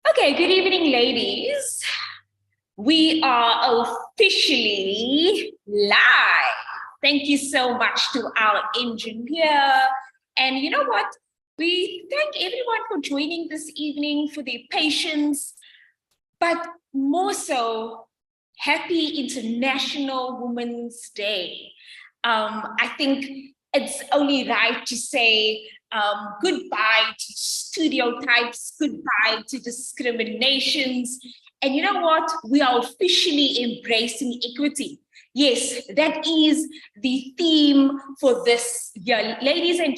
Okay, good evening, ladies. We are officially live. Thank you so much to our engineer. And you know what? We thank everyone for joining this evening, for their patience, but more so, happy International Women's Day. I think it's only right to say goodbye to stereotypes, goodbye to discriminations. And you know what? We are officially embracing equity. Yes, that is the theme for this year. Ladies and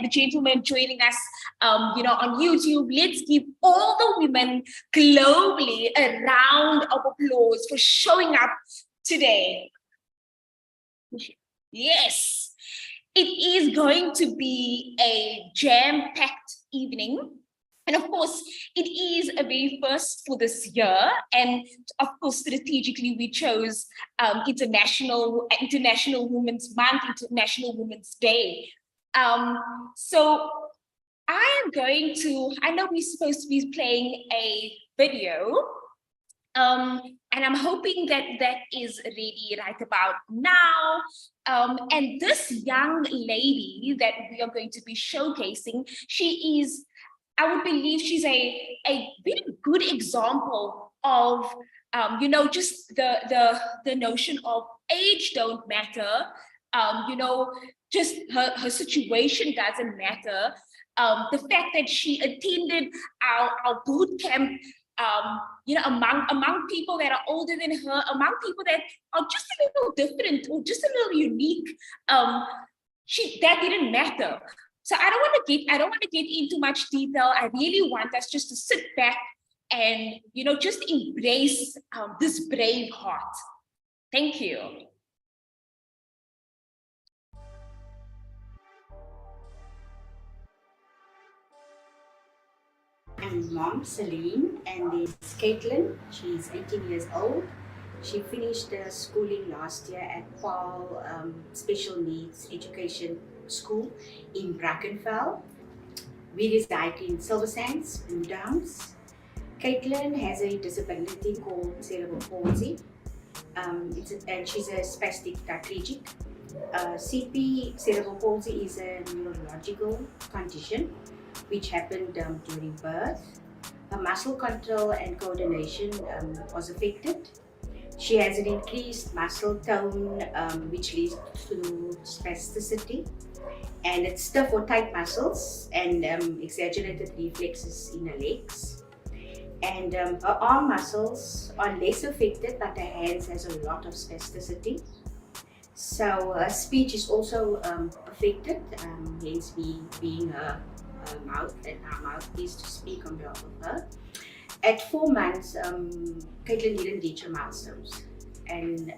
the gentlemen joining us on YouTube, let's give all the women globally a round of applause for showing up today. Yes, it is going to be a jam-packed evening. And of course, it is a very first for this year. And of course, strategically, we chose International Women's Month, International Women's Day. So I know we're supposed to be playing a video, and I'm hoping that that is ready right about now. And this young lady that we are going to be showcasing, she is, I would believe she's a very good example of, just the notion of age don't matter. Just her situation doesn't matter. The fact that she attended our boot camp, among people that are older than her, among people that are just a little different or just a little unique, that didn't matter. So I don't want to get into much detail. I really want us just to sit back and just embrace this brave heart. Thank you. I'm mom, Celine, and there's Caitlin. She's 18 years old. She finished her schooling last year at Paul Special Needs Education School in Brackenfell. We reside in Silver Sands, Blue Downs. Caitlin has a disability called cerebral palsy. And she's a spastic tetraplegic. CP, cerebral palsy, is a neurological condition which happened during birth. Her muscle control and coordination was affected. She has an increased muscle tone, which leads to spasticity, and it's stiff or tight muscles and exaggerated reflexes in her legs. And her arm muscles are less affected, but her hands has a lot of spasticity. So speech is also affected, hence me being her mouth, and our mouthpiece to speak on behalf of her. At 4 months, Caitlin didn't reach her milestones, and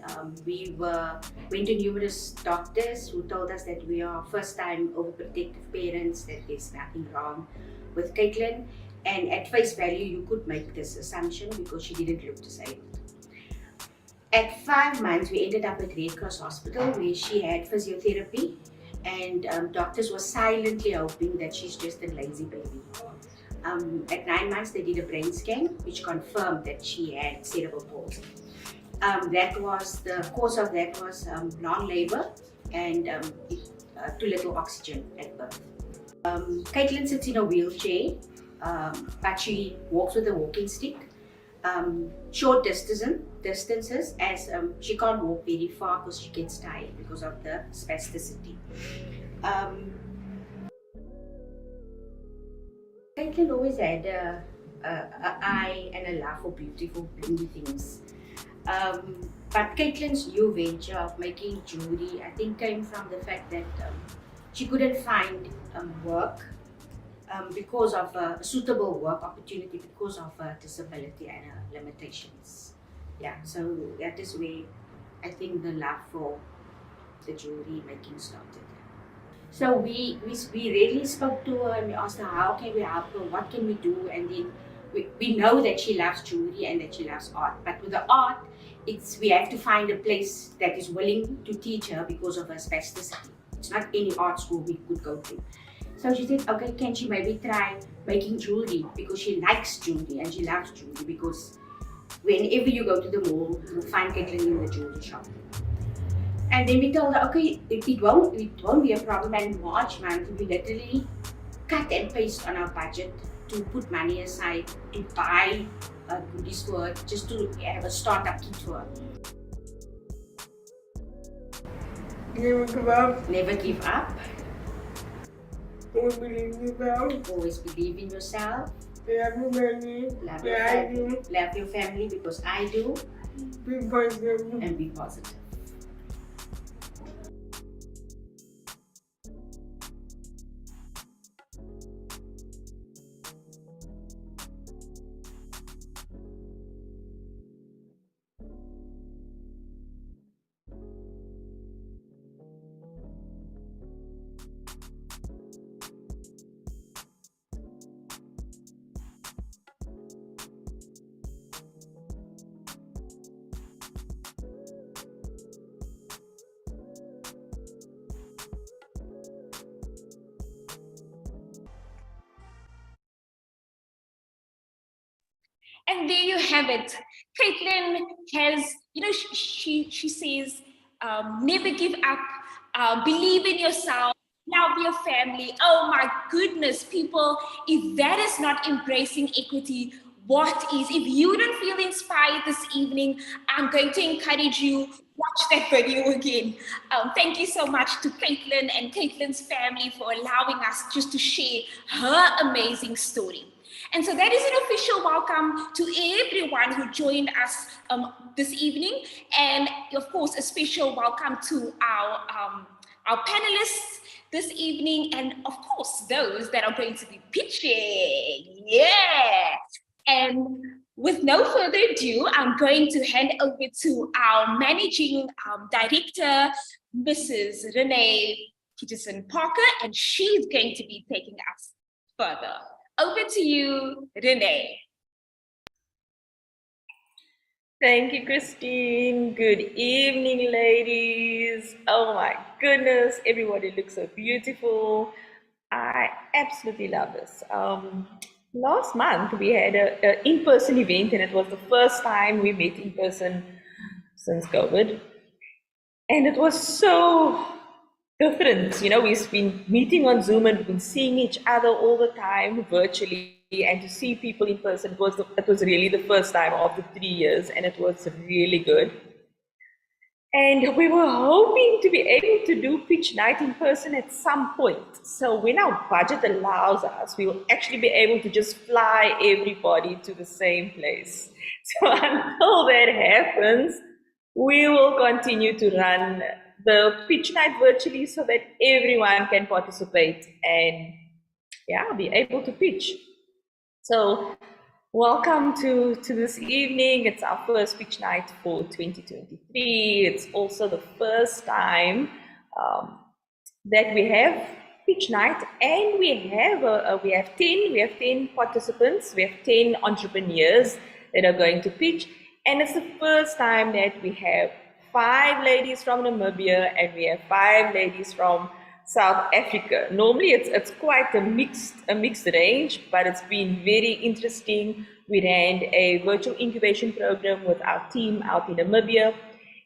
we went to numerous doctors who told us that we are first-time overprotective parents, that there's nothing wrong with Caitlin. And at face value, you could make this assumption because she didn't look disabled. At 5 months, we ended up at Red Cross Hospital where she had physiotherapy, and doctors were silently hoping that she's just a lazy baby. At 9 months, they did a brain scan which confirmed that she had cerebral palsy. The cause of that was long labor and too little oxygen at birth. Caitlin sits in a wheelchair, but she walks with a walking stick. Short distances, as she can't walk very far because she gets tired because of the spasticity. Caitlin always had an eye and a love for beautiful, blingy things. But Caitlin's new venture of making jewelry, I think, came from the fact that she couldn't find work because of a suitable work opportunity because of her disability and her limitations. Yeah, so that is where I think the love for the jewelry making started. So we really spoke to her and we asked her how can we help her, what can we do, and then we know that she loves jewelry and that she loves art. But with the art, we have to find a place that is willing to teach her because of her spasticity. It's not any art school we could go to. So she said, okay, can she maybe try making jewelry because she likes jewelry and she loves jewelry because whenever you go to the mall, you'll find Caitlin in the jewelry shop. And then we told her, okay, it won't be a problem. And March month, we literally cut and paste on our budget to put money aside to buy goodies for her, just to have a startup kit for her. Never give up. Never give up. Always believe in yourself. Always believe in yourself. Love your family. Love your I family. do. Love your family because I do. Be positive. And be positive. And there you have it. Caitlin has, she says, never give up, believe in yourself, love your family. Oh my goodness, people, if that is not embracing equity, what is? If you don't feel inspired this evening, I'm going to encourage you, watch that video again. Thank you so much to Caitlin and Caitlin's family for allowing us just to share her amazing story. And so that is an official welcome to everyone who joined us this evening. And of course, a special welcome to our panelists this evening. And of course, those that are going to be pitching. Yeah. And with no further ado, I'm going to hand over to our managing director, Mrs. Renee Peterson Parker, and she's going to be taking us further. Over to you, Renee. Thank you, Christine. Good evening, ladies. Oh my goodness, everybody looks so beautiful. I absolutely love this. Last month, we had an in-person event, and it was the first time we met in person since COVID. And it was so different. You know, we've been meeting on Zoom and we've been seeing each other all the time virtually, and to see people in person, it was really the first time after 3 years, and it was really good. And we were hoping to be able to do pitch night in person at some point. So when our budget allows us, we will actually be able to just fly everybody to the same place. So until that happens, we will continue to run the pitch night virtually so that everyone can participate and be able to pitch. So welcome to this evening. It's our first pitch night for 2023. It's also the first time that we have pitch night, and we have 10 participants. We have 10 entrepreneurs that are going to pitch, and it's the first time that we have 5 ladies from Namibia and we have 5 ladies from South Africa. Normally it's quite a mixed range, but it's been very interesting. We ran a virtual incubation program with our team out in Namibia,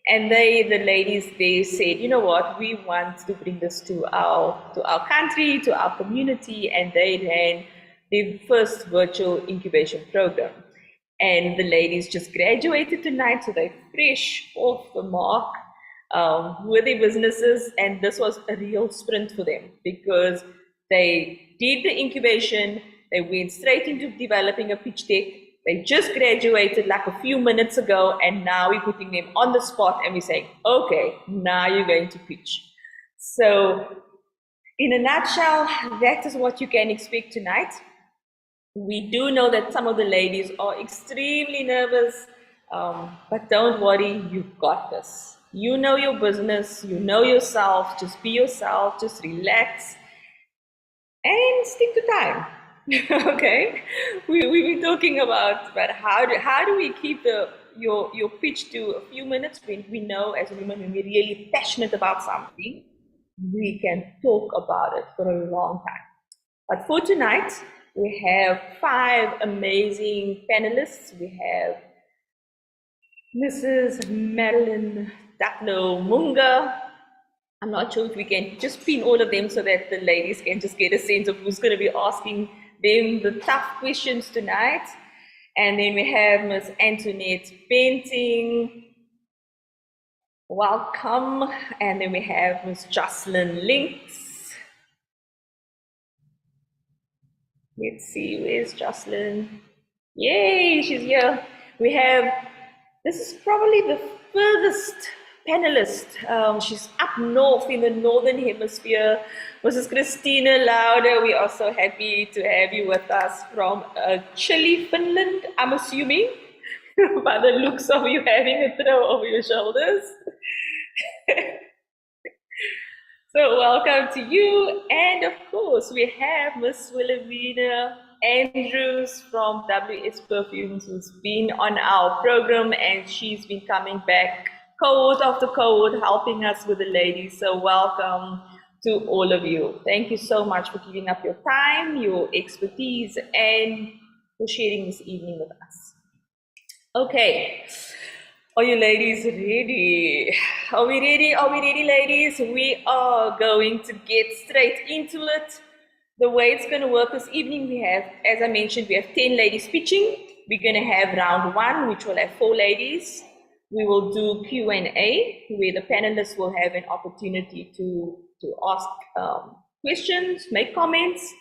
and the ladies, they said, you know what, we want to bring this to our country, to our community, and they ran the first virtual incubation program. And the ladies just graduated tonight, so they're fresh off the mark with their businesses, and this was a real sprint for them because they did the incubation, they went straight into developing a pitch deck. They just graduated like a few minutes ago, and now we're putting them on the spot and we're saying, okay, now you're going to pitch. So in a nutshell, that is what you can expect tonight. We do know that some of the ladies are extremely nervous, but don't worry, you've got this. You know your business, you know yourself, just be yourself, just relax and stick to time. Okay, we've been talking about how do we keep your pitch to a few minutes when we know as women when we're really passionate about something, we can talk about it for a long time. But for tonight, we have 5 amazing panelists. We have Mrs. Madeline Daklo Munga. I'm not sure if we can just pin all of them so that the ladies can just get a sense of who's going to be asking them the tough questions tonight. And then we have Ms. Antoinette Benting. Welcome. And then we have Ms. Jocelyn Links. Let's see, where's Jocelyn? Yay, she's here. We have, this is probably the furthest panelist. She's up north in the northern hemisphere. Mrs. Christina Lauder, we are so happy to have you with us from chilly Finland, I'm assuming, by the looks of you having a throw over your shoulders. So welcome to you. And of course, we have Miss Wilhelmina Andrews from WS Perfumes, who's been on our program, and she's been coming back cohort after cohort, helping us with the ladies. So welcome to all of you. Thank you so much for giving up your time, your expertise, and for sharing this evening with us. Okay. Are you ladies ready? Are we ready? Are we ready, ladies? We are going to get straight into it. The way it's going to work this evening, we have, as I mentioned, we have 10 ladies pitching. We're going to have round 1, which will have 4 ladies. We will do Q&A, where the panelists will have an opportunity to ask questions, make comments.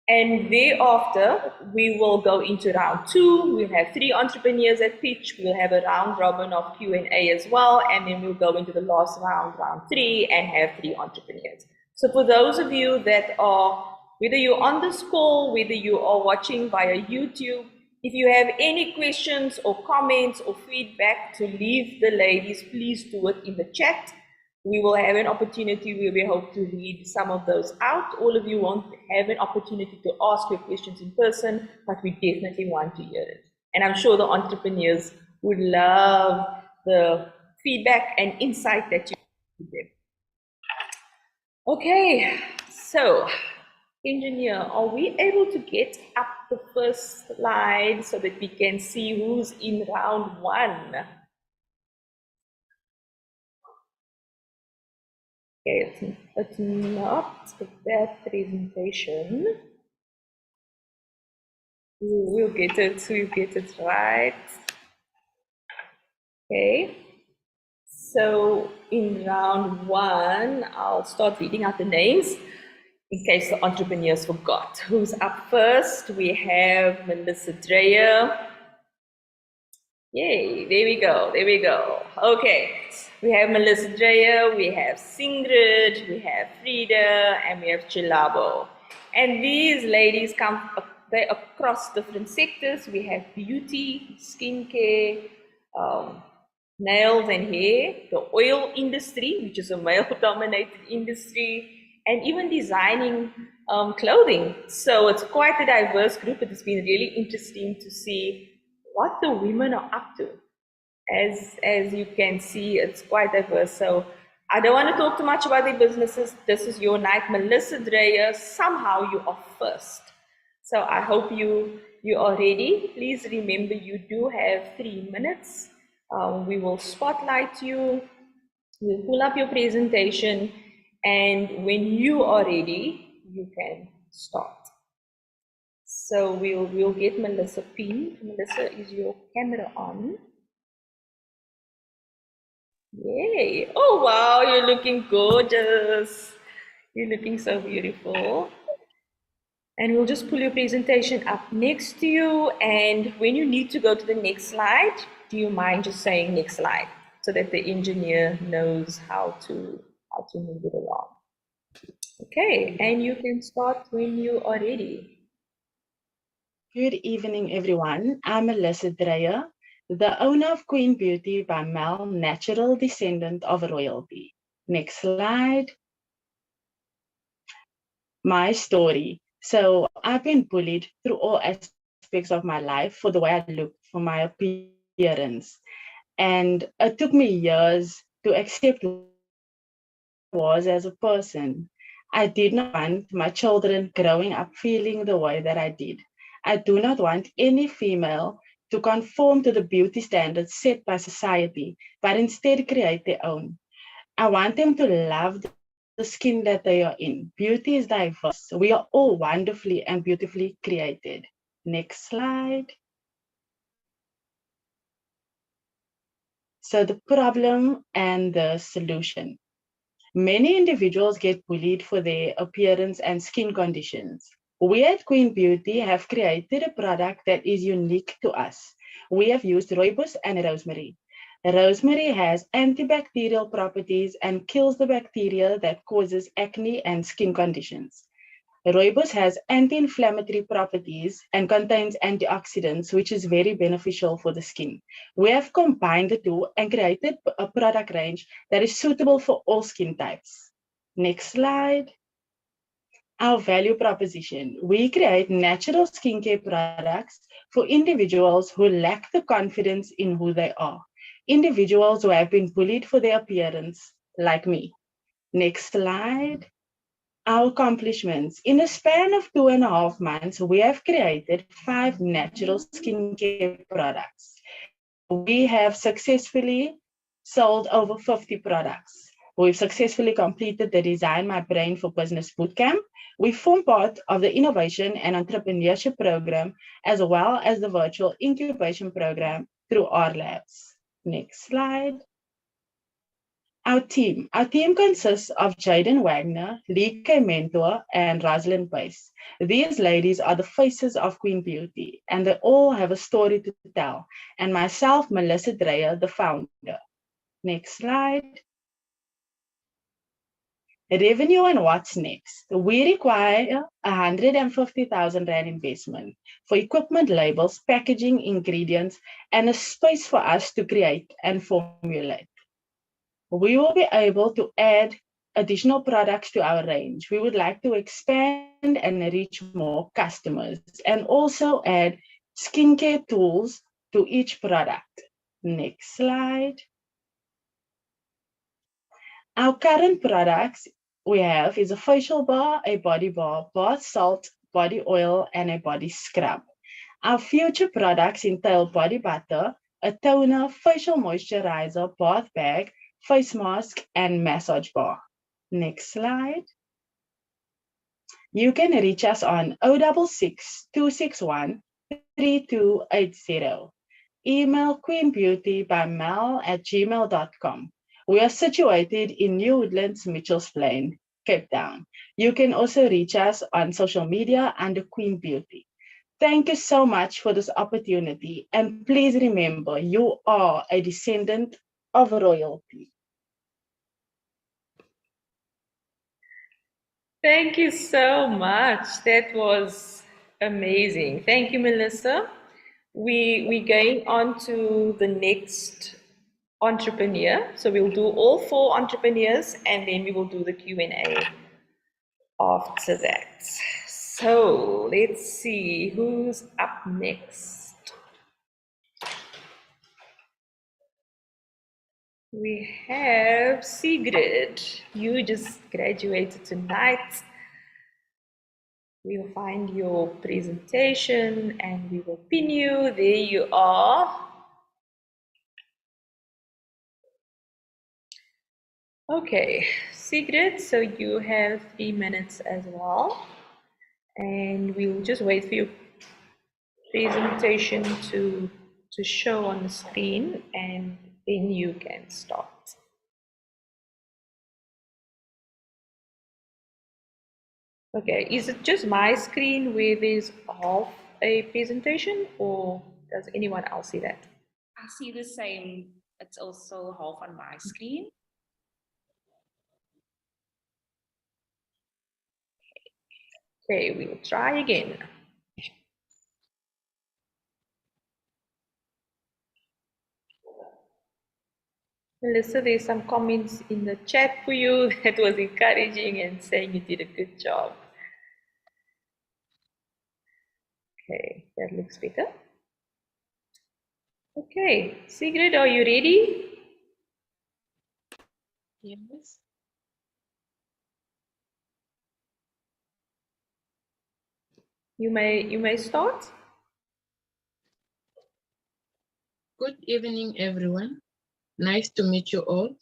And thereafter, we will go into round 2. We'll have 3 entrepreneurs at pitch. We'll have a round robin of Q&A as well. And then we'll go into the last round, round 3, and have 3 entrepreneurs. So for those of you that are, whether you're on this call, whether you are watching via YouTube, if you have any questions or comments or feedback to leave the ladies, please do it in the chat. We will have an opportunity where we hope to read some of those out. All of you won't have an opportunity to ask your questions in person, but we definitely want to hear it. And I'm sure the entrepreneurs would love the feedback and insight that you give them. Okay, so engineer, are we able to get up the first slide so that we can see who's in round 1? Okay, it's not that presentation. We'll get it right. Okay, so in round 1, I'll start reading out the names in case the entrepreneurs forgot. Who's up first? We have Melissa Dreyer. Yay, there we go. Okay, we have Melissa Dreyer, we have Singrid, we have Frida, and we have Chilabo. And these ladies come across different sectors. We have beauty, skincare, nails and hair, the oil industry, which is a male-dominated industry, and even designing clothing. So it's quite a diverse group. It has been really interesting to see what the women are up to. As you can see, it's quite diverse. So I don't want to talk too much about their businesses. This is your night. Melissa Dreyer, somehow you are first. So I hope you are ready. Please remember you do have 3 minutes. We will spotlight you. We'll pull up your presentation. And when you are ready, you can start. So we'll get Melissa pinned. Melissa, is your camera on? Yay! Oh wow, you're looking gorgeous. You're looking so beautiful. And we'll just pull your presentation up next to you. And when you need to go to the next slide, do you mind just saying next slide so that the engineer knows how to move it along? Okay, and you can start when you are ready. Good evening, everyone. I'm Melissa Dreyer, the owner of Queen Beauty by Mel, natural descendant of royalty. Next slide. My story. So I've been bullied through all aspects of my life for the way I look, for my appearance. And it took me years to accept who I was as a person. I did not want my children growing up feeling the way that I did. I do not want any female to conform to the beauty standards set by society, but instead create their own. I want them to love the skin that they are in. Beauty is diverse. We are all wonderfully and beautifully created. Next slide. So the problem and the solution. Many individuals get bullied for their appearance and skin conditions. We at Queen Beauty have created a product that is unique to us. We have used rooibos and rosemary. Rosemary has antibacterial properties and kills the bacteria that causes acne and skin conditions. Rooibos has anti-inflammatory properties and contains antioxidants, which is very beneficial for the skin. We have combined the two and created a product range that is suitable for all skin types. Next slide. Our value proposition. We create natural skincare products for individuals who lack the confidence in who they are. Individuals who have been bullied for their appearance, like me. Next slide. Our accomplishments. In a span of 2.5 months, we have created 5 natural skincare products. We have successfully sold over 50 products. We've successfully completed the Design My Brain for Business Bootcamp. We form part of the Innovation and Entrepreneurship Program, as well as the Virtual Incubation Program through RLabs. Next slide. Our team consists of Jaden Wagner, Lee K. Mentor, and Rosalind Pace. These ladies are the faces of Queen Beauty, and they all have a story to tell. And myself, Melissa Dreyer, the founder. Next slide. Revenue and what's next? We require 150,000 Rand investment for equipment, labels, packaging, ingredients, and a space for us to create and formulate. We will be able to add additional products to our range. We would like to expand and reach more customers and also add skincare tools to each product. Next slide. Our current products we have is a facial bar, a body bar, bath salt, body oil, and a body scrub. Our future products entail body butter, a toner, facial moisturizer, bath bag, face mask, and massage bar. Next slide. You can reach us on 066 261 3280. Email queenbeautybymel@gmail.com. We are situated in New Woodlands, Mitchells Plain, Cape Town. You can also reach us on social media under Queen Beauty. Thank you so much for this opportunity. And please remember, you are a descendant of royalty. Thank you so much. That was amazing. Thank you, Melissa. We're going on to the next entrepreneur. So we'll do all 4 entrepreneurs and then we will do the Q&A after that. So let's see who's up next. We have Sigrid. You just graduated tonight. We'll find your presentation and we will pin you. There you are. Okay, Sigrid, so you have 3 minutes as well. And we'll just wait for your presentation to show on the screen and then you can start. Okay, is it just my screen where there's half a presentation or does anyone else see that? I see the same. It's also half on my screen. Okay, we'll try again. Melissa, there's some comments in the chat for you that was encouraging and saying you did a good job. Okay, that looks better. Okay, Sigrid, are you ready? Yes. You may start. Good evening, everyone. Nice to meet you all.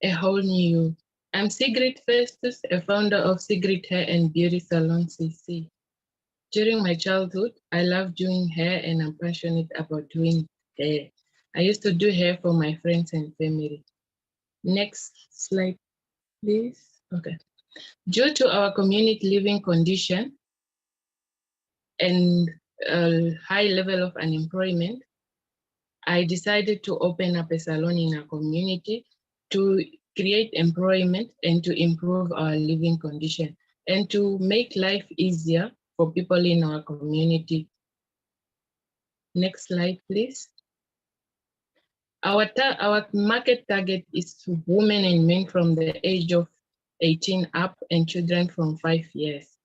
A whole new you. I'm Sigrid Festus, a founder of Sigrid Hair and Beauty Salon CC. During my childhood, I loved doing hair and I'm passionate about doing hair. I used to do hair for my friends and family. Next slide, please. Okay. Due to our community living condition and a high level of unemployment, I decided to open up a salon in our community to create employment and to improve our living condition and to make life easier for people in our community. Next slide, please. Our market target is women and men from the age of 18 up and children from 5 years.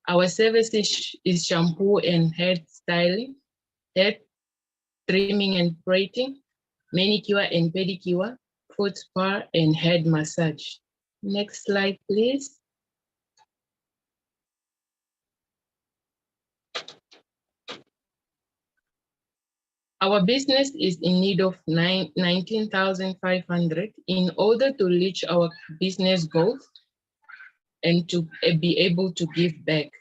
Our service is shampoo and hair styling, hair trimming and braiding, manicure and pedicure, foot spa, and head massage. Next slide, please. Our business is in need of 19,500 in order to reach our business goals and to be able to give back.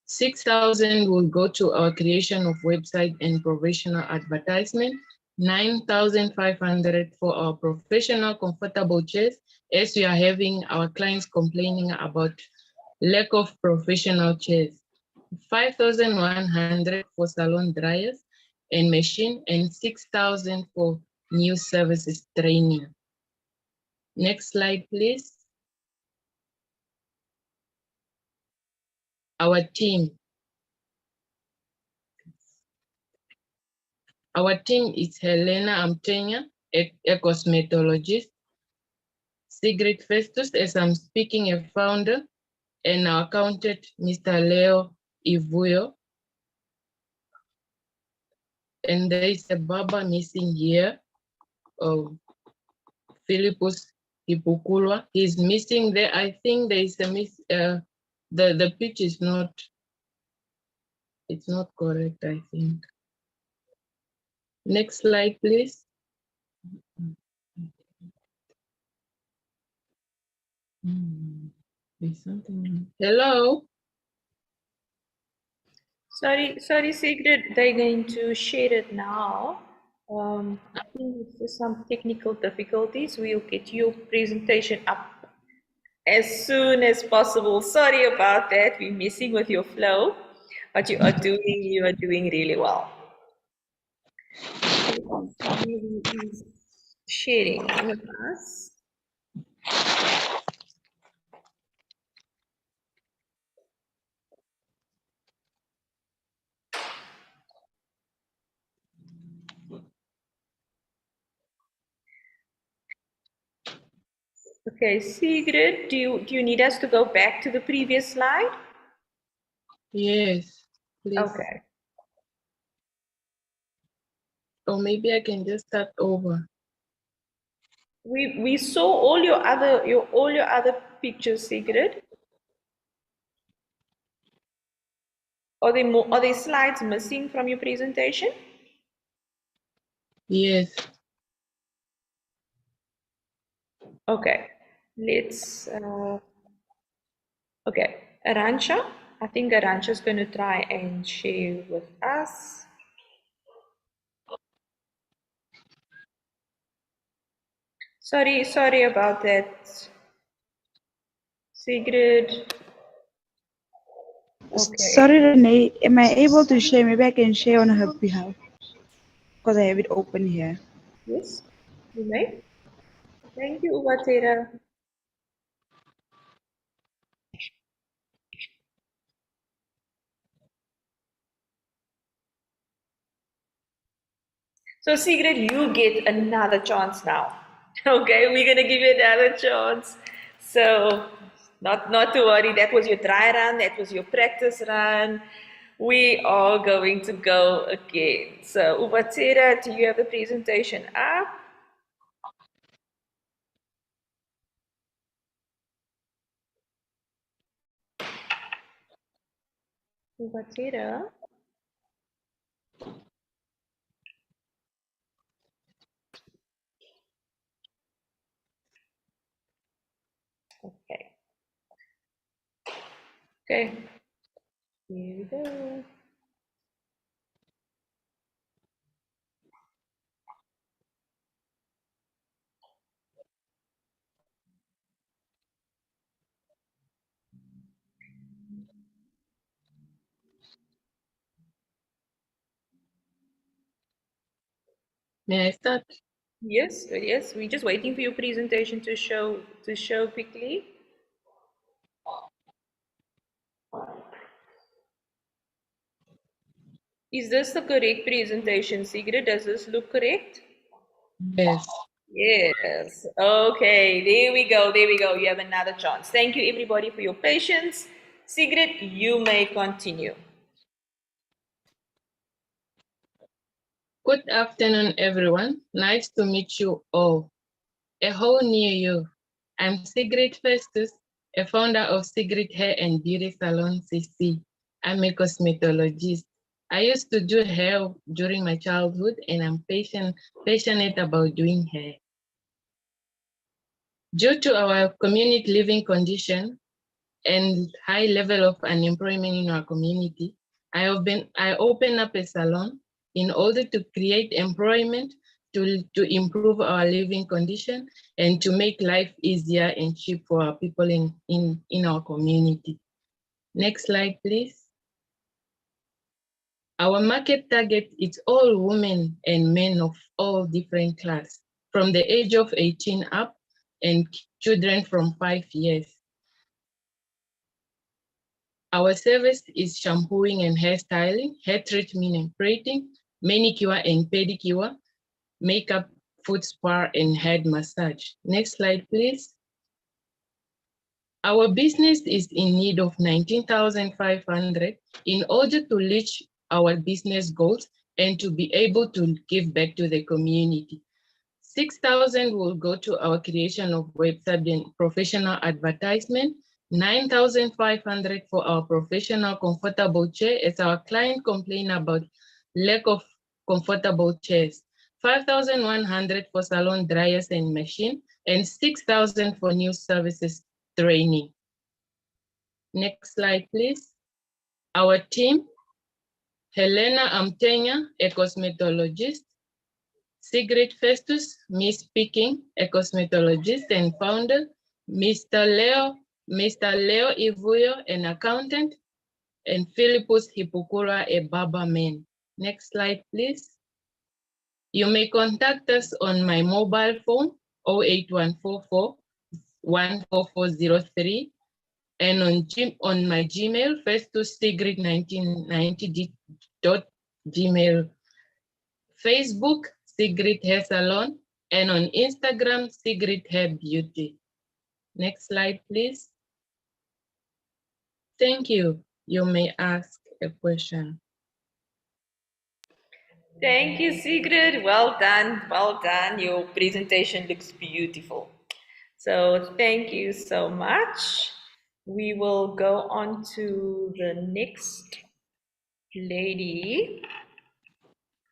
6,000 will go to our creation of website and professional advertisement. 9,500 for our professional comfortable chairs, as we are having our clients complaining about lack of professional chairs. 5,100 for salon dryers and machine, and 6,000 for new services training. Next slide, please. Our team. Our team is Helena Amtenya, a cosmetologist, Sigrid Festus, as I'm speaking, a founder, and our accountant, Mr. Leo Ivuyo. And there is a Baba missing here, Philippus Ipukulwa. He's missing there. I think there is a the pitch is not, it's not correct, I think. Next slide, please. There's something. Hello. Sorry, Sigrid, they're going to share it now. I think it's just some technical difficulties. We'll get your presentation up as soon as possible. Sorry about that. We're messing with your flow, but you are doing really well. Somebody is sharing with us. Okay, Sigrid, do you need us to go back to the previous slide? Yes, please. Okay. Or maybe I can just start over. We saw all your other pictures, Sigrid. Are there slides missing from your presentation? Yes. Okay, let's. Okay, Arancha. I think Arancha's going to try and share with us. Sorry about that, Sigrid. Okay. Sorry, Renee. Am I able to share? Maybe I can share on her behalf because I have it open here. Yes, you may. Thank you, Ubatera. So Sigrid, you get another chance now. Okay, we're gonna give you another chance. So not to worry, that was your dry run, that was your practice run. We are going to go again. So Ubatera, do you have the presentation up? Ubatera? Okay. Okay. Here we go. May I start? Yes, yes. We're just waiting for your presentation to show quickly. Is this the correct presentation, Sigrid? Does this look correct? Yes. Yes. Okay, there we go. There we go. You have another chance. Thank you, everybody, for your patience. Sigrid, you may continue. Good afternoon, everyone. Nice to meet you all. A whole new year. I'm Sigrid Festus, a founder of Sigrid Hair and Beauty Salon CC. I'm a cosmetologist. I used to do hair during my childhood, and I'm passionate about doing hair. Due to our community living condition and high level of unemployment in our community, I opened up a salon in order to create employment, to improve our living condition, and to make life easier and cheap for our people in our community. Next slide, please. Our market target is all women and men of all different class, from the age of 18 up, and children from 5 years. Our service is shampooing and hairstyling, hair treatment and braiding, manicure and pedicure, makeup, foot spa, and head massage. Next slide, please. Our business is in need of 19,500 in order to reach our business goals and to be able to give back to the community. 6,000 will go to our creation of website and professional advertisement, 9,500 for our professional comfortable chair as our client complain about lack of comfortable chairs, 5,100 for salon dryers and machine, and 6,000 for new services training. Next slide, please. Our team, Helena Amtenya, a cosmetologist, Sigrid Festus, me speaking, a cosmetologist and founder, Mr. Leo Ivuyo, an accountant, and Philippus Hipukura, a barber man. Next slide, please. You may contact us on my mobile phone, 08144 14403, and on my Gmail, festussigrid1990.gmail. Facebook, Sigrid Hair Salon, and on Instagram, Sigrid Hair Beauty. Next slide, please. Thank you. You may ask a question. Thank you, Sigrid. Well done. Well done. Your presentation looks beautiful. So thank you so much. We will go on to the next lady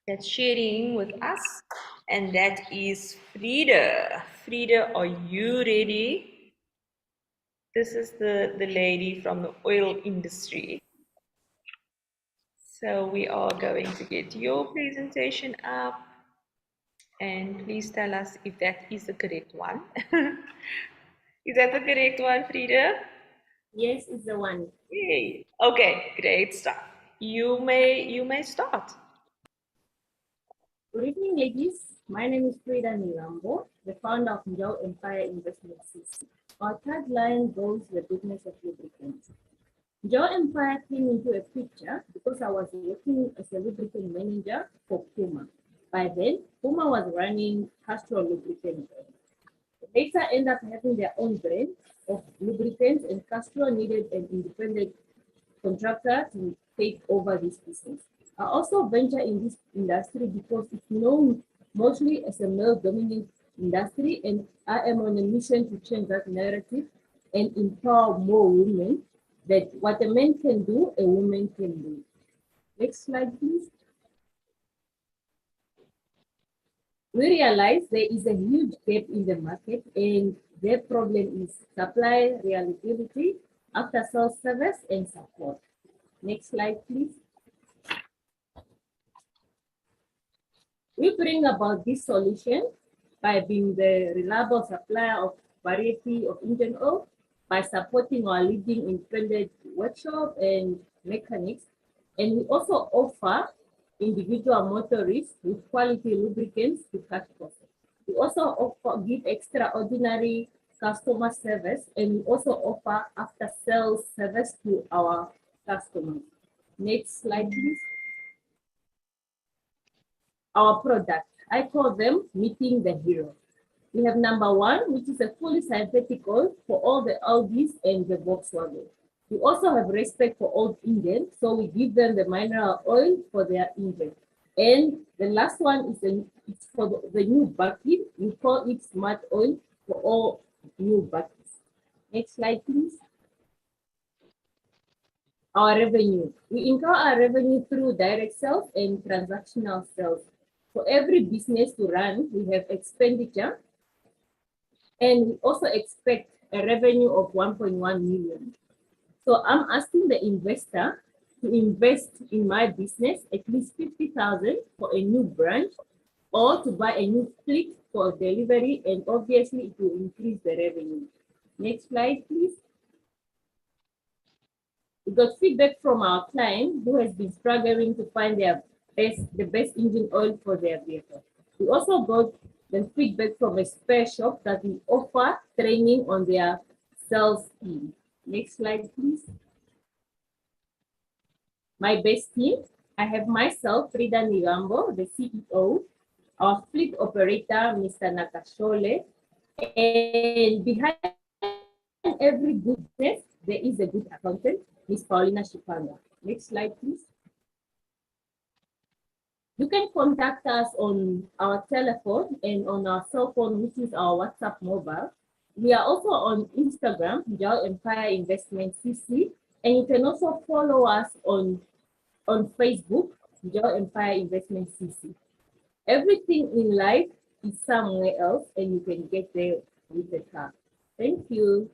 that's sharing with us, and that is Frida. Frida, are you ready? This is the lady from the oil industry. So we are going to get your presentation up, and please tell us if that is the correct one. Is that the correct one, Frida? Yes, it's the one. Yay. Okay, great stuff. You may start. Good evening, ladies. My name is Frida Nilambo, the founder of Njau Empire Investment CC. Our tagline goes the business of lubricants. Njau Empire came into a picture because I was working as a lubricant manager for Puma. By then, Puma was running Castrol lubricant brand. Later ended up having their own brand of lubricants, and Castrol needed an independent contractor to take over this business. I also venture in this industry because it's known mostly as a male-dominant industry, and I am on a mission to change that narrative and empower more women that what a man can do, a woman can do. Next slide, please. We realize there is a huge gap in the market, and their problem is supply reliability, after-sales service, and support. Next slide, please. We bring about this solution by being the reliable supplier of variety of engine oil, by supporting our leading independent workshop and mechanics. And we also offer individual motorists with quality lubricants to customers. We also give extraordinary customer service, and we also offer after-sales service to our customers. Next slide, please. Our product, I call them meeting the hero. We have number one, which is a fully synthetic oil for all the Audis and the Volkswagen. We also have respect for old engines, so we give them the mineral oil for their engine. And the last one is it's for the new bucket. We call it smart oil for all new buckets. Next slide, please. Our revenue. We incur our revenue through direct sales and transactional sales. For every business to run, we have expenditure, and we also expect a revenue of 1.1 million. So I'm asking the investor to invest in my business at least 50,000 for a new branch, or to buy a new fleet for delivery, and obviously it will increase the revenue. Next slide, please. We got feedback from our client who has been struggling to find the best engine oil for their vehicle. We also got the feedback from a spare shop that we offer training on their sales team. Next slide, please. My best team, I have myself, Frida Nigambo, the CEO, our fleet operator, Mr. Nakashole, and behind every good business, there is a good accountant, Ms. Paulina Shipanga. Next slide, please. You can contact us on our telephone and on our cell phone, which is our WhatsApp mobile. We are also on Instagram, Jal Empire Investment CC, and you can also follow us on Facebook, Jal Empire Investment CC. Everything in life is somewhere else, and you can get there with the car. Thank you.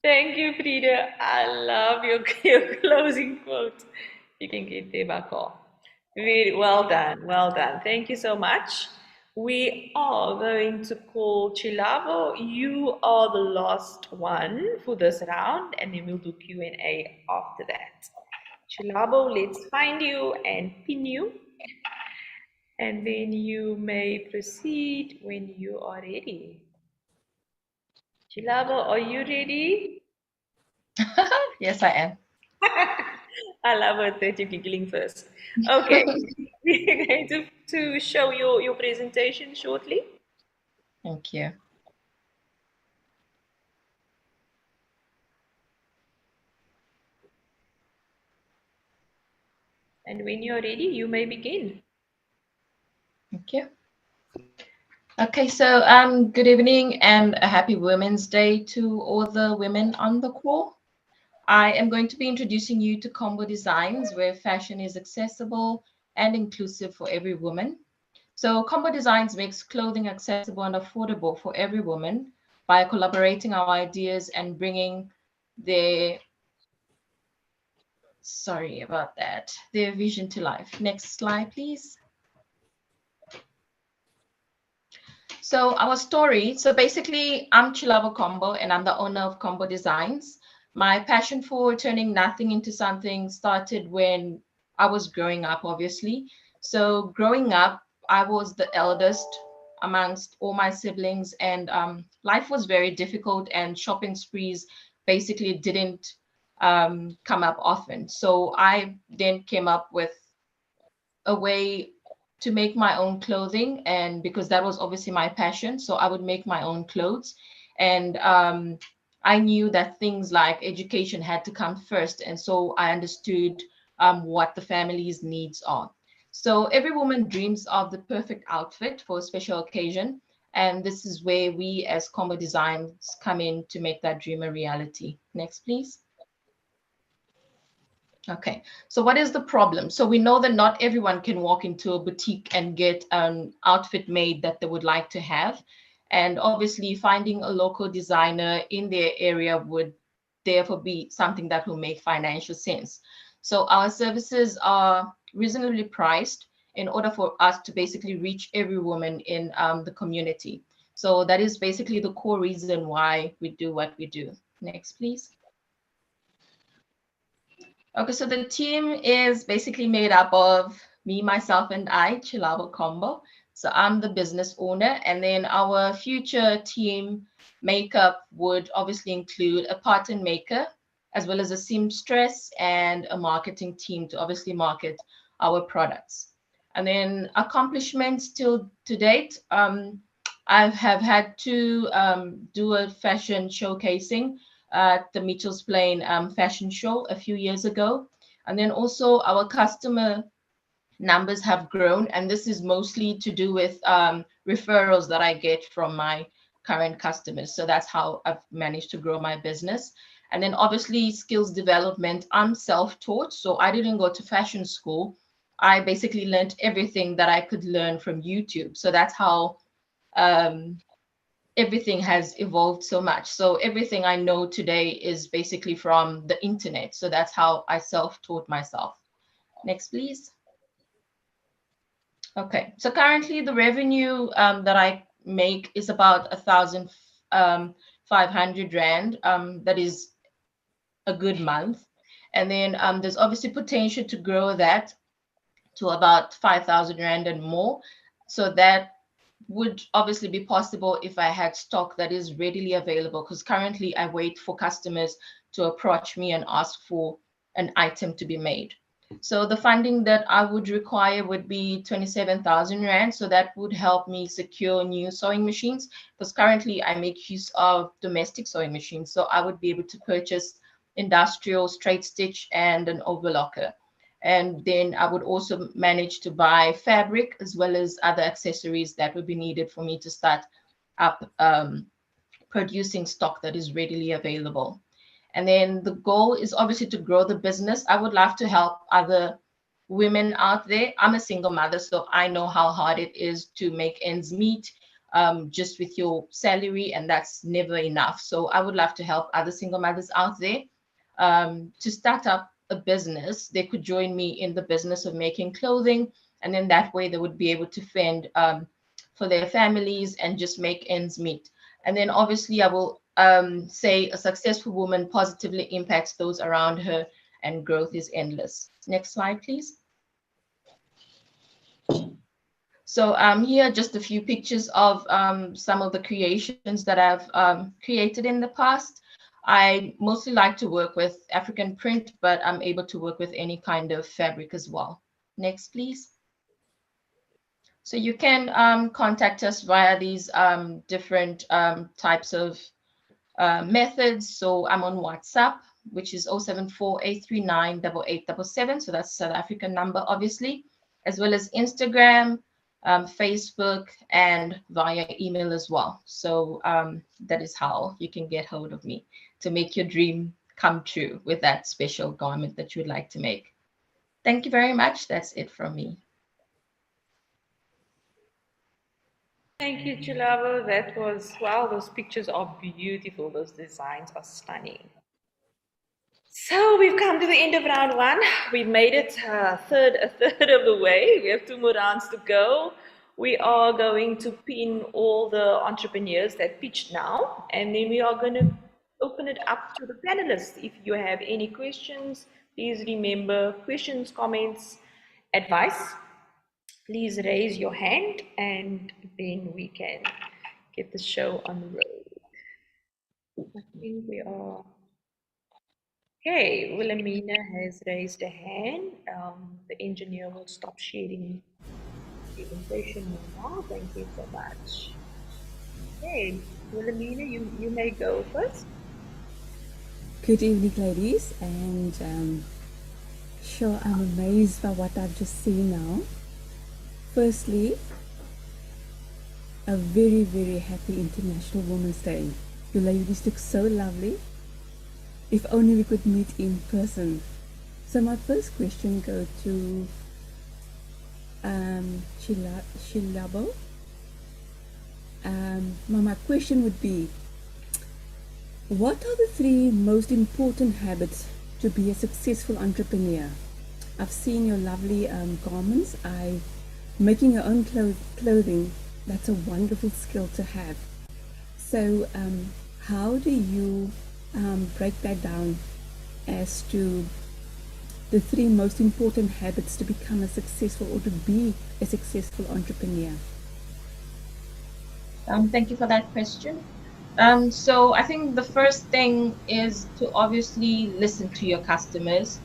Thank you, Frida. I love your closing quote. You can get there by car. Very well done, well done. Thank you so much. We are going to call Chilavo. You are the last one for this round, and then we'll do Q&A after that. Chilavo, let's find you and pin you. And then you may proceed when you are ready. Chilavo, are you ready? Yes, I am. I love it that you're giggling first. Okay, we're going to show your presentation shortly. Thank you. And when you're ready, you may begin. Thank you. Okay, so good evening and a happy Women's Day to all the women on the call. I am going to be introducing you to Combo Designs, where fashion is accessible and inclusive for every woman. So Combo Designs makes clothing accessible and affordable for every woman by collaborating our ideas and bringing their vision to life. Next slide, please. So our story, so basically I'm Chilavo Combo and I'm the owner of Combo Designs. My passion for turning nothing into something started when I was growing up, obviously. So growing up, I was the eldest amongst all my siblings, and life was very difficult, and shopping sprees basically didn't come up often. So I then came up with a way to make my own clothing, and because that was obviously my passion, so I would make my own clothes. And I knew that things like education had to come first, and so I understood what the family's needs are. So every woman dreams of the perfect outfit for a special occasion, and this is where we as Combo Designs come in to make that dream a reality. Next, please. Okay, so what is the problem? So we know that not everyone can walk into a boutique and get an outfit made that they would like to have. And obviously finding a local designer in their area would therefore be something that will make financial sense. So our services are reasonably priced in order for us to basically reach every woman in the community. So that is basically the core reason why we do what we do. Next, please. Okay, so the team is basically made up of me, myself, and I, Chilabo Combo. So I'm the business owner, and then our future team makeup would obviously include a pattern maker, as well as a seamstress and a marketing team to obviously market our products. And then accomplishments till to date, I have had to do a fashion showcasing at the Mitchell's Plain fashion show a few years ago. And then also our customer numbers have grown, and this is mostly to do with referrals that I get from my current customers. So that's how I've managed to grow my business. And then obviously skills development, I'm self-taught, so I didn't go to fashion school. I basically learned everything that I could learn from YouTube. So that's how everything has evolved so much. So everything I know today is basically from the internet. So that's how I self-taught myself. Next, please. Okay, so currently the revenue that I make is about 1,500 Rand. That is a good month. And then there's obviously potential to grow that to about 5,000 Rand and more. So that would obviously be possible if I had stock that is readily available, because currently I wait for customers to approach me and ask for an item to be made. So the funding that I would require would be 27,000 Rand. So that would help me secure new sewing machines, because currently I make use of domestic sewing machines. So I would be able to purchase industrial straight stitch and an overlocker. And then I would also manage to buy fabric as well as other accessories that would be needed for me to start up producing stock that is readily available. And then the goal is obviously to grow the business. I would love to help other women out there. I'm a single mother, so I know how hard it is to make ends meet just with your salary, and that's never enough. So I would love to help other single mothers out there to start up a business. They could join me in the business of making clothing, and then that way they would be able to fend for their families and just make ends meet. And then obviously I will say a successful woman positively impacts those around her, and growth is endless. Next slide, please. So here are just a few pictures of some of the creations that I've created in the past. I mostly like to work with African print, but I'm able to work with any kind of fabric as well. Next, please. So you can contact us via these different types of methods. So I'm on WhatsApp, which is 074-839-8877. So that's South African number, obviously, as well as Instagram, Facebook, and via email as well. So that is how you can get hold of me to make your dream come true with that special garment that you would like to make. Thank you very much. That's it from me. Thank you, Chilabo. That was, wow, those pictures are beautiful. Those designs are stunning. So we've come to the end of round one. We've made it a third of the way. We have 2 more rounds to go. We are going to pin all the entrepreneurs that pitched now, and then we are going to open it up to the panelists. If you have any questions, please remember questions, comments, advice. Please raise your hand, and then we can get the show on the road. I think we are Okay, Wilhelmina has raised a hand. The engineer will stop sharing the presentation now. Thank you so much. Okay, Wilhelmina, you may go first. Good evening, ladies, and sure, I'm amazed by what I've just seen now. Firstly, a very, very happy International Women's Day. You ladies look so lovely. If only we could meet in person. So my first question goes to Shilabo. My question would be, what are the 3 most important habits to be a successful entrepreneur? I've seen your lovely garments. Making your own clothing, that's a wonderful skill to have. So how do you break that down as to the 3 most important habits to become a successful or to be a successful entrepreneur? Thank you for that question. So I think the first thing is to obviously listen to your customers.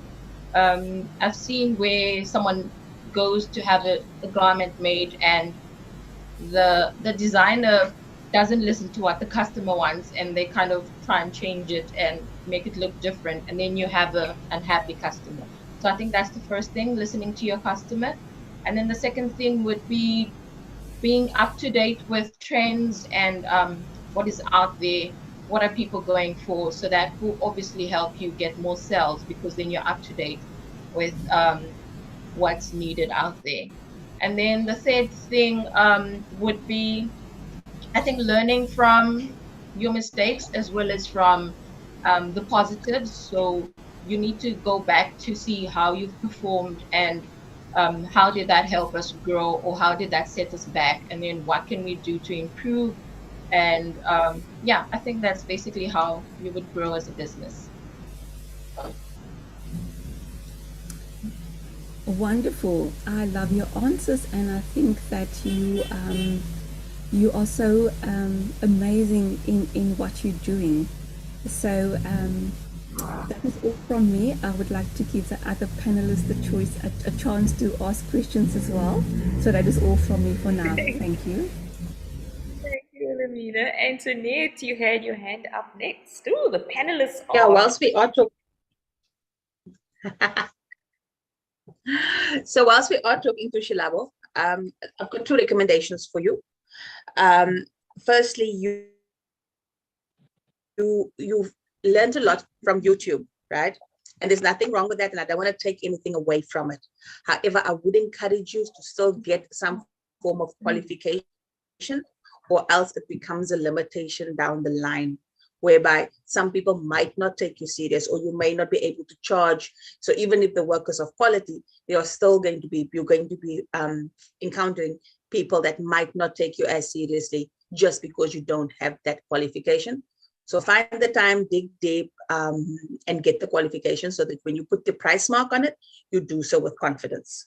I've seen where someone goes to have a garment made and the designer doesn't listen to what the customer wants, and they kind of try and change it and make it look different, and then you have an unhappy customer. So I think that's the first thing, listening to your customer. And then the second thing would be being up to date with trends and what is out there, what are people going for, so that will obviously help you get more sales, because then you're up to date with what's needed out there. And then the third thing would be, I think, learning from your mistakes as well as from the positives. So you need to go back to see how you've performed and how did that help us grow, or how did that set us back, and then what can we do to improve. And yeah, I think that's basically how you would grow as a business. Wonderful. I love your answers, and I think that you are so amazing in what you're doing. So that is all from me. I would like to give the other panelists a chance to ask questions as well. So that is all from me for now. Thank you. Thank you, Wilhelmina. Antoinette, you had your hand up next. Ooh, the panelists are. Yeah, whilst we are talking. So whilst we are talking to Shilabo, I've got 2 recommendations for you. Firstly, you've learned a lot from YouTube, right? And there's nothing wrong with that, and I don't want to take anything away from it. However, I would encourage you to still get some form of qualification, or else it becomes a limitation down the line, whereby some people might not take you serious, or you may not be able to charge. So even if the work is of quality, you're going to be encountering people that might not take you as seriously just because you don't have that qualification. So find the time, dig deep, and get the qualification, so that when you put the price mark on it, you do so with confidence.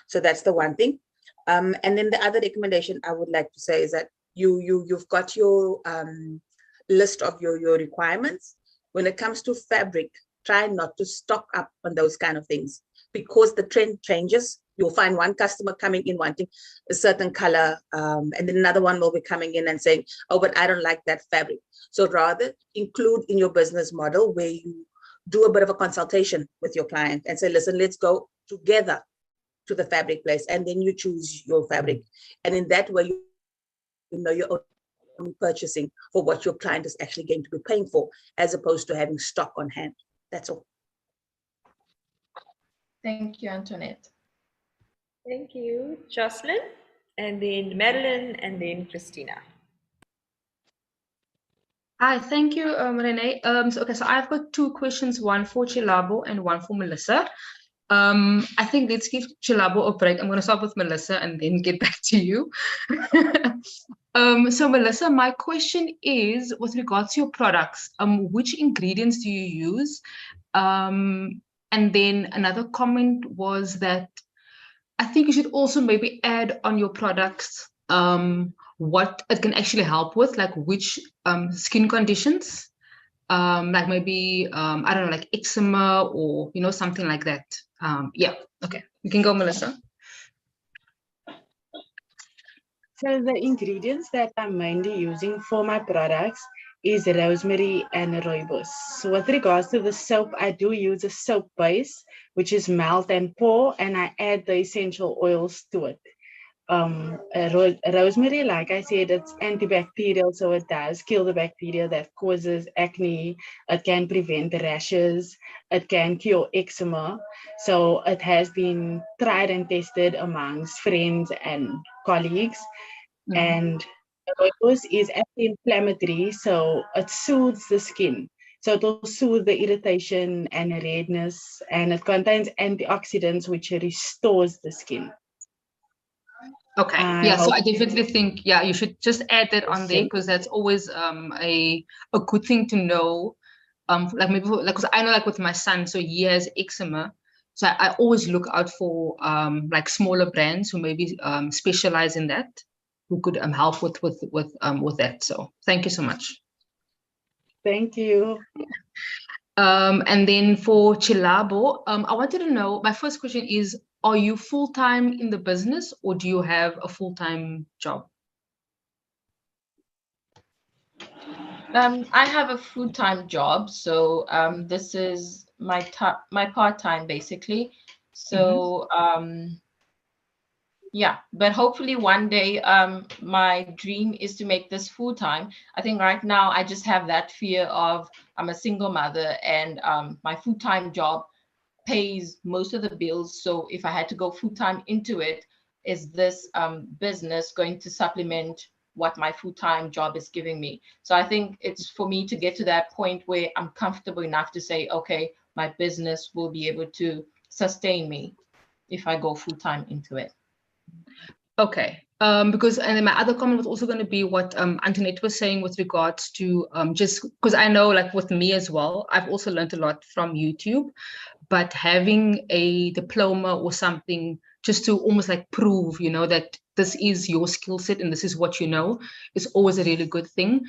So that's the one thing. And then the other recommendation I would like to say is that you've got your list of your requirements. When it comes to fabric, try not to stock up on those kind of things, because the trend changes. You'll find one customer coming in wanting a certain color, and then another one will be coming in and saying, oh, but I don't like that fabric. So rather include in your business model where you do a bit of a consultation with your client and say, listen, let's go together to the fabric place, and then you choose your fabric. And in that way, you know you're only purchasing for what your client is actually going to be paying for, as opposed to having stock on hand. That's all. Thank you, Antoinette. Thank you, Jocelyn, and then Madeline, and then Christina. Hi, thank you, Renee. So I've got 2 questions, one for Chilabo and one for Melissa. I think let's give Chilabo a break. I'm going to start with Melissa and then get back to you. So Melissa, my question is with regards to your products, which ingredients do you use? And then another comment was that I think you should also maybe add on your products what it can actually help with, like which skin conditions like maybe, I don't know, like eczema or, you know, something like that. Yeah, okay, you can go, Melissa. So the ingredients that I'm mainly using for my products is rosemary and rooibos. So with regards to the soap, I do use a soap base, which is melt and pour, and I add the essential oils to it. Rosemary, like I said, it's antibacterial, so it does kill the bacteria that causes acne. It can prevent rashes. It can cure eczema. So it has been tried and tested amongst friends and colleagues. And rooibos is anti-inflammatory, so it soothes the skin. So it will soothe the irritation and redness, and it contains antioxidants, which restores the skin. Okay, yeah, so I definitely think, yeah, you should just add that on there, because that's always a good thing to know. Like maybe like, because I know, like with my son, so he has eczema, so I always look out for like smaller brands who maybe specialize in that, who could help with that. So thank you so much. Thank you. And then for Chilabo, I wanted to know, my first question is, are you full-time in the business or do you have a full-time job? I have a full-time job, so this is my part-time basically. So yeah, but hopefully one day my dream is to make this full-time. I think right now I just have that fear of I'm a single mother and my full-time job pays most of the bills. So if I had to go full-time into it, is this business going to supplement what my full-time job is giving me? So I think it's for me to get to that point where I'm comfortable enough to say, okay, my business will be able to sustain me if I go full-time into it. Okay, because, and then my other comment was also going to be what Antoinette was saying with regards to just because I know, like with me as well, I've also learned a lot from YouTube, but having a diploma or something just to almost like prove, you know, that this is your skill set and this is what you know, is always a really good thing.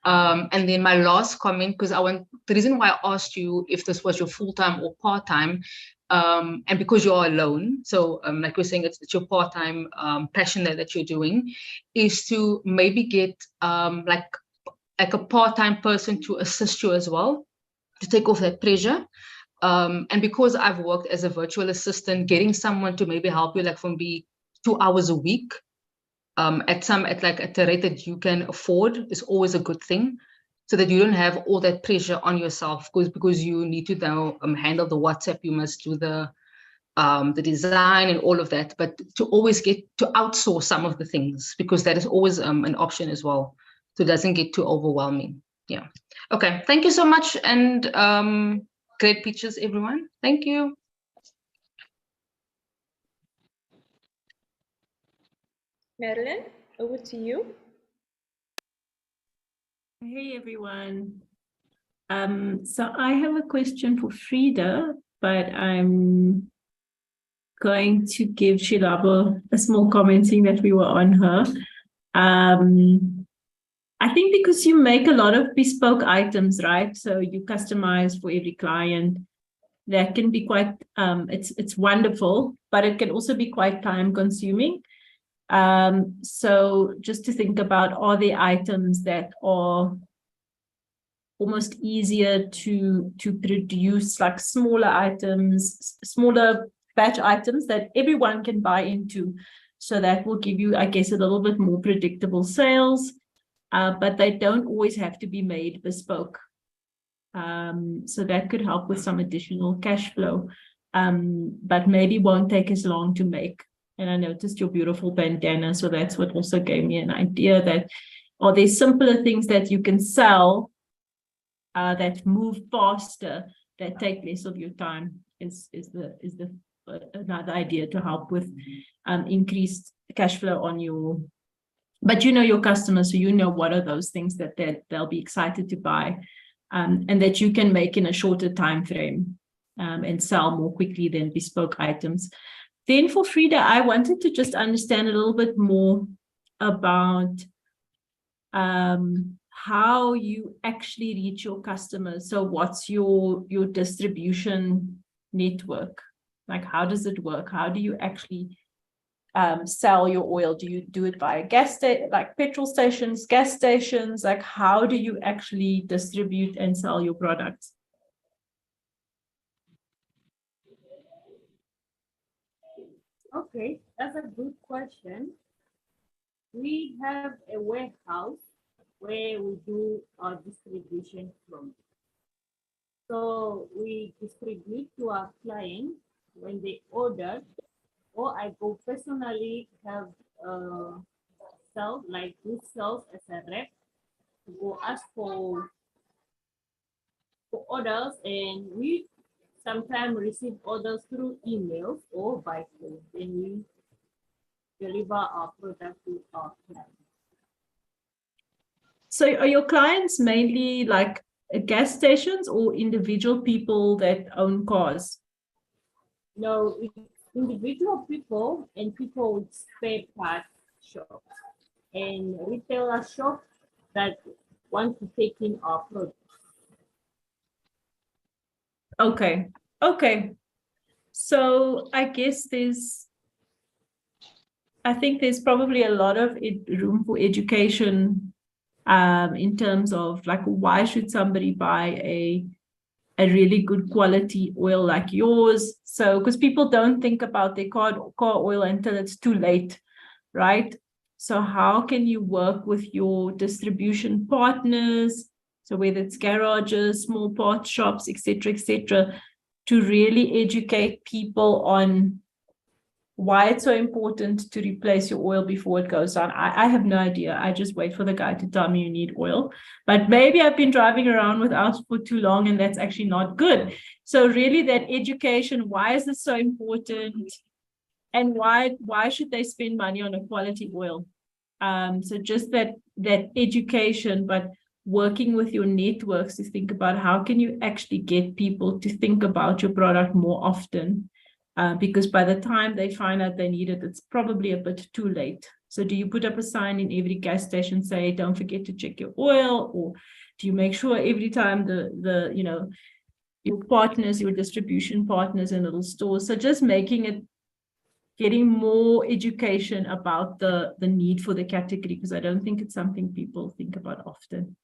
And then my last comment, because the reason why I asked you if this was your full-time or part-time, and because you're alone, so like we're saying, it's your part-time passion that you're doing, is to maybe get like a part-time person to assist you as well, to take off that pressure. And because I've worked as a virtual assistant, getting someone to maybe help you, like from be 2 hours a week, at a rate that you can afford, is always a good thing, so that you don't have all that pressure on yourself, because you need to now handle the WhatsApp, you must do the design and all of that, but to always get to outsource some of the things, because that is always an option as well, so it doesn't get too overwhelming. Yeah. Okay, thank you so much, and great pictures, everyone. Thank you. Madeline, over to you. Hey everyone. So I have a question for Frida, but I'm going to give Shilabo a small comment seeing that we were on her. I think because you make a lot of bespoke items, right? So you customize for every client. That can be quite, it's wonderful, but it can also be quite time consuming. So just to think about, are there items that are almost easier to produce, like smaller items, smaller batch items that everyone can buy into? So that will give you, I guess, a little bit more predictable sales, but they don't always have to be made bespoke. So that could help with some additional cash flow, but maybe won't take as long to make. And I noticed your beautiful bandana, so that's what also gave me an idea that, are there simpler things that you can sell that move faster, that take less of your time, is another idea to help with increased cash flow on your, but you know your customers, so you know what are those things that they'll be excited to buy, and that you can make in a shorter time frame, and sell more quickly than bespoke items. Then for Frida, I wanted to just understand a little bit more about how you actually reach your customers. So what's your distribution network? Like, how does it work? How do you actually sell your oil? Do you do it via like petrol stations, gas stations? Like, how do you actually distribute and sell your products? Okay, that's a good question. We have a warehouse where we do our distribution from. So we distribute to our clients when they order, or I go personally have sell, like do sales as a rep, to go ask for orders, and we sometimes receive orders through emails or by phone. Then we deliver our product to our clients. So are your clients mainly like gas stations or individual people that own cars? No, it's individual people and people with spare parts shops and retailer shops that want to take in our products. Okay. Okay. So I guess I think there's probably a lot of room for education in terms of like, why should somebody buy a really good quality oil like yours? So, because people don't think about their car oil until it's too late, right? So how can you work with your distribution partners? So whether it's garages, small parts shops, etc., to really educate people on why it's so important to replace your oil before it goes down. I have no idea. I just wait for the guy to tell me you need oil. But maybe I've been driving around without for too long, and that's actually not good. So really that education, why is this so important? And why should they spend money on a quality oil? So just that education, but working with your networks to think about how can you actually get people to think about your product more often. Because by the time they find out they need it, it's probably a bit too late. So do you put up a sign in every gas station, say, don't forget to check your oil? Or do you make sure every time your partners, your distribution partners in little stores? So just getting more education about the need for the category, because I don't think it's something people think about often.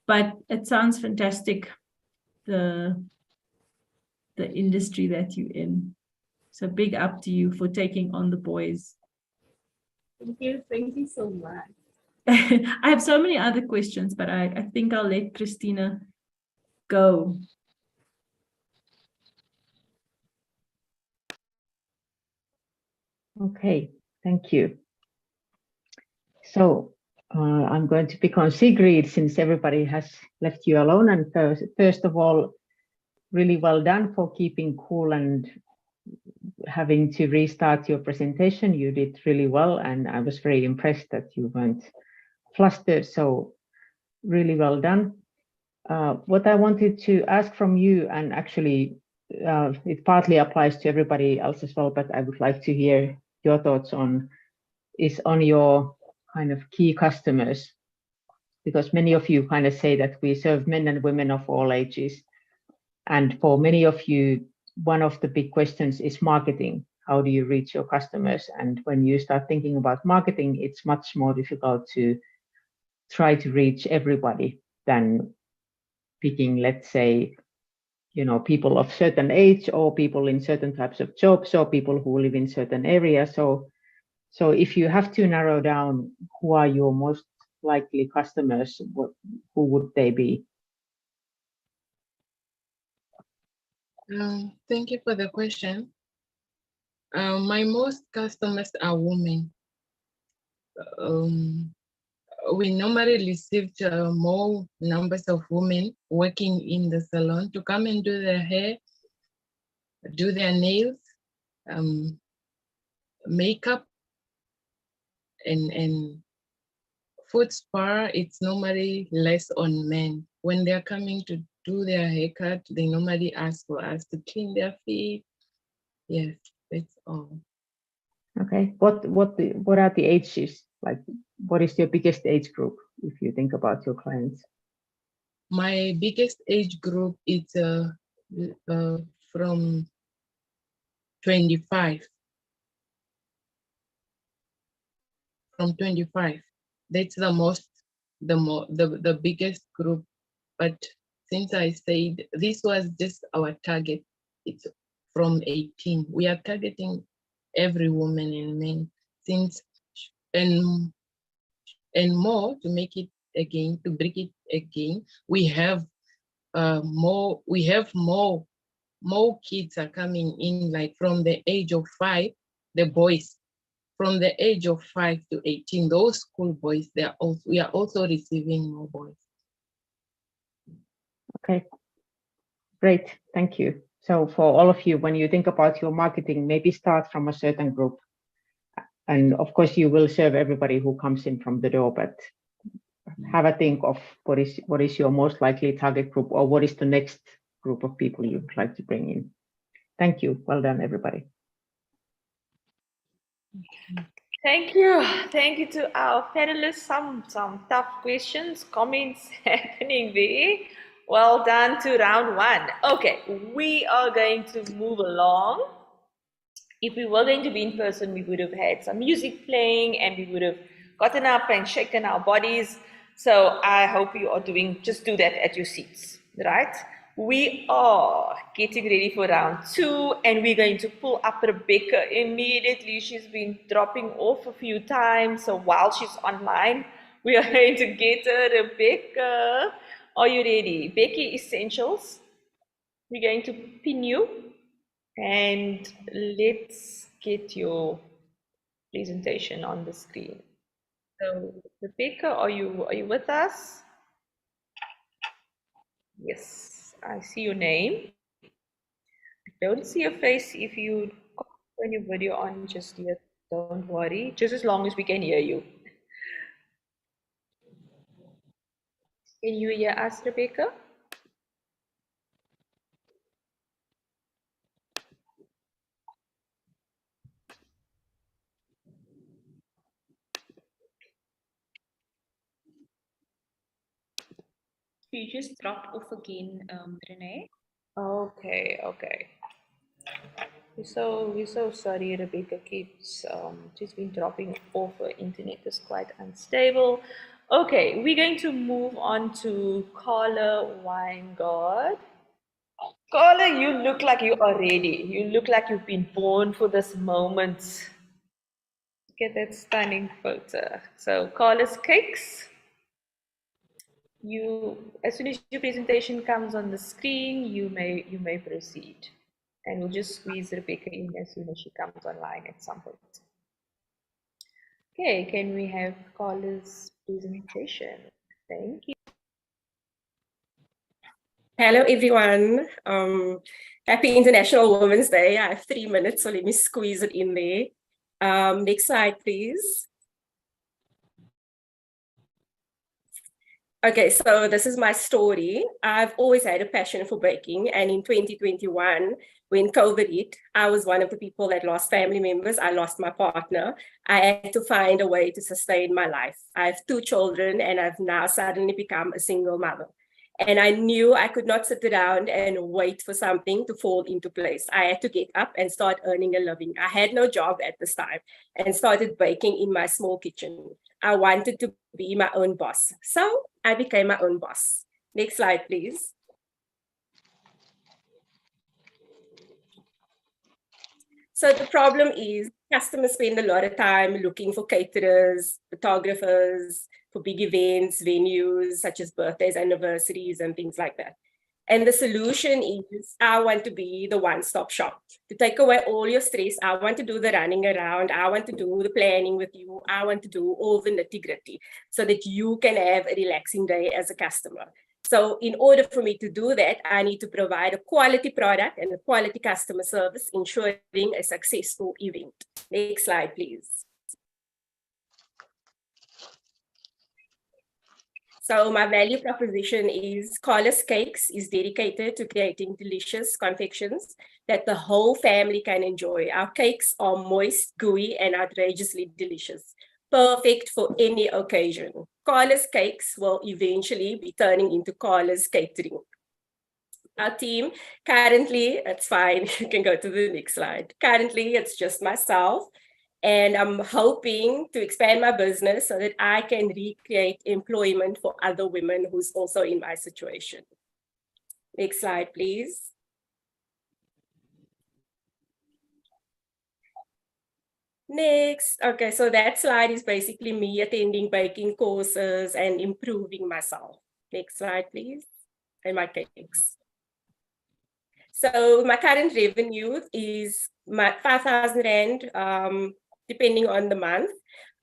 But it sounds fantastic, the industry that you're in. So big up to you for taking on the boys. Thank you so much. I have so many other questions, but I think I'll let Christina go. Okay, thank you. So I'm going to pick on Sigrid since everybody has left you alone. And first of all, really well done for keeping cool and having to restart your presentation. You did really well, and I was very impressed that you weren't flustered. So really well done. What I wanted to ask from you, and actually it partly applies to everybody else as well, but I would like to hear your thoughts on, is on your kind of key customers, because many of you kind of say that we serve men and women of all ages. And for many of you, one of the big questions is marketing. How do you reach your customers? And when you start thinking about marketing, it's much more difficult to try to reach everybody than picking, let's say, people of certain age, or people in certain types of jobs, or people who live in certain areas. So if you have to narrow down who are your most likely customers, who would they be? Thank you for the question. My most customers are women. We normally received more numbers of women working in the salon to come and do their hair, do their nails, makeup, and foot spa. It's normally less on men. When they're coming to do their haircut, they normally ask for us to clean their feet. Yes, that's all. Okay. What are the ages Like, what is your biggest age group if you think about your clients? My biggest age group is from 25. From 25. That's the biggest group. But since I said this was just our target, it's from 18. We are targeting every woman and man since and more to make it again, to break it again. We have more kids are coming in, like from the age of 5, the boys from the age of 5 to 18, those school boys, we are also receiving more boys. Okay, great, thank you. So for all of you, when you think about your marketing, maybe start from a certain group. And of course, you will serve everybody who comes in from the door, but have a think of what is your most likely target group, or what is the next group of people you'd like to bring in. Thank you. Well done, everybody. Thank you. Thank you to our panelists. Some tough questions, comments happening there. Well done to round 1. Okay, we are going to move along. If we were going to be in person, we would have had some music playing and we would have gotten up and shaken our bodies. So I hope you are just do that at your seats, right? We are getting ready for round 2 and we're going to pull up Rebecca immediately. She's been dropping off a few times. So while she's online, we are going to get her. Rebecca, are you ready? Becky Essentials, we're going to pin you. And let's get your presentation on the screen. So, Rebecca, are you with us? Yes, I see your name. I don't see your face. If you turn your video on just yet, don't worry. Just as long as we can hear you. Can you hear us, Rebecca? You just dropped off again, Renee. Okay. We're so sorry. Rebecca keeps just been dropping off. Her internet is quite unstable. Okay, we're going to move on to Carla Weingard. Carla, you look like you are ready. You look like you've been born for this moment. Look at that stunning photo. So Carla's Cakes. As soon as your presentation comes on the screen, you may proceed. And we'll just squeeze Rebecca in as soon as she comes online at some point. Okay, can we have Carla's presentation? Thank you. Hello, everyone. Happy International Women's Day. I have 3 minutes, so let me squeeze it in there. Next slide, please. Okay, so this is my story. I've always had a passion for baking, and in 2021, when COVID hit, I was one of the people that lost family members. I lost my partner. I had to find a way to sustain my life. I have 2 children, and I've now suddenly become a single mother. And I knew I could not sit around and wait for something to fall into place. I had to get up and start earning a living. I had no job at this time and started baking in my small kitchen. I wanted to be my own boss. So I became my own boss. Next slide, please. So the problem is customers spend a lot of time looking for caterers, photographers, for big events, venues, such as birthdays, anniversaries, and things like that. And the solution is, I want to be the one-stop shop. To take away all your stress, I want to do the running around, I want to do the planning with you, I want to do all the nitty-gritty so that you can have a relaxing day as a customer. So in order for me to do that, I need to provide a quality product and a quality customer service, ensuring a successful event. Next slide, please. So my value proposition is Carla's Cakes is dedicated to creating delicious confections that the whole family can enjoy. Our cakes are moist, gooey, and outrageously delicious. perfect for any occasion. Carla's Cakes will eventually be turning into Carla's Catering. Our team, currently, it's fine, you can go to the next slide. Currently, it's just myself, and I'm hoping to expand my business so that I can recreate employment for other women who's also in my situation. Next slide, please. Next, okay, so that slide is basically me attending baking courses and improving myself. Next slide, please, and my cakes. So my current revenue is my 5,000 Rand, depending on the month.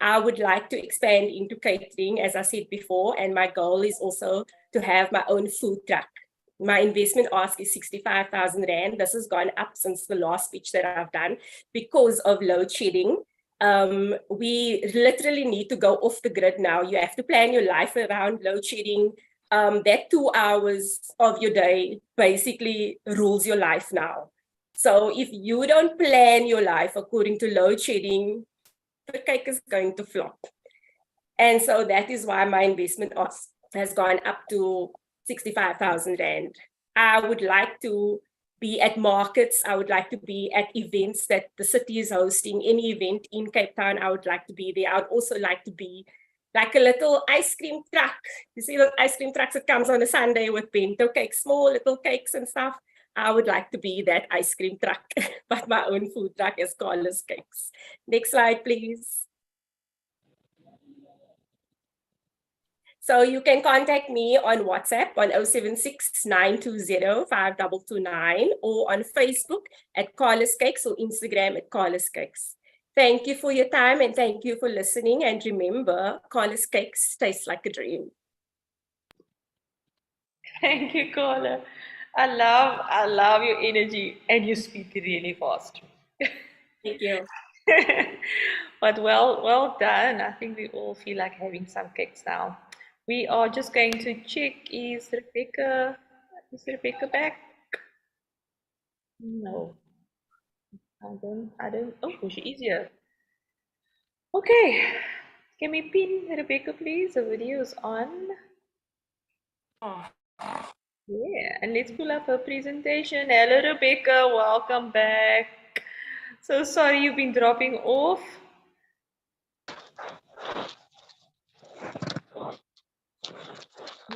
I would like to expand into catering, as I said before, and my goal is also to have my own food truck. My investment ask is 65,000 Rand. This has gone up since the last pitch that I've done because of load shedding. We literally need to go off the grid now. You have to plan your life around load shedding. That 2 hours of your day basically rules your life now. So if you don't plan your life according to load shedding, the cake is going to flop. And so that is why my investment has gone up to 65,000 Rand. I would like to be at markets. I would like to be at events that the city is hosting. Any event in Cape Town, I would like to be there. I would also like to be like a little ice cream truck. You see those ice cream trucks that comes on a Sunday with bento cakes, small little cakes and stuff. I would like to be that ice cream truck, but my own food truck is Carla's Cakes. Next slide, please. So you can contact me on WhatsApp on 076-920-5229 or on Facebook at Carla's Cakes or Instagram at Carla's Cakes. Thank you for your time and thank you for listening. And remember, Carla's Cakes taste like a dream. Thank you, Carla. I love your energy and you speak really fast. Thank you. But well done. I think we all feel like having some cakes now. We are just going to check, is Rebecca back? No. I don't, oh, she is here. Okay, can we pin Rebecca, please? The video is on. Oh. Yeah, and let's pull up her presentation. Hello, Rebecca, welcome back. So sorry you've been dropping off.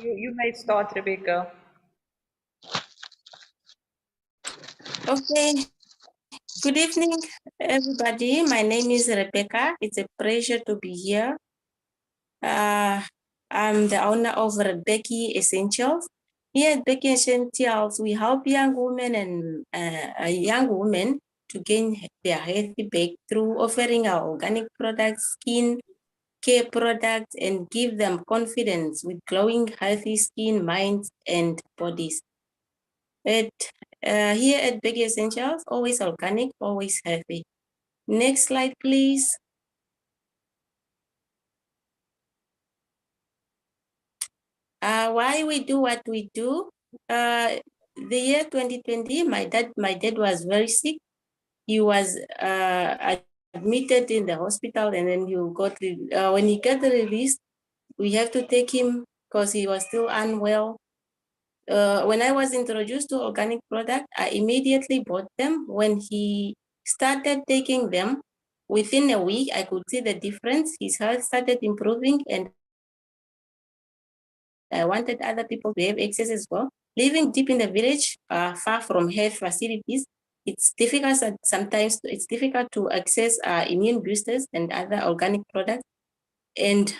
You may start, Rebecca. Okay. Good evening, everybody. My name is Rebecca. It's a pleasure to be here. I'm the owner of Becky Essentials. Here at Becky Essentials, we help young women and to gain their healthy back through offering our organic products, skin care products, and give them confidence with glowing, healthy skin, minds, and bodies. Here at Becky Essentials, always organic, always healthy. Next slide, please. Why we do what we do? The year 2020, my dad was very sick. He was admitted in the hospital, and then when he got released, we have to take him because he was still unwell. When I was introduced to organic product, I immediately bought them. When he started taking them, within a week, I could see the difference. His health started improving, and I wanted other people to have access as well. Living deep in the village, far from health facilities, it's difficult sometimes. It's difficult to access immune boosters and other organic products. And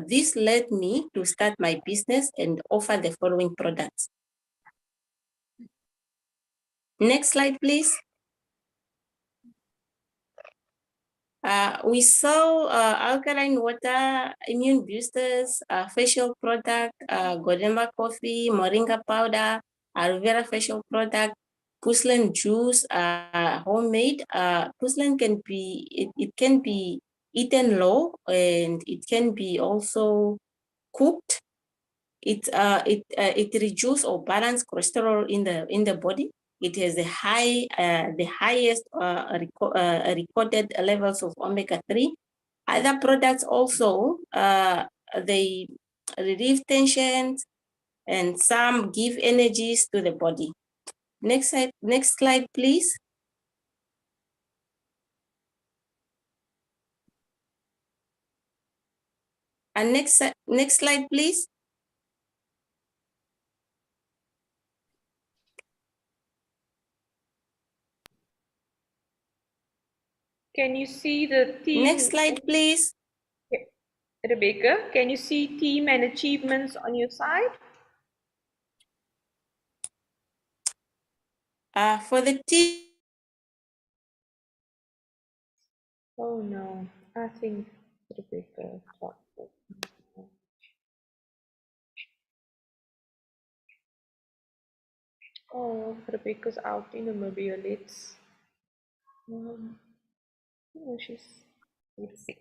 this led me to start my business and offer the following products. Next slide, please. We saw alkaline water, immune boosters, facial product, Godemba coffee, moringa powder, aloe vera facial product, porcelain juice, homemade. Porcelain can be, it can be eaten raw and it can be also cooked. It reduces or balance cholesterol in the body. It has the highest recorded levels of omega-3. Other products also, they relieve tensions and some give energies to the body. Next slide, please. And next slide, please. Can you see the team? Next slide, please. Rebecca, can you see team and achievements on your side? For the team. Oh no, I think Rebecca talked. Oh, Rebecca's out in Namibia. Let's oh, let's see.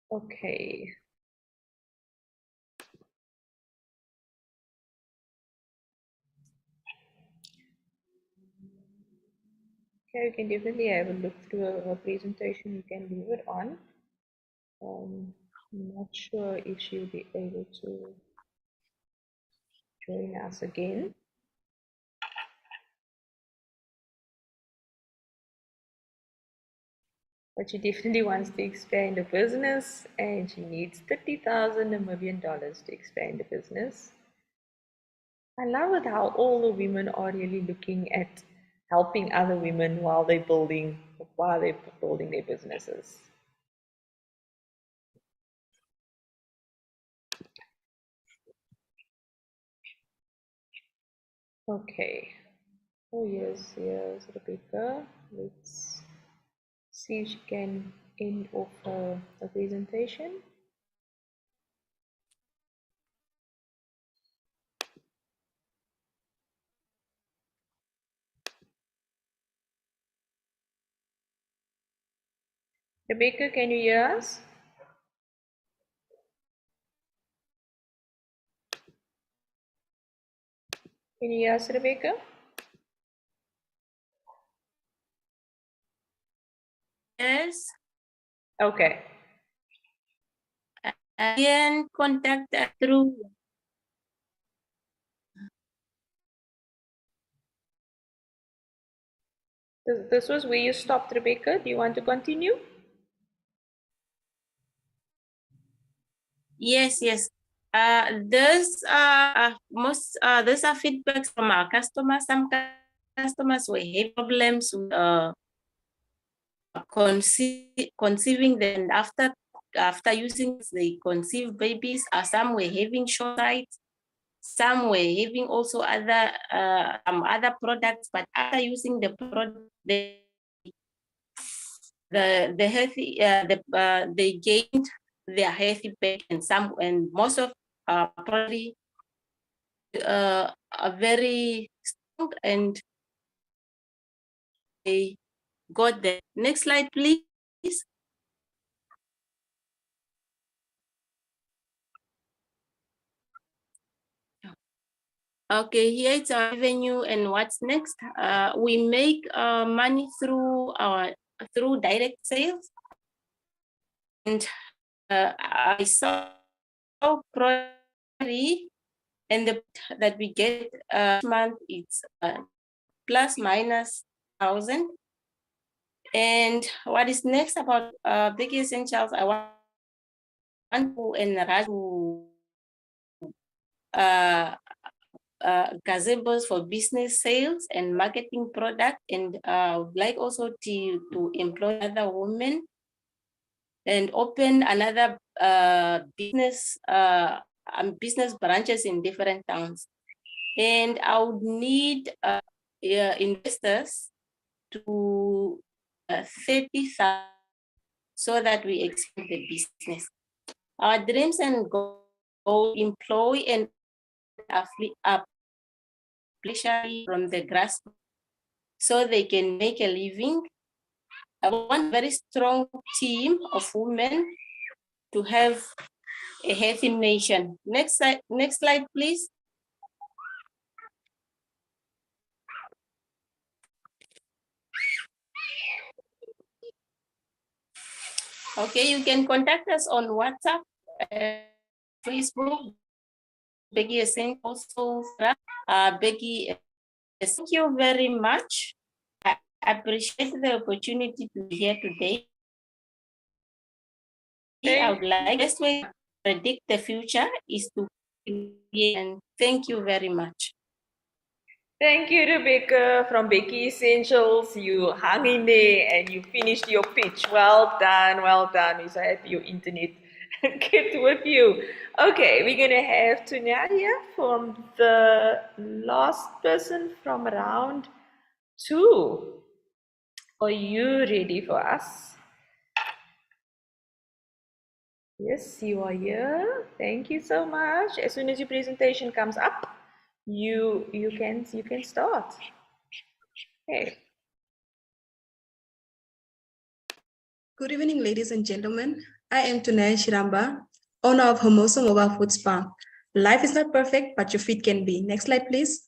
Okay. Okay, you can definitely have a look through her presentation. You can leave it on. I'm not sure if she'll be able to join us again. But she definitely wants to expand the business, and she needs 30,000 Namibian dollars to expand the business. I love it how all the women are really looking at helping other women while they're building their businesses. Okay. Oh yes, Rebecca. Let's see if she can end off her presentation. Rebecca, can you hear us? Can you hear us, Rebecca? Yes. Okay. Again, contact through. This was where you stopped, Rebecca. Do you want to continue? Yes. These are feedbacks from our customers. Some customers were having problems with conceiving them, and after using they conceive babies. Some were having short sight, some were having also other products, but after using the product, they gained their healthy back, and most of probably are very strong, and they got the next slide, please. Okay, here it's our revenue, and what's next? We make money through direct sales, and I saw probably, and that we get each month it's plus minus 1,000. And what is next about Big Essentials? I want to enlarge gazebos for business sales and marketing product, and would like also to employ other women and open another business branches in different towns. And I would need investors to 30,000 so that we expand the business. Our dreams and goals employ and especially from the grassroots so they can make a living. I want a very strong team of women to have a healthy nation. Next slide, please. Okay, you can contact us on WhatsApp, Facebook, Becky Essentials, also, Becky. Thank you very much. I appreciate the opportunity to be here today. I would like, the best way to predict the future is to be, and thank you very much. Thank you, Rebecca from Becky Essentials. You hung in there and you finished your pitch. Well done, well done. We're so happy your internet kept with you. Okay, we're going to have Tunalia from the last person from round 2. Are you ready for us? Yes, you are here. Thank you so much. As soon as your presentation comes up, you can start. Okay. Good evening, ladies and gentlemen. I am Tunai Shiramba, owner of Homoso Mobile Food Spa. Life is not perfect, but your feet can be. Next slide, please.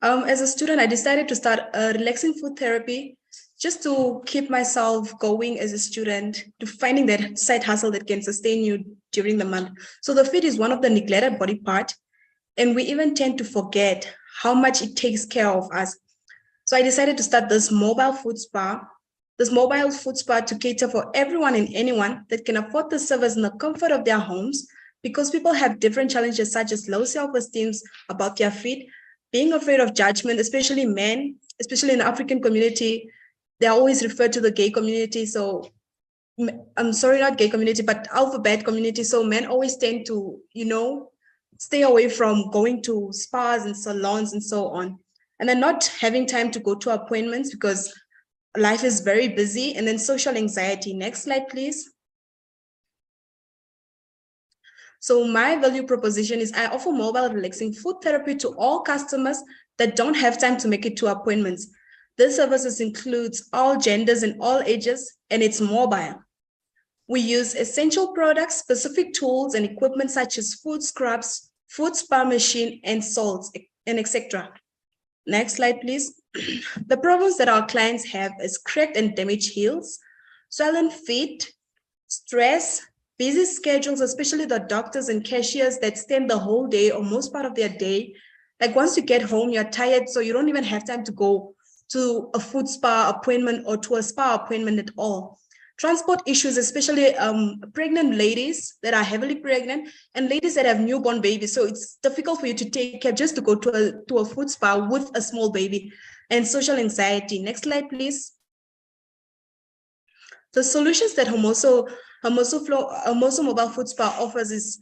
As a student, I decided to start a relaxing food therapy just to keep myself going as a student, to finding that side hustle that can sustain you during the month. So the feet is one of the neglected body part, and we even tend to forget how much it takes care of us. So I decided to start this mobile food spa to cater for everyone and anyone that can afford the service in the comfort of their homes, because people have different challenges such as low self-esteem about their feet, being afraid of judgment, especially men, especially in the African community. They're always referred to the gay community. So I'm sorry, not gay community, but alphabet community. So men always tend to, stay away from going to spas and salons and so on. And then not having time to go to appointments because life is very busy. And then social anxiety. Next slide, please. So my value proposition is I offer mobile relaxing food therapy to all customers that don't have time to make it to appointments. This services includes all genders and all ages, and it's mobile. We use essential products, specific tools and equipment such as food scrubs, food spa machine, and salts, and etc. Next slide, please. The problems that our clients have is cracked and damaged heels, swollen feet, stress, busy schedules, especially the doctors and cashiers that spend the whole day or most part of their day. Like once you get home, you're tired, so you don't even have time to go to a food spa appointment or to a spa appointment at all. Transport issues, especially pregnant ladies that are heavily pregnant and ladies that have newborn babies. So it's difficult for you to take care just to go to a food spa with a small baby. And social anxiety. Next slide, please. The solutions that Homoso Mobile Food Spa offers is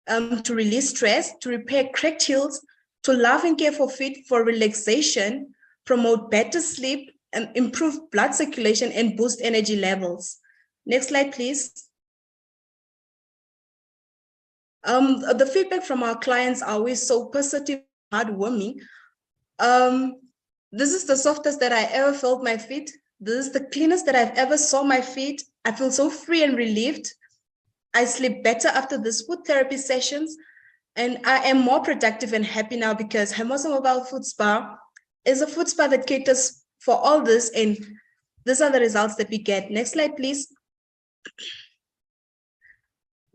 to release stress, to repair cracked heels, to love and care for feet, for relaxation, promote better sleep, and improve blood circulation and boost energy levels. Next slide, please. The feedback from our clients are always so positive, heartwarming. This is the softest that I ever felt my feet. This is the cleanest that I've ever saw my feet. I feel so free and relieved. I sleep better after these food therapy sessions, and I am more productive and happy now because Homoso Mobile Food Spa is a food spa that caters for all this, and these are the results that we get. Next slide, please.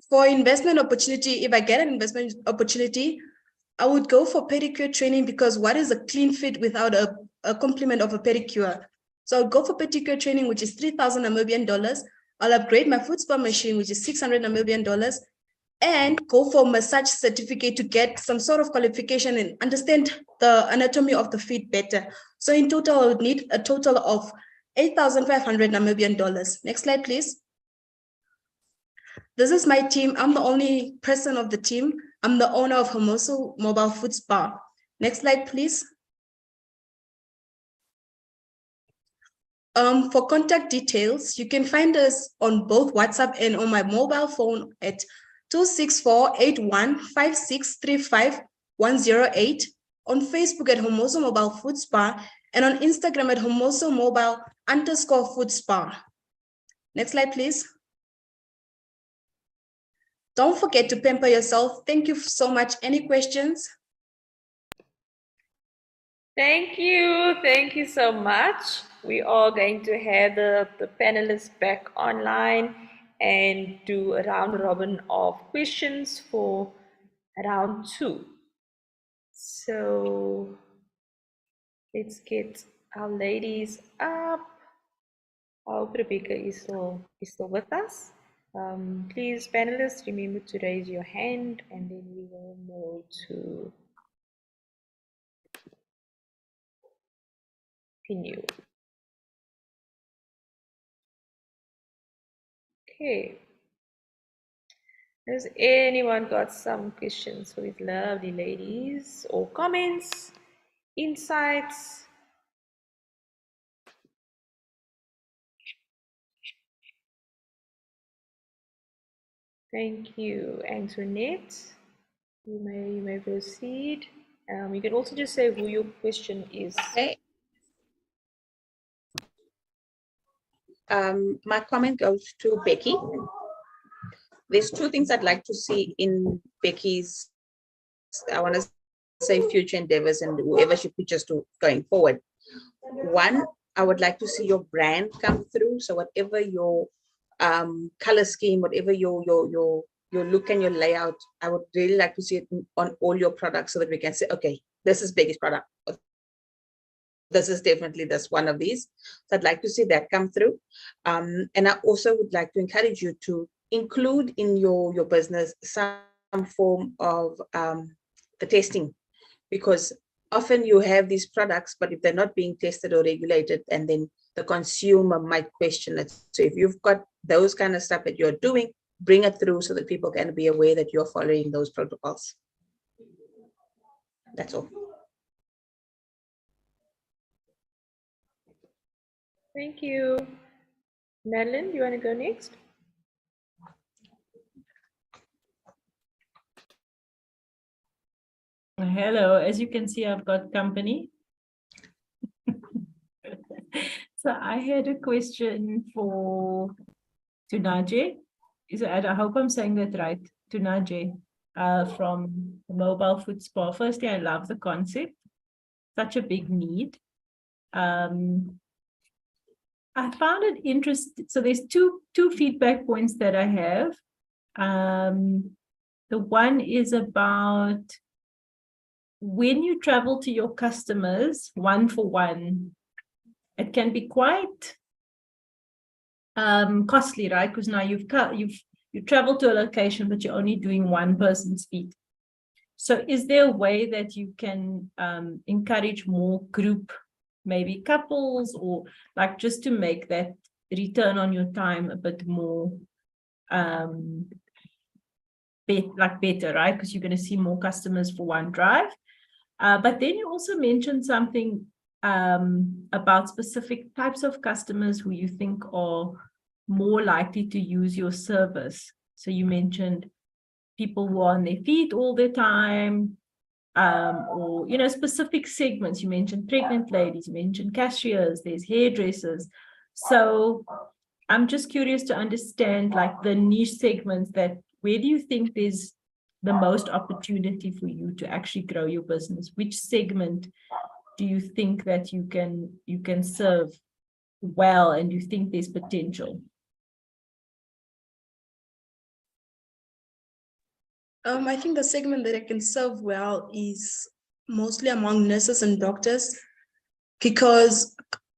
For investment opportunity, if I get an investment opportunity, I would go for pedicure training, because what is a clean fit without a complement of a pedicure? So I'll go for pedicure training, which is 3,000 Namibian dollars. I'll upgrade my food spa machine, which is 600 Namibian dollars, and go for massage certificate to get some sort of qualification and understand the anatomy of the feet better. So in total, I would need a total of 8,500 Namibian dollars. Next slide, please. This is my team. I'm the only person of the team. I'm the owner of Homoso Mobile Food Spa. Next slide, please. For contact details, you can find us on both WhatsApp and on my mobile phone at 264-815635-108, on Facebook at Homoso Mobile Food Spa, and on Instagram at Homoso Mobile_Food Spa. Next slide, please. Don't forget to pamper yourself. Thank you so much. Any questions? Thank you so much. We are going to have the panelists back online and do a round robin of questions for round 2. So let's get our ladies up. I hope Rebecca is still with us. Please, panelists, remember to raise your hand and then we will know to pin you. Okay. Has anyone got some questions for these lovely ladies or comments, insights? Thank you, Antoinette. You may proceed. You can also just say who your question is. Okay. My comment goes to Becky. There's 2 things I'd like to see in Becky's, I want to say, future endeavors and whoever she pitches to going forward. 1, I would like to see your brand come through. So whatever your color scheme, whatever your look and your layout, I would really like to see it on all your products so that we can say, okay, this is Becky's product. This is definitely this one of these. So I'd like to see that come through. And I also would like to encourage you to include in your business some form of the testing, because often you have these products, but if they're not being tested or regulated, and then the consumer might question it. So if you've got those kind of stuff that you're doing, bring it through so that people can be aware that you're following those protocols. That's all. Thank you. Madeline, you want to go next? Hello, as you can see, I've got company. So I had a question for Tunaje. I hope I'm saying that right. Tunaje from Mobile Food Spa. Firstly, I love the concept. Such a big need. I found it interesting. So there's two feedback points that I have. The one is about when you travel to your customers one-for-one, it can be quite costly, right? Because now you travel to a location, but you're only doing one person's feed. So is there a way that you can encourage more group, maybe couples, or like just to make that return on your time a bit more better, right? Because you're going to see more customers for one drive. But then you also mentioned something about specific types of customers who you think are more likely to use your service. So you mentioned people who are on their feet all the time, or, you know, specific segments. You mentioned pregnant ladies, you mentioned cashiers, there's hairdressers. So I'm just curious to understand, like, the niche segments that, where do you think there's the most opportunity for you to actually grow your business? Which segment do you think that you can serve well, and you think there's potential? I think the segment that I can serve well is mostly among nurses and doctors, because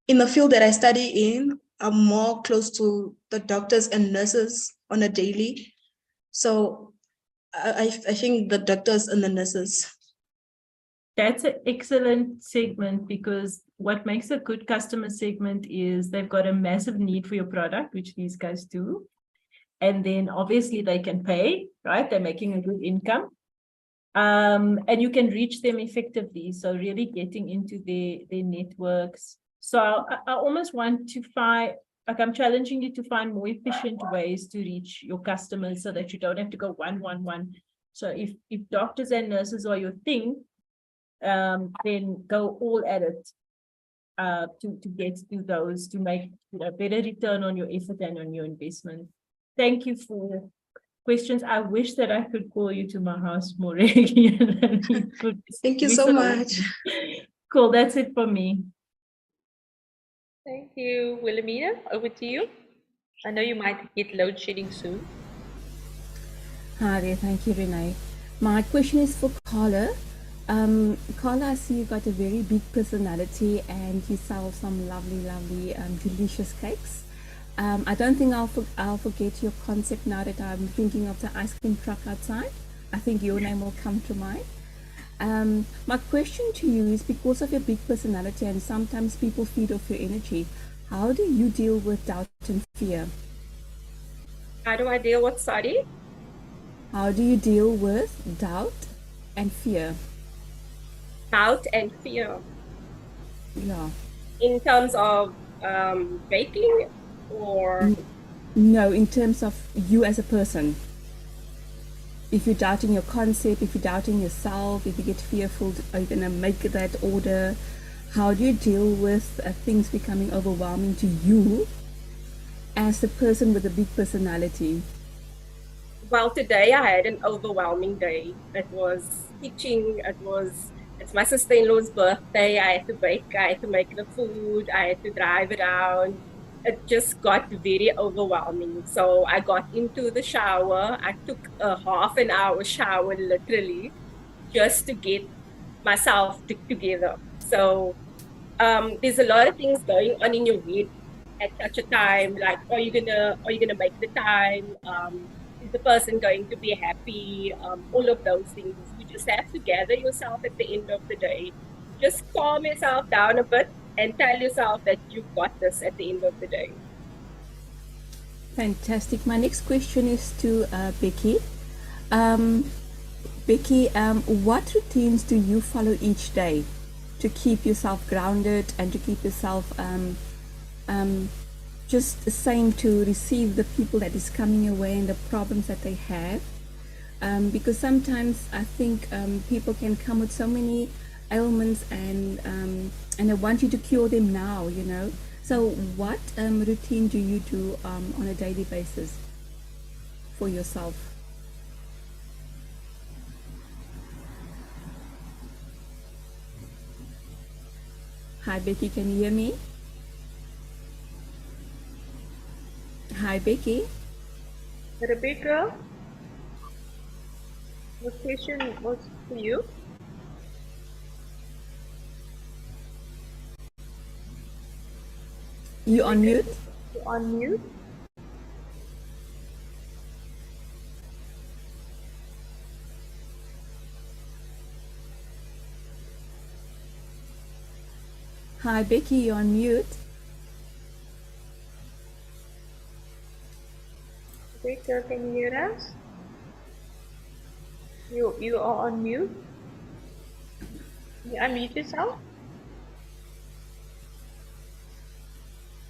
in the field that I study in, I'm more close to the doctors and nurses on a daily. So I think the doctors and the nurses. That's an excellent segment, because what makes a good customer segment is they've got a massive need for your product, which these guys do. And then obviously they can pay, right? They're making a good income. And you can reach them effectively. So really getting into their networks. So I almost want to find, like, I'm challenging you to find more efficient ways to reach your customers so that you don't have to go one. So if doctors and nurses are your thing, then go all at it to get to those, to make a better return on your effort and on your investment. Thank you for questions. I wish that I could call you to my house more regularly. Thank you so much. Cool, that's it for me. Thank you. Wilhelmina, over to you. I know you might get load shedding soon. Hi there, thank you, Renee. My question is for Carla. Carla, I see you got a very big personality and you sell some lovely, delicious cakes. I don't think I'll forget your concept now that I'm thinking of the ice cream truck outside. I think your name will come to mind. My question to you is, because of your big personality and sometimes people feed off your energy, how do you deal with doubt and fear? How do I deal with, sorry? How do you deal with doubt and fear? Doubt and fear. Yeah. In terms of baking or? No, in terms of you as a person. If you're doubting your concept, if you're doubting yourself, if you get fearful, are you going to make that order? How do you deal with things becoming overwhelming to you as the person with a big personality? Well, today I had an overwhelming day. It was teaching, it's my sister-in-law's birthday. I had to bake, I had to make the food, I had to drive around. It just got very overwhelming. So I got into the shower. I took a half an hour shower, literally, just to get myself together. So there's a lot of things going on in your head at such a time. Like, are you gonna make the time? Is the person going to be happy? All of those things. You just have to gather yourself at the end of the day. Just calm yourself down a bit and tell yourself that you've got this at the end of the day. Fantastic. My next question is to Becky. Becky, what routines do you follow each day to keep yourself grounded and to keep yourself just the same to receive the people that is coming your way and the problems that they have? Because sometimes I think people can come with so many ailments and they want you to cure them now, you know. So what routine do you do on a daily basis for yourself? Hi Becky, can you hear me? Hi Becky. Rebecca, the question was for you. You on mute? You on mute? Hi Becky, you're on mute. Rebecca, can you hear us? You are on mute. You unmute yourself.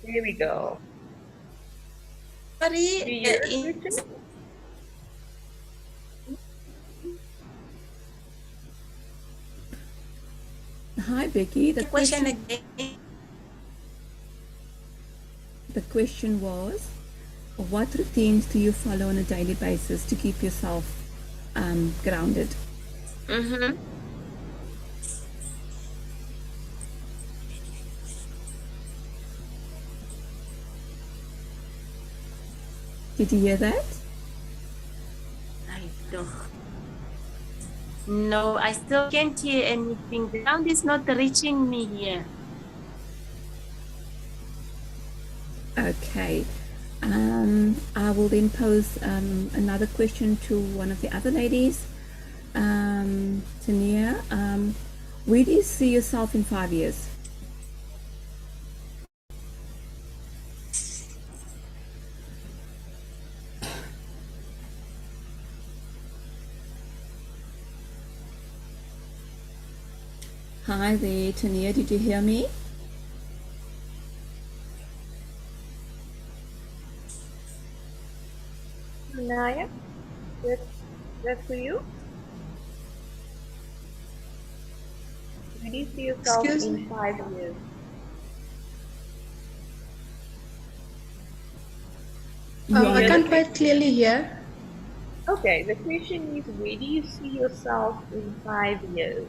There we go. Sorry, Do you hear us, Christian? Hi Becky. The question again. The question was, what routines do you follow on a daily basis to keep yourself grounded? Mm-hmm. Did you hear that? I don't. No, I still can't hear anything. The sound is not reaching me here. Okay. I will then pose another question to one of the other ladies. Tania, where do you see yourself in 5 years? Hi there, Tania, did you hear me? Naya, that's for you. Where do you see yourself in 5 years? I can't quite clearly hear. Okay, the question is, where do you see yourself in 5 years?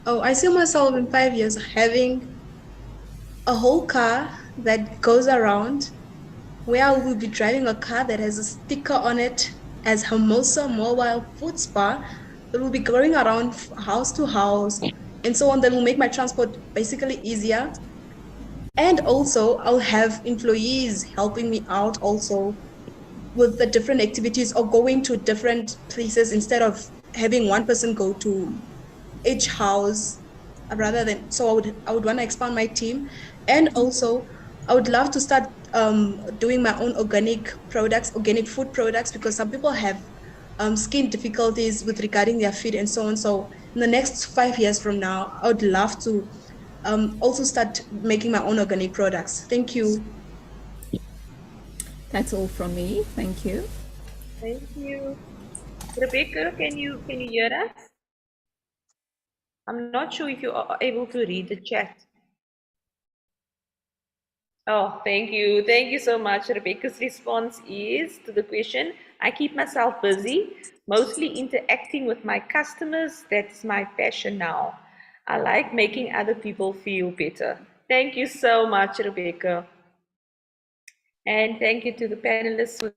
Oh, I see myself in 5 years having a whole car that goes around where I will be driving a car that has a sticker on it as Hermosa Mobile Food Spa that will be going around house to house and so on, that will make my transport basically easier. And also I'll have employees helping me out also with the different activities or going to different places instead of having one person go to each house rather than, so I would want to expand my team. And also I would love to start doing my own organic products, organic food products, because some people have skin difficulties with regarding their feet and so on. So in the next 5 years from now, I would love to also start making my own organic products. Thank you. That's all from me. Thank you. Thank you. Rebecca, can you hear us? I'm not sure if you are able to read the chat. Oh, thank you. Thank you so much. Rebecca's response is to the question, I keep myself busy, mostly interacting with my customers. That's my passion now. I like making other people feel better. Thank you so much, Rebecca. And thank you to the panelists.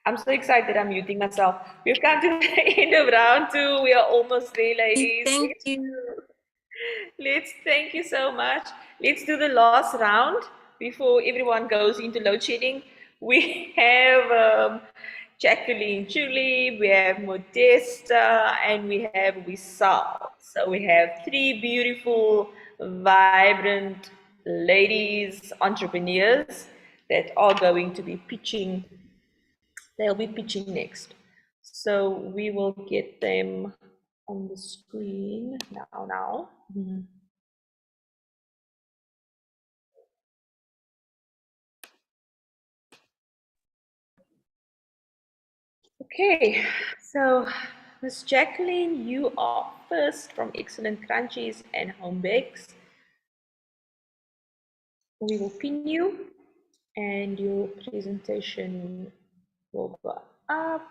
I'm so excited I'm muting myself. We've come to the end of round 2. We are almost there, ladies. Thank you. Thank you so much. Let's do the last round before everyone goes into load shedding. We have Jacqueline, Julie, we have Modesta, and we have Wissal. So we have 3 beautiful, vibrant ladies, entrepreneurs that are going to be pitching. They'll be pitching next. So we will get them on the screen now. Okay, so Ms. Jacqueline, you are first from Excellent Crunchies and Home Bakes. We will pin you and your presentation will go up.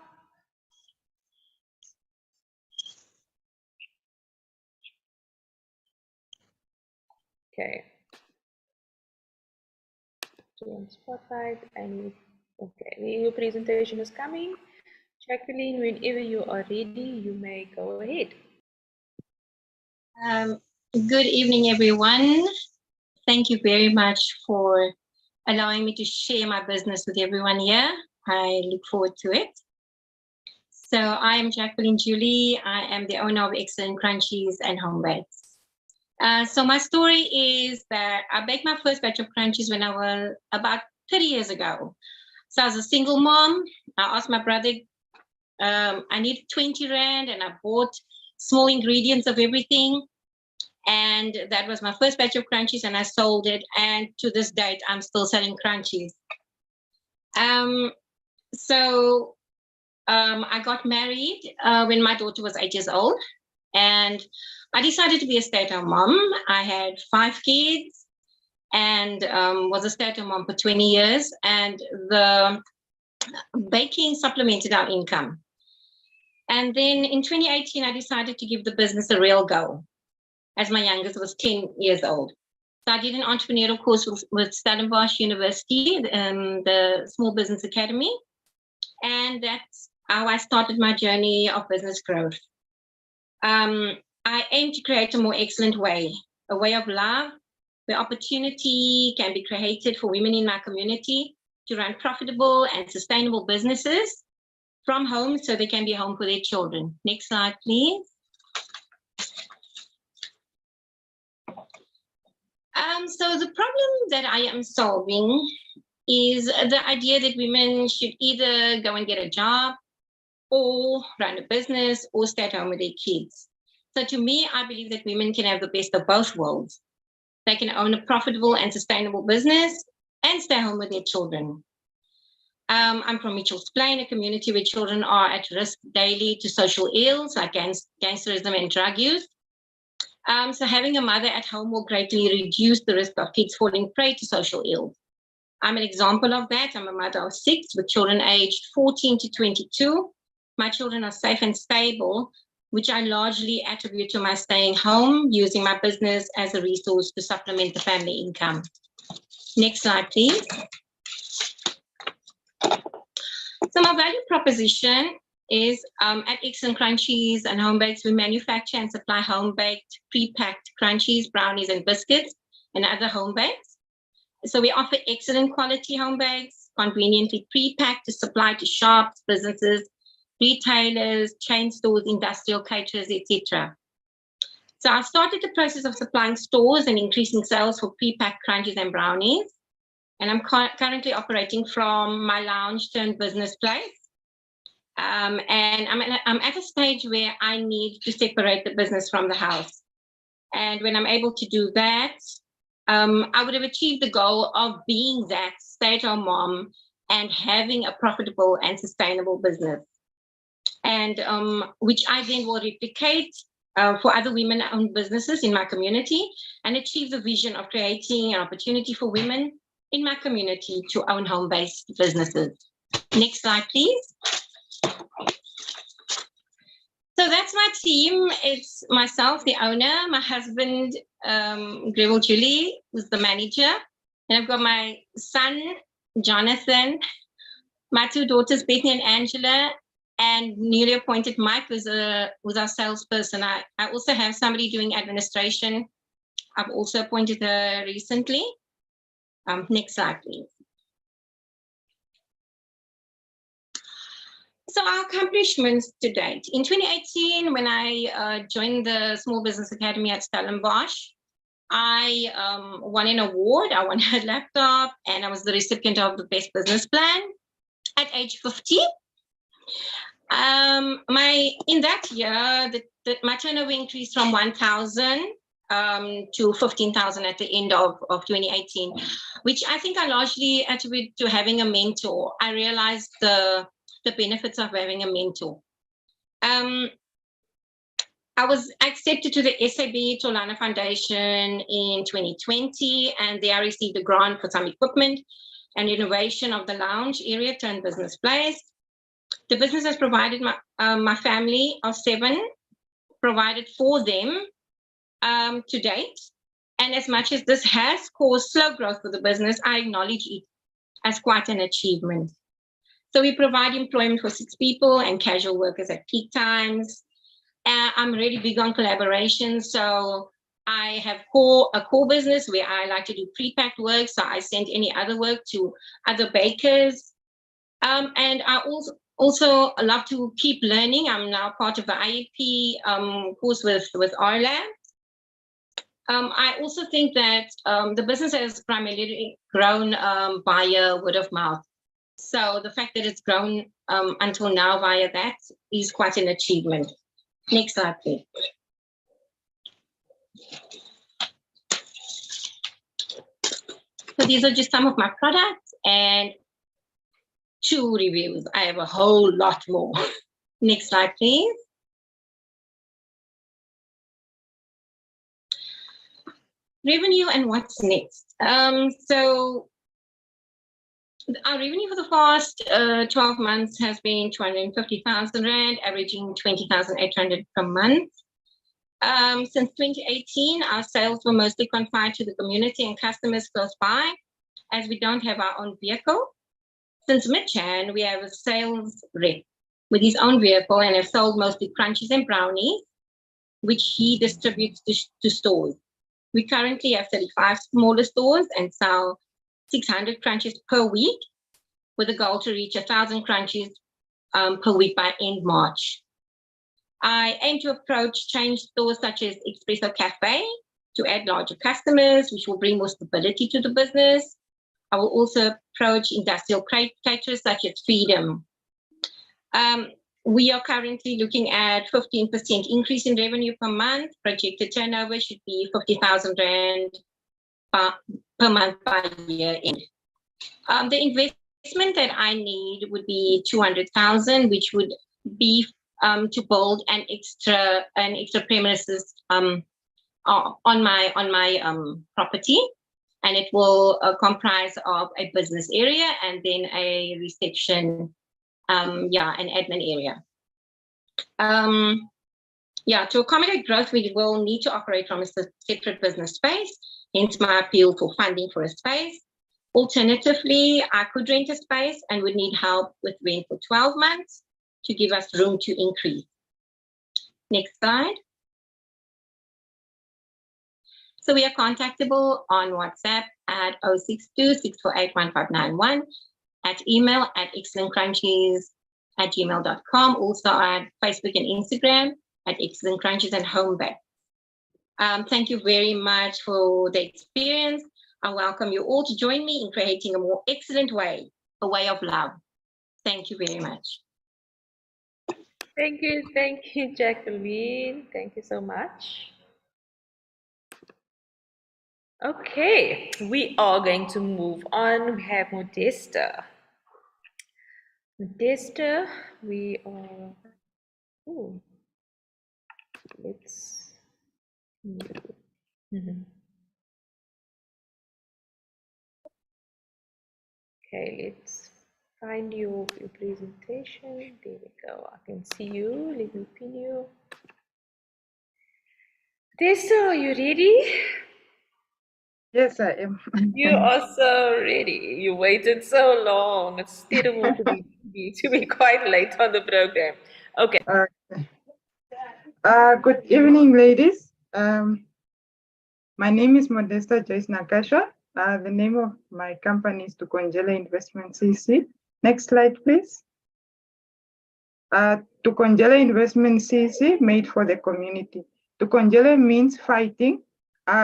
Okay. On spotlight and okay, your presentation is coming. Jacqueline, whenever you are ready, you may go ahead. Good evening, everyone. Thank you very much for allowing me to share my business with everyone here. I look forward to it. So I am Jacqueline Julie. I am the owner of Excellent Crunchies and Home Bakes. So my story is that I baked my first batch of crunchies when I was about 30 years ago. So I was a single mom. I asked my brother, I needed 20 Rand, and I bought small ingredients of everything. And that was my first batch of crunchies, and I sold it. And to this date, I'm still selling crunchies. I got married when my daughter was 8 years old, and I decided to be a stay-at-home mom. I had 5 kids and was a stay-at-home mom for 20 years, and the baking supplemented our income. And then in 2018, I decided to give the business a real go, as my youngest was 10 years old. So I did an entrepreneurial course with Stellenbosch University, the Small Business Academy, and that's how I started my journey of business growth. I aim to create a more excellent way, a way of love, where opportunity can be created for women in my community to run profitable and sustainable businesses from home so they can be home for their children. Next slide, please. So the problem that I am solving is the idea that women should either go and get a job or run a business or stay at home with their kids. So to me, I believe that women can have the best of both worlds. They can own a profitable and sustainable business and stay home with their children. I'm from Mitchell's Plain, a community where children are at risk daily to social ills like gangsterism and drug use. So having a mother at home will greatly reduce the risk of kids falling prey to social ills. I'm an example of that. I'm a mother of 6 with children aged 14 to 22. My children are safe and stable, which I largely attribute to my staying home, using my business as a resource to supplement the family income. Next slide, please. So my value proposition is at Excellent Crunchies and Home Bakes, we manufacture and supply home-baked, pre-packed crunchies, brownies, and biscuits, and other home bakes. So we offer excellent quality home bakes, conveniently pre-packed to supply to shops, businesses, retailers, chain stores, industrial caterers, etc. So I've started the process of supplying stores and increasing sales for pre-packed crunchies and brownies. And I'm currently operating from my lounge turned business place. And I'm at a stage where I need to separate the business from the house. And when I'm able to do that, I would have achieved the goal of being that stay-at-home mom and having a profitable and sustainable business. And which I then will replicate for other women-owned businesses in my community and achieve the vision of creating an opportunity for women in my community to own home-based businesses. Next slide, please. So that's my team. It's myself, the owner, my husband, Greville Julie, who's the manager, and I've got my son, Jonathan, my two daughters, Bethany and Angela, and newly appointed Mike, who's our salesperson. I also have somebody doing administration. I've also appointed her recently. Next slide, please. So our accomplishments to date. In 2018, when I joined the Small Business Academy at Stellenbosch, I won an award. I won a laptop, and I was the recipient of the Best Business Plan at age 50. In that year, my turnover increased from 1,000 to 15,000 at the end of 2018, which I think I largely attribute to having a mentor. I realized the benefits of having a mentor. I was accepted to the SAB Tolana Foundation in 2020, and there I received a grant for some equipment and innovation of the lounge area turned business place. The business has provided my family of 7, provided for them to date. And as much as this has caused slow growth for the business, I acknowledge it as quite an achievement. So we provide employment for 6 people and casual workers at peak times. I'm really big on collaboration. So I have a core business where I like to do pre-packed work. So I send any other work to other bakers. And I also love to keep learning. I'm now part of the IEP course with RLabs. I also think that the business has primarily grown via word of mouth. So the fact that it's grown until now via that is quite an achievement. Next slide, please. So these are just some of my products and 2 reviews. I have a whole lot more. Next slide, please. Revenue and what's next. So our revenue for the past 12 months has been 250,000 Rand, averaging 20,800 per month. Since 2018, our sales were mostly confined to the community and customers close by, as we don't have our own vehicle. Since mid-Jan, we have a sales rep with his own vehicle and have sold mostly crunchies and brownies, which he distributes to stores. We currently have 35 smaller stores and sell 600 crunchies per week, with a goal to reach 1,000 crunchies per week by end March. I aim to approach chain stores such as Espresso Cafe to add larger customers, which will bring more stability to the business. I will also approach industrial caterers such as Freedom. We are currently looking at 15% increase in revenue per month. Projected turnover should be 50,000 Rand per month by year end. The investment that I need would be 200,000, which would be to build an extra premises on my property, and it will comprise of a business area and then a reception, an admin area. Yeah, to accommodate growth, we will need to operate from a separate business space, hence my appeal for funding for a space. Alternatively, I could rent a space and would need help with rent for 12 months to give us room to increase. Next slide. So we are contactable on WhatsApp at 062-648-1591, at email at excellentcrunchies@gmail.com, also at Facebook and Instagram at Excellent Crunchies and Homebake. Thank you very much for the experience. I welcome you all to join me in creating a more excellent way, a way of love. Thank you very much. Thank you, Jacqueline. Thank you so much. Okay, we are going to move on. We have Modesta. Modesta, we are, oh, let's, okay, let's find your presentation. There we go. I can see you. Let me pin you. Modesta, are you ready? Yes, I am. You are so ready. You waited so long. It's terrible to be quite late on the program. Okay. Good evening, ladies. My name is Modesta Joyce Nakasha. The name of my company is Tukonjele Investment CC. Next slide, please. Tukonjele Investment CC, made for the community. Tukonjele means fighting.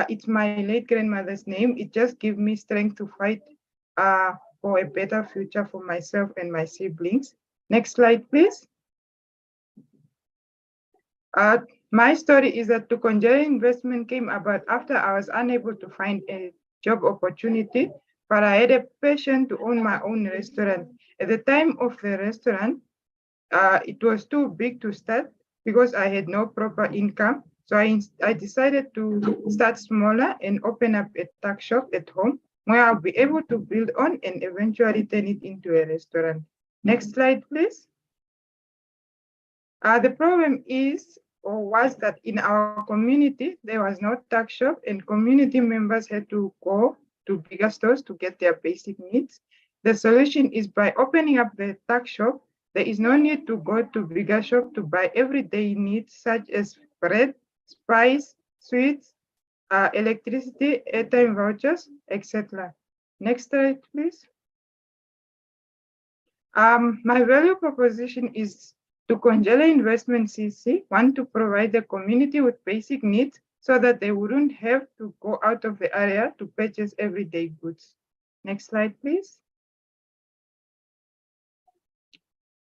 It's my late grandmother's name. It just gives me strength to fight for a better future for myself and my siblings. Next slide, please. My story is that Tukonjele investment came about after I was unable to find a job opportunity, but I had a passion to own my own restaurant. At the time of the restaurant, it was too big to start because I had no proper income. So I decided to start smaller and open up a tuck shop at home where I'll be able to build on and eventually turn it into a restaurant. Next slide, please. The problem is, or was, that in our community, there was no tuck shop and community members had to go to bigger stores to get their basic needs. The solution is by opening up the tuck shop. There is no need to go to bigger shop to buy everyday needs such as bread, spice, sweets, electricity, airtime vouchers, etc. Next slide, please. My value proposition is Tukonjele Investment CC want to provide the community with basic needs so that they wouldn't have to go out of the area to purchase everyday goods. Next slide, please.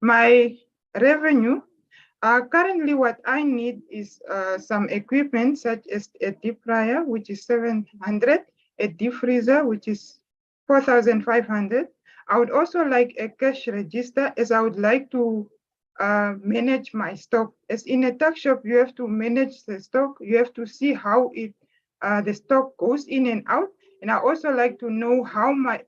My revenue, currently what I need is some equipment such as a deep fryer, which is 700, a deep freezer, which is 4,500. I would also like a cash register, as I would like to manage my stock. As in a tuck shop, you have to manage the stock. You have to see how the stock goes in and out. And I also like to know how my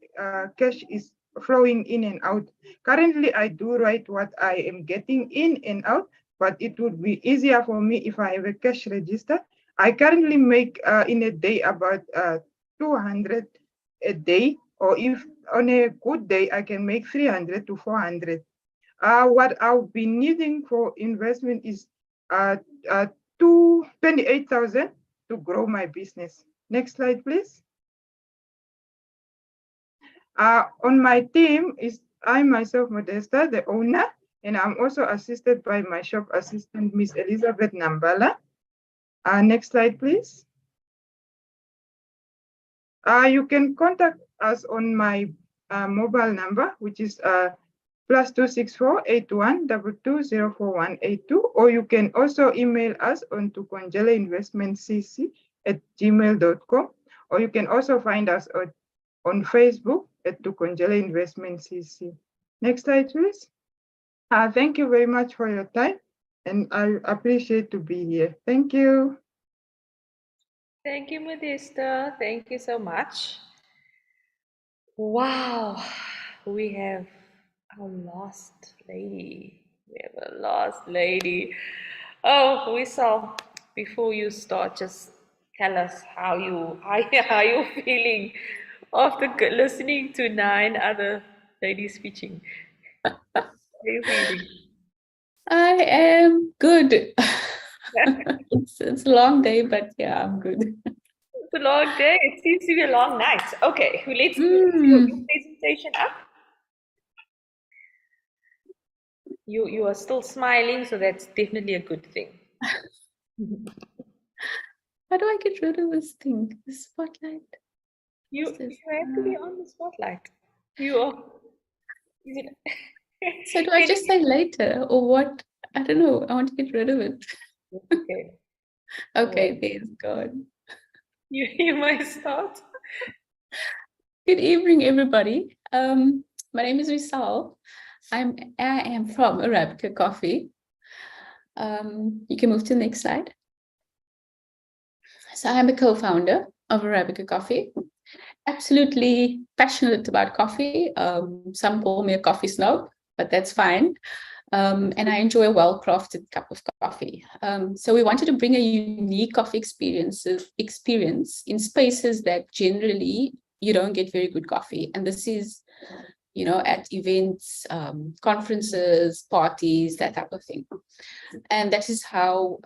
cash is flowing in and out. Currently, I do write what I am getting in and out, but it would be easier for me if I have a cash register. I currently make in a day about 200 a day, or if on a good day, I can make 300 to 400. What I'll be needing for investment is 28,000 to grow my business. Next slide, please. On my team is I myself, Modesta, the owner, and I'm also assisted by my shop assistant, Miss Elizabeth Nambala. Next slide, please. You can contact us on my mobile number, which is +264 81 2204182, or you can also email us on tukonjeleinvestmentcc@gmail.com, or you can also find us on Facebook at Tukonjele Investment CC. Next slide, please. Thank you very much for your time, and I appreciate to be here. Thank you. Thank you, Modesta. Thank you so much. Wow, we have our last lady. We have a last lady. Oh, Wissal, before you start, just tell us how you're feeling after listening to 9 other ladies speaking. How are you feeling? I am good. It's a long day, but yeah, I'm good. It's a long day. It seems to be a long night. Okay, let's put your presentation up. You are still smiling, so that's definitely a good thing. How do I get rid of this thing? The spotlight. You have to be on the spotlight. You are. So do I just say later or what? I don't know. I want to get rid of it. Okay. Okay, there's God. You might start. Good evening, everybody. My name is Wissal. I am from Arabica Coffee. You can move to the next slide. So I'm a co-founder of Arabica Coffee. Absolutely passionate about coffee. Some call me a coffee snob, but that's fine. And I enjoy a well-crafted cup of coffee. So we wanted to bring a unique coffee experience in spaces that generally you don't get very good coffee. And this is, at events, conferences, parties, that type of thing. And that is how,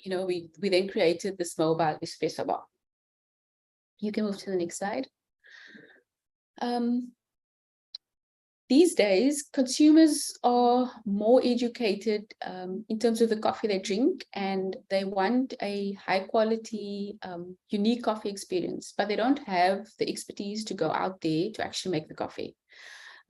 we then created this mobile espresso bar. You can move to the next slide. These days, consumers are more educated in terms of the coffee they drink, and they want a high quality, unique coffee experience, but they don't have the expertise to go out there to actually make the coffee.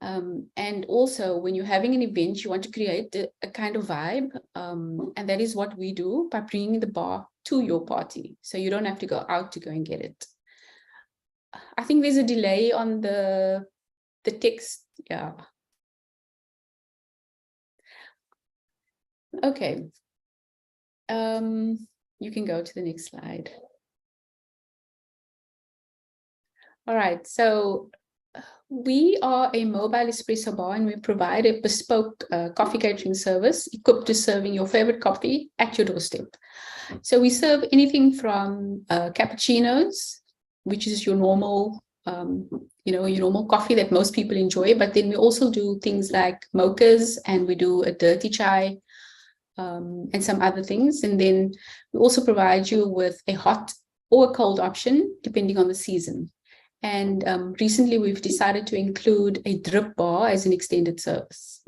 And also, when you're having an event, you want to create a kind of vibe, and that is what we do by bringing the bar to your party, so you don't have to go out to go and get it. I think there's a delay on the text. Yeah. Okay. You can go to the next slide. All right. So we are a mobile espresso bar, and we provide a bespoke coffee catering service equipped to serving your favorite coffee at your doorstep. So we serve anything from cappuccinos, which is your normal, your normal coffee that most people enjoy. But then we also do things like mochas, and we do a dirty chai, and some other things. And then we also provide you with a hot or a cold option, depending on the season. And recently we've decided to include a drip bar as an extended service.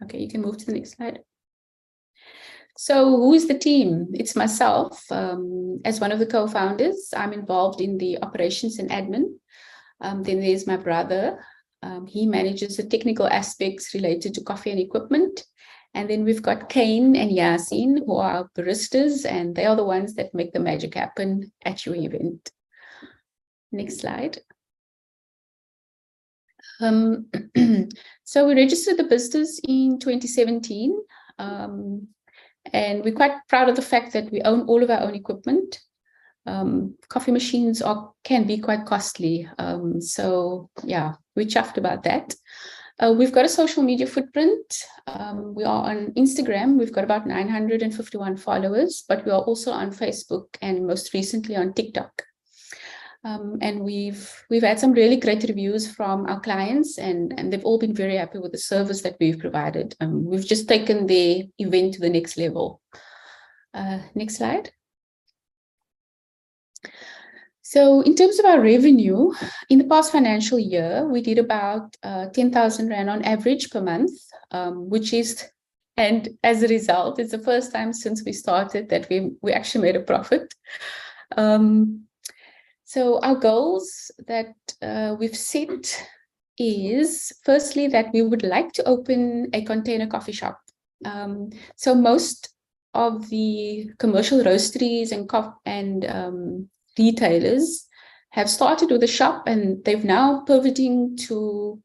Okay, you can move to the next slide. So who is the team? It's myself. As one of the co-founders, I'm involved in the operations and admin. Then there's my brother. He manages the technical aspects related to coffee and equipment. And then we've got Kane and Yasin, who are our baristas, and they are the ones that make the magic happen at your event. Next slide. So we registered the business in 2017. And we're quite proud of the fact that we own all of our own equipment. Coffee machines can be quite costly. So yeah, we're chuffed about that. We've got a social media footprint. We are on Instagram. We've got about 951 followers, but we are also on Facebook and most recently on TikTok. And we've had some really great reviews from our clients, and they've all been very happy with the service that we've provided. We've just taken the event to the next level. Next slide. So in terms of our revenue, in the past financial year, we did about 10,000 Rand on average per month, and as a result, it's the first time since we started that we actually made a profit. So our goals that we've set is, firstly, that we would like to open a container coffee shop. So most of the commercial roasteries and retailers have started with a shop, and they've now pivoting to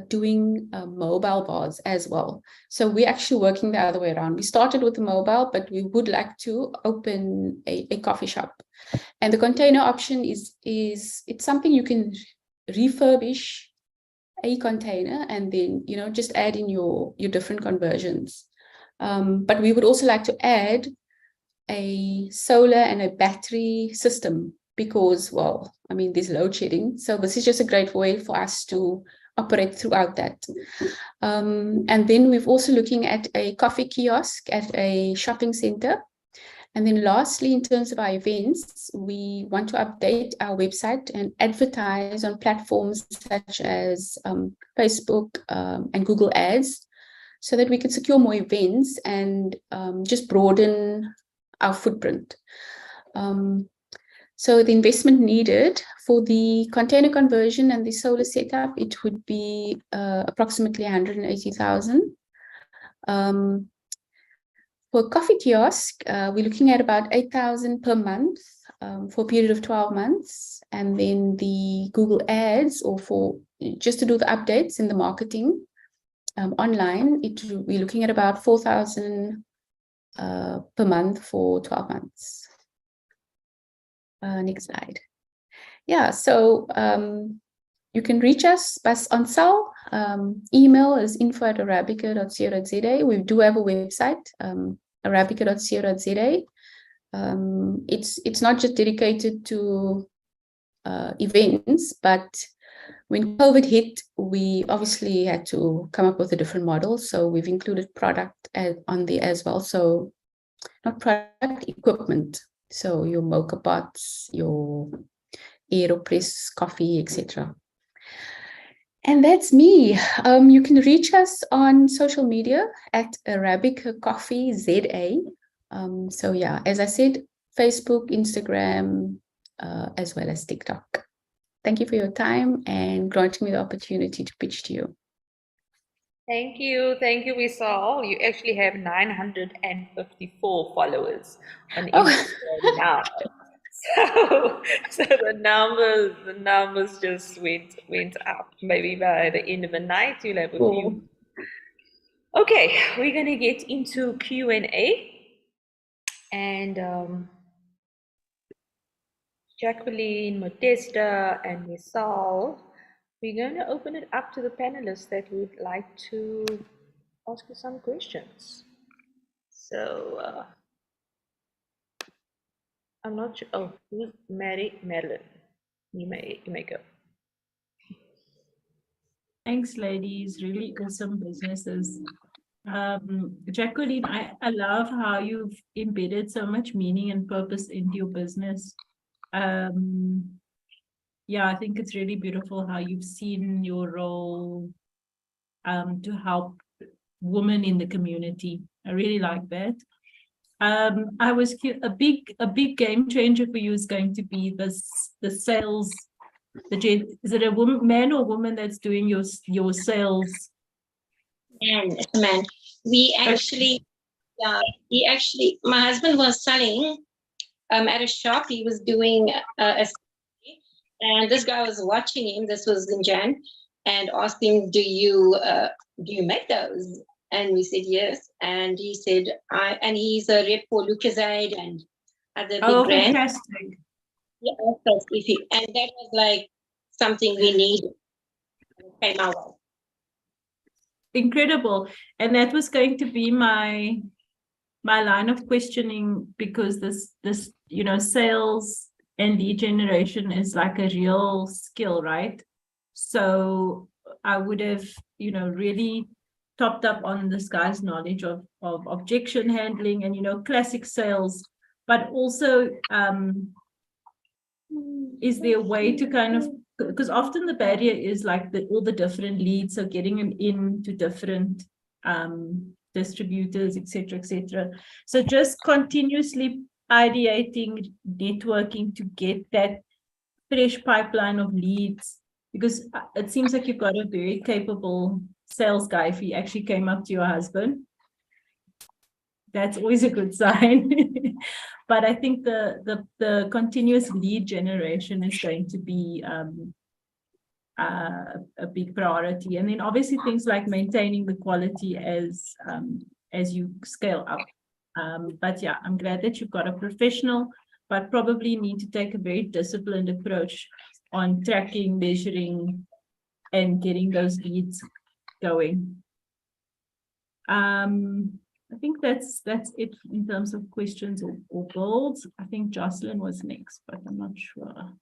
doing mobile bars as well. So we're actually working the other way around. We started with the mobile, but we would like to open a coffee shop. And the container option is it's something you can refurbish a container and then just add in your different conversions. But we would also like to add a solar and a battery system because, well, I mean, there's load shedding. So this is just a great way for us to operate throughout that. And then we're also looking at a coffee kiosk at a shopping center. And then lastly, in terms of our events, we want to update our website and advertise on platforms such as Facebook and Google Ads so that we can secure more events and just broaden our footprint. So the investment needed for the container conversion and the solar setup, it would be approximately 180,000. For a coffee kiosk, we're looking at about 8,000 per month for a period of 12 months. And then the Google Ads, or for just to do the updates in the marketing online, we're looking at about 4,000 per month for 12 months. Next slide. Yeah, so you can reach us on cell. Email is info@arabica.co.za. We do have a website, arabica.co.za. It's not just dedicated to events, but when COVID hit, we obviously had to come up with a different model. So we've included product on there as well. So not product, equipment. So your mocha pots, your AeroPress coffee, etc. And that's me. You can reach us on social media at Arabica Coffee ZA. So yeah, as I said, Facebook, Instagram, as well as TikTok. Thank you for your time and granting me the opportunity to pitch to you. Thank you, Wisal. You actually have 954 followers on Instagram now. So the numbers just went up. Maybe by the end of the night you'll have a few. Okay, we're gonna get into Q&A, and Jacqueline, Modesta, and Wisal, we're going to open it up to the panelists that would like to ask you some questions. So I'm not sure. Oh, who's Madeline? You may go. Thanks, ladies. Really awesome businesses. Jacqueline, I love how you've embedded so much meaning and purpose into your business. Yeah, I think it's really beautiful how you've seen your role to help women in the community. I really like that. I was a big game changer for you is going to be the sales. Is it a man or woman that's doing your sales? Man, it's a man. We actually, my husband was selling at a shop. He was doing and this guy was watching him. This was in Jan, and asked him, "Do you make those?" And we said yes. And he said, and he's a rep for Lucasade and other big brands. Fantastic. Yeah, and that was like something we needed. Came our way. Incredible. And that was going to be my line of questioning, because this sales and lead generation is like a real skill, right? So I would have really topped up on this guy's knowledge of objection handling and classic sales, but also is there a way to kind of, because often the barrier is like all the different leads, so getting them into different distributors, etc. So just continuously ideating, networking to get that fresh pipeline of leads, because it seems like you've got a very capable sales guy. If he actually came up to your husband, that's always a good sign. But I think the continuous lead generation is going to be a big priority, and then obviously things like maintaining the quality as you scale up. But yeah, I'm glad that you've got a professional, but probably need to take a very disciplined approach on tracking, measuring, and getting those leads going. I think that's it in terms of questions or builds. I think Jocelyn was next, but I'm not sure.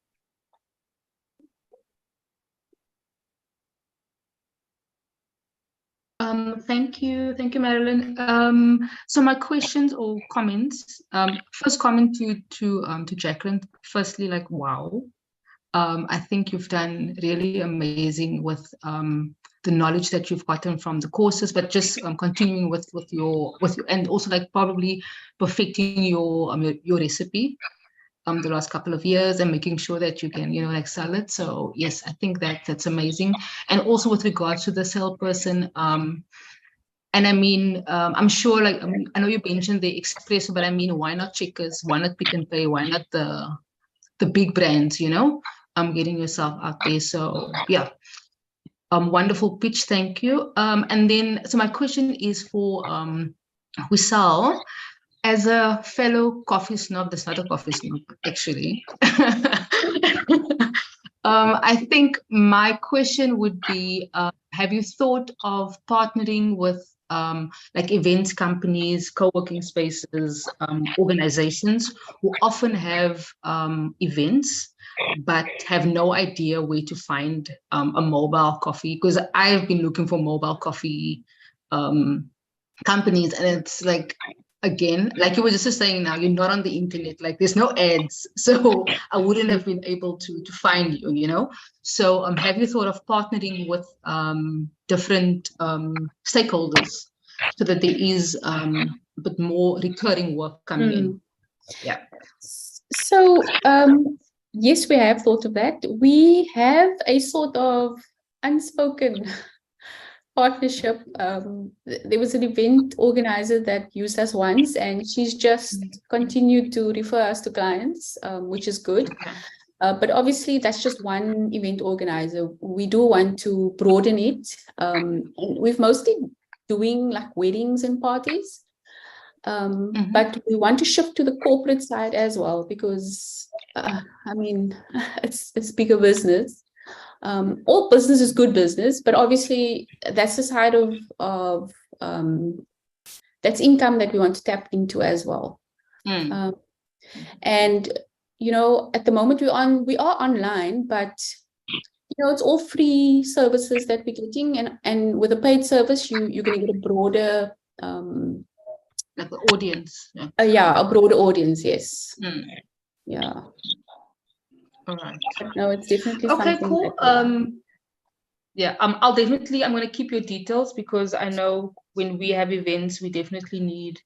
Thank you, Marilyn. So my questions or comments. First comment to Jacqueline. Firstly, like wow, I think you've done really amazing with the knowledge that you've gotten from the courses, but just continuing with your and also like probably perfecting your recipe the last couple of years and making sure that you can like sell it. So yes, I think that's amazing. And also with regards to the salesperson, and I mean, I'm sure like I know you mentioned the Expresso, but I mean, why not Checkers? Why not Pick and Pay? Why not the big brands? Getting yourself out there. So yeah, wonderful pitch. Thank you. And then so my question is for Wissal. As a fellow coffee snob, that's not a coffee snob, actually. I think my question would be, have you thought of partnering with like events companies, co-working spaces, organizations who often have events, but have no idea where to find a mobile coffee? Because I've been looking for mobile coffee companies, and it's like, again, like you were just saying now, you're not on the internet, like there's no ads, so I wouldn't have been able to find you, so have you thought of partnering with different stakeholders so that there is a bit more recurring work coming in? Yeah. So yes, we have thought of that. We have a sort of unspoken partnership. There was an event organizer that used us once, and she's just continued to refer us to clients, which is good. But obviously, that's just one event organizer. We do want to broaden it. We've mostly doing like weddings and parties, but we want to shift to the corporate side as well, because I mean, it's bigger business. All business is good business, but obviously that's the side of that's income that we want to tap into as well. And at the moment we are online, but it's all free services that we're getting, and with a paid service you're going to get a broader like the audience. A broader audience. Yes. Yeah. All right. No, it's definitely okay. Something Cool. Yeah. I'm going to keep your details, because I know when we have events, we definitely need.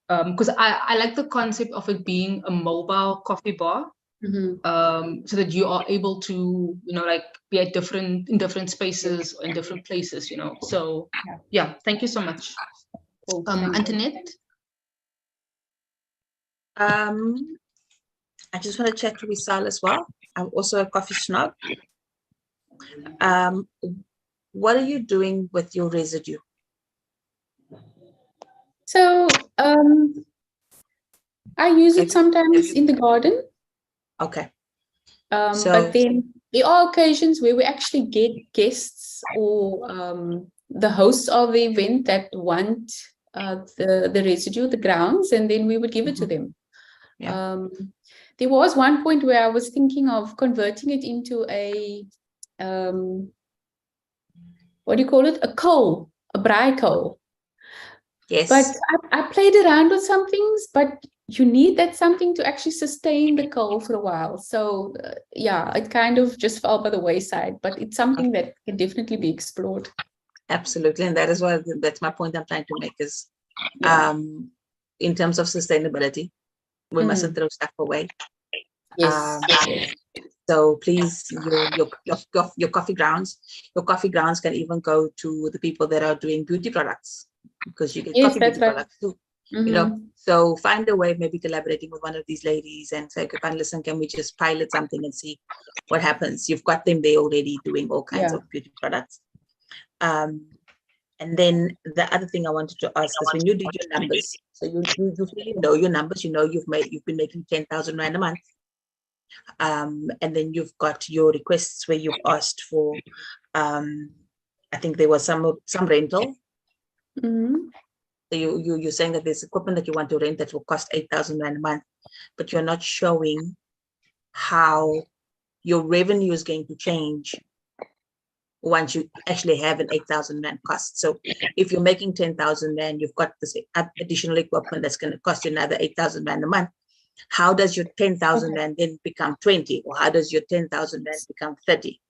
Because I like the concept of it being a mobile coffee bar, so that you are able to like be at in different spaces or in different places. So yeah. Thank you so much. Cool. Antoinette. I just want to chat to Wissal as well. I'm also a coffee snob. What are you doing with your residue? So I use it sometimes in the garden. Okay. But then there are occasions where we actually get guests or the hosts of the event that want the residue, the grounds, and then we would give it to them. Yeah. There was one point where I was thinking of converting it into a what do you call it? A coal, a braai coal. Yes. But I played around with some things, but you need that something to actually sustain the coal for a while. So yeah, it kind of just fell by the wayside, but it's something that can definitely be explored. Absolutely. And that is why that's my point I'm trying to make is in terms of sustainability, we mustn't throw stuff away. Yes. So please, your coffee grounds can even go to the people that are doing beauty products, because you get coffee beauty products too. So find a way, maybe collaborating with one of these ladies and say, okay, fine, listen, can we just pilot something and see what happens? You've got them there already doing all kinds of beauty products. And then the other thing I wanted to ask is, when you did your numbers, so you really know your numbers, you've been making 10,000 Rand a month. And then you've got your requests where you've asked for, I think there was some rental. So you're saying that there's equipment that you want to rent that will cost 8,000 Rand a month, but you're not showing how your revenue is going to change once you actually have an 8,000 Rand cost. So if you're making 10,000 Rand, you've got this additional equipment that's going to cost you another 8,000 Rand a month. How does your 10,000 Rand then become 20? Or how does your 10,000 Rand become 30?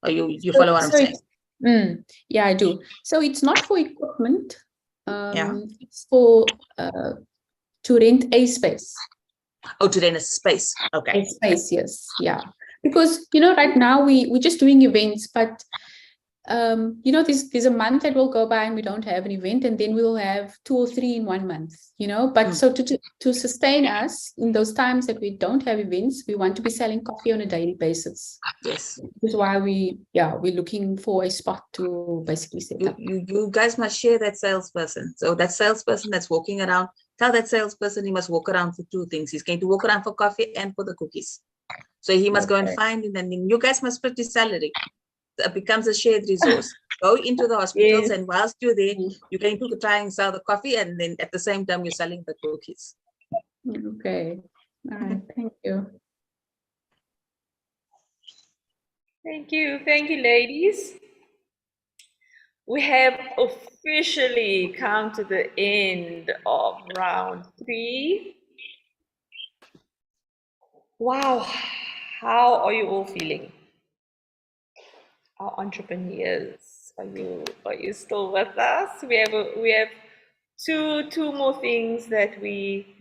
Or you follow what I'm saying? Yeah, I do. So it's not for equipment. Yeah. It's for to rent a space. Oh, to rent a space. Okay. A space, yes. Yeah. Because, you know, right now we're just doing events, but you know, there's a month that will go by and we don't have an event, and then we'll have 2 or 3 in 1 month, you know. But so to sustain us in those times that we don't have events, we want to be selling coffee on a daily basis. Yes. Which is why we're looking for a spot to basically set up. You guys must share that salesperson. So that salesperson that's walking around, tell that salesperson he must walk around for 2 things. He's going to walk around for coffee and for the cookies. So he must go and find it, and then you guys must split his salary. It becomes a shared resource. Go into the hospitals, and whilst you're there, you're going to try and sell the coffee, and then at the same time, you're selling the cookies. Okay. All right. Thank you. Thank you. Thank you, ladies. We have officially come to the end of round 3. Wow. How are you all feeling? Our entrepreneurs, are you still with us? We have two more things that we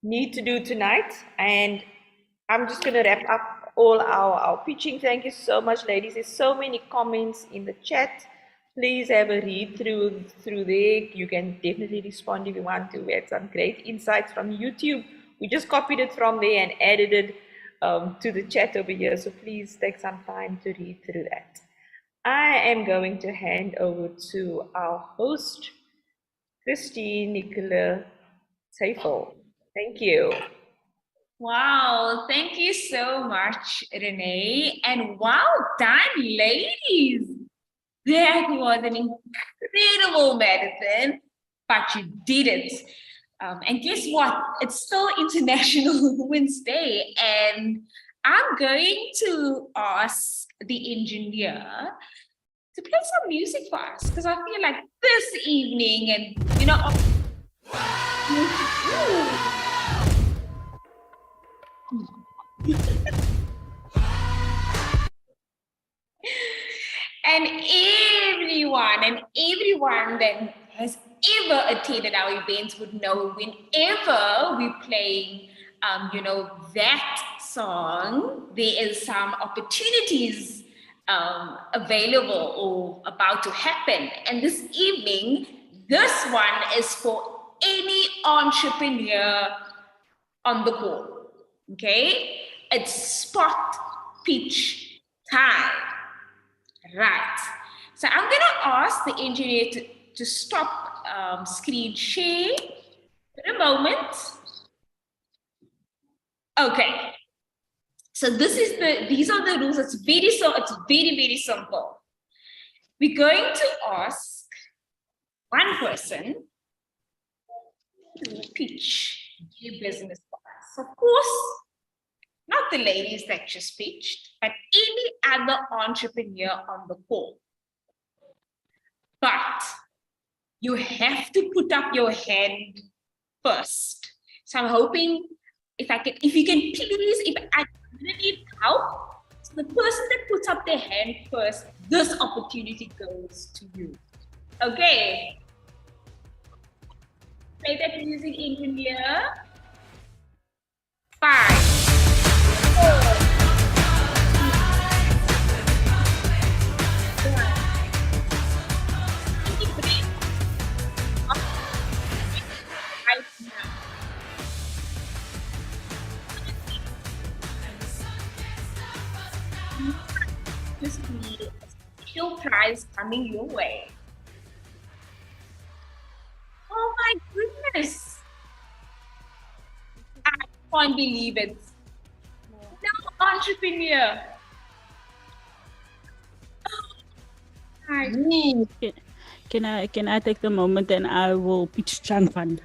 need to do tonight, and I'm just going to wrap up all our pitching. Thank you so much, ladies. There's so many comments in the chat. Please have a read through there. You can definitely respond if you want to. We had some great insights from YouTube. We just copied it from there and added it to the chat over here. So please take some time to read through that. I am going to hand over to our host, Christine Nicola Teufel. Thank you. Wow, thank you so much, Renee. And well done, ladies. That was an incredible marathon, but you did it. And guess what? It's still International Women's Day, and I'm going to ask the engineer to play some music for us, because I feel like this evening, and you know, and everyone that has ever attended our events would know whenever we're playing, you know, that song, there is some opportunities available or about to happen. And this evening, this one is for any entrepreneur on the call, okay? It's spot pitch time, right? So I'm gonna ask the engineer to stop screen share for a moment. Okay. So these are the rules. It's very simple. We're going to ask one person to pitch their business for us. Of course, not the ladies that just pitched, but any other entrepreneur on the call. But you have to put up your hand first. So I'm hoping if you can please, if I need help, so the person that puts up their hand first, this opportunity goes to you. Okay. Play that music, engineer. 5, 4, 'Just be a special prize coming your way. Oh my goodness! I can't believe it. No entrepreneur. Me. Can I take the moment and I will pitch Chan Fund?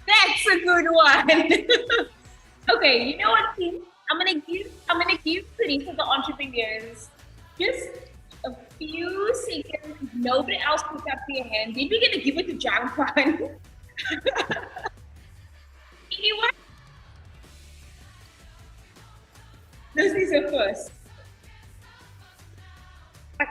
That's a good one. Okay, you know what, Kim? I'm gonna give credit to the entrepreneurs. Just a few seconds. If nobody else put up their hand, then we're gonna give it to John Fun. Anyone? This is a first. I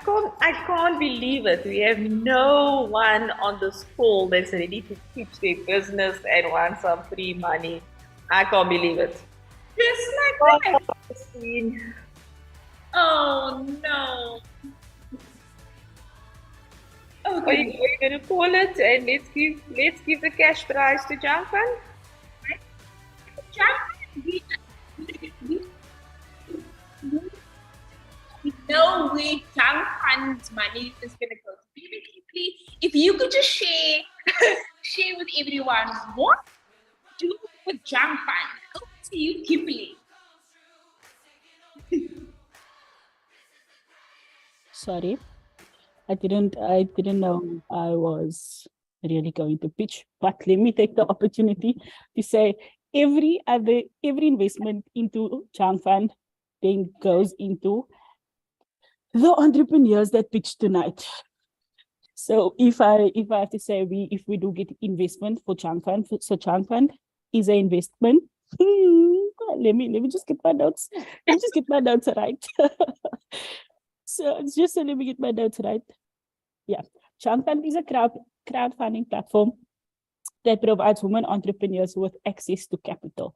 can't believe it. We have no one on this call that's ready to pitch their business and want some free money. I can't believe it. Just like that. Oh no. Okay. Are you gonna call it and let's give the cash prize to Jankan? We know where Junk Fund's money is going to go. Really quickly, if you could just share with everyone what do with Junk Fund. Over to you, Kimberly. Sorry, I didn't know I was really going to pitch, but let me take the opportunity to say every investment into Junk Fund then goes into the entrepreneurs that pitched tonight. So if I have to say if we do get investment for Chang Fund, so Chang Fund is an investment. Let me just get my notes. Let me just get my notes right. So it's just let me get my notes right. Yeah, Chang Fund is a crowdfunding platform that provides women entrepreneurs with access to capital,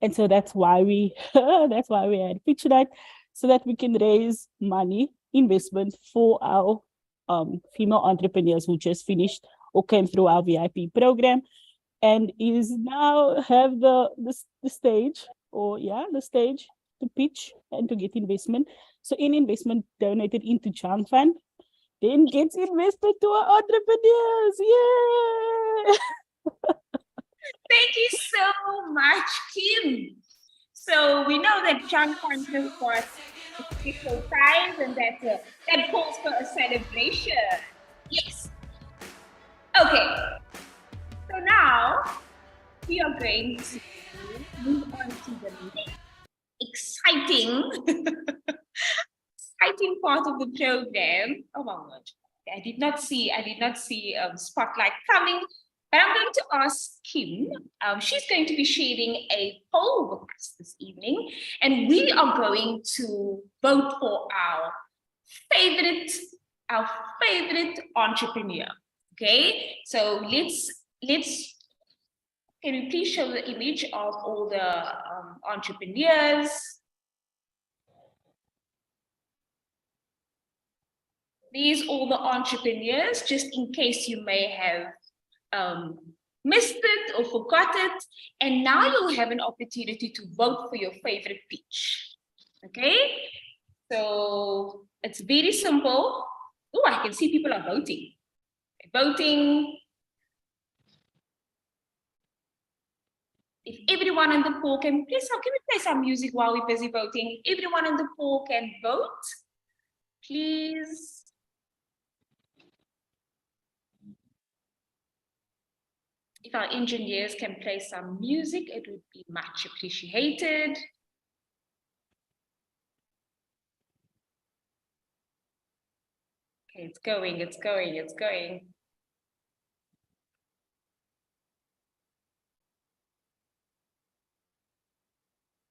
and so that's why we had pitch night, so that we can raise money investment for our female entrepreneurs who just finished or came through our VIP program and is now have the stage to pitch and to get investment. So any investment donated into Chang Fund then gets invested to our entrepreneurs. Yay! Thank you so much, Kim. So we know that Chang Fund has got special times and that calls for a celebration. Yes. Okay. So now we are going to move on to the next exciting part of the program. Oh my God. I did not see spotlight coming. But I'm going to ask Kim. She's going to be sharing a poll with us this evening, and we are going to vote for our favorite entrepreneur. Okay, so let's. Can you please show the image of all the entrepreneurs? These all the entrepreneurs, just in case you may have missed it or forgot it, and now you'll have an opportunity to vote for your favorite pitch. Okay, so it's very simple. Oh, I can see people are voting. If everyone on the poll can we play some music while we're busy voting? Everyone on the poll can vote, please. If our engineers can play some music, it would be much appreciated. Okay, it's going.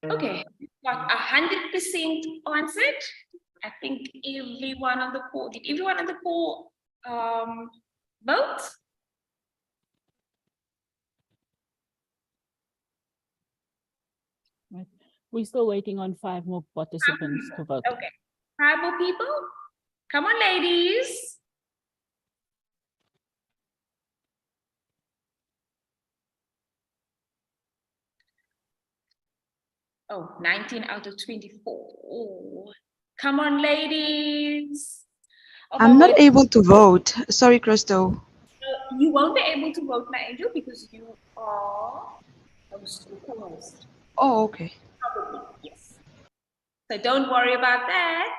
Okay, we've got 100% answered. I think everyone on the poll, did everyone on the poll vote? We're still waiting on 5 more participants to vote. Okay, 5 more people? Come on, ladies. Oh, 19 out of 24. Oh. Come on, ladies. I'm not able to vote. Sorry, Crystal. You won't be able to vote, my angel, because you are co-host. Oh, okay. Probably, yes. So don't worry about that.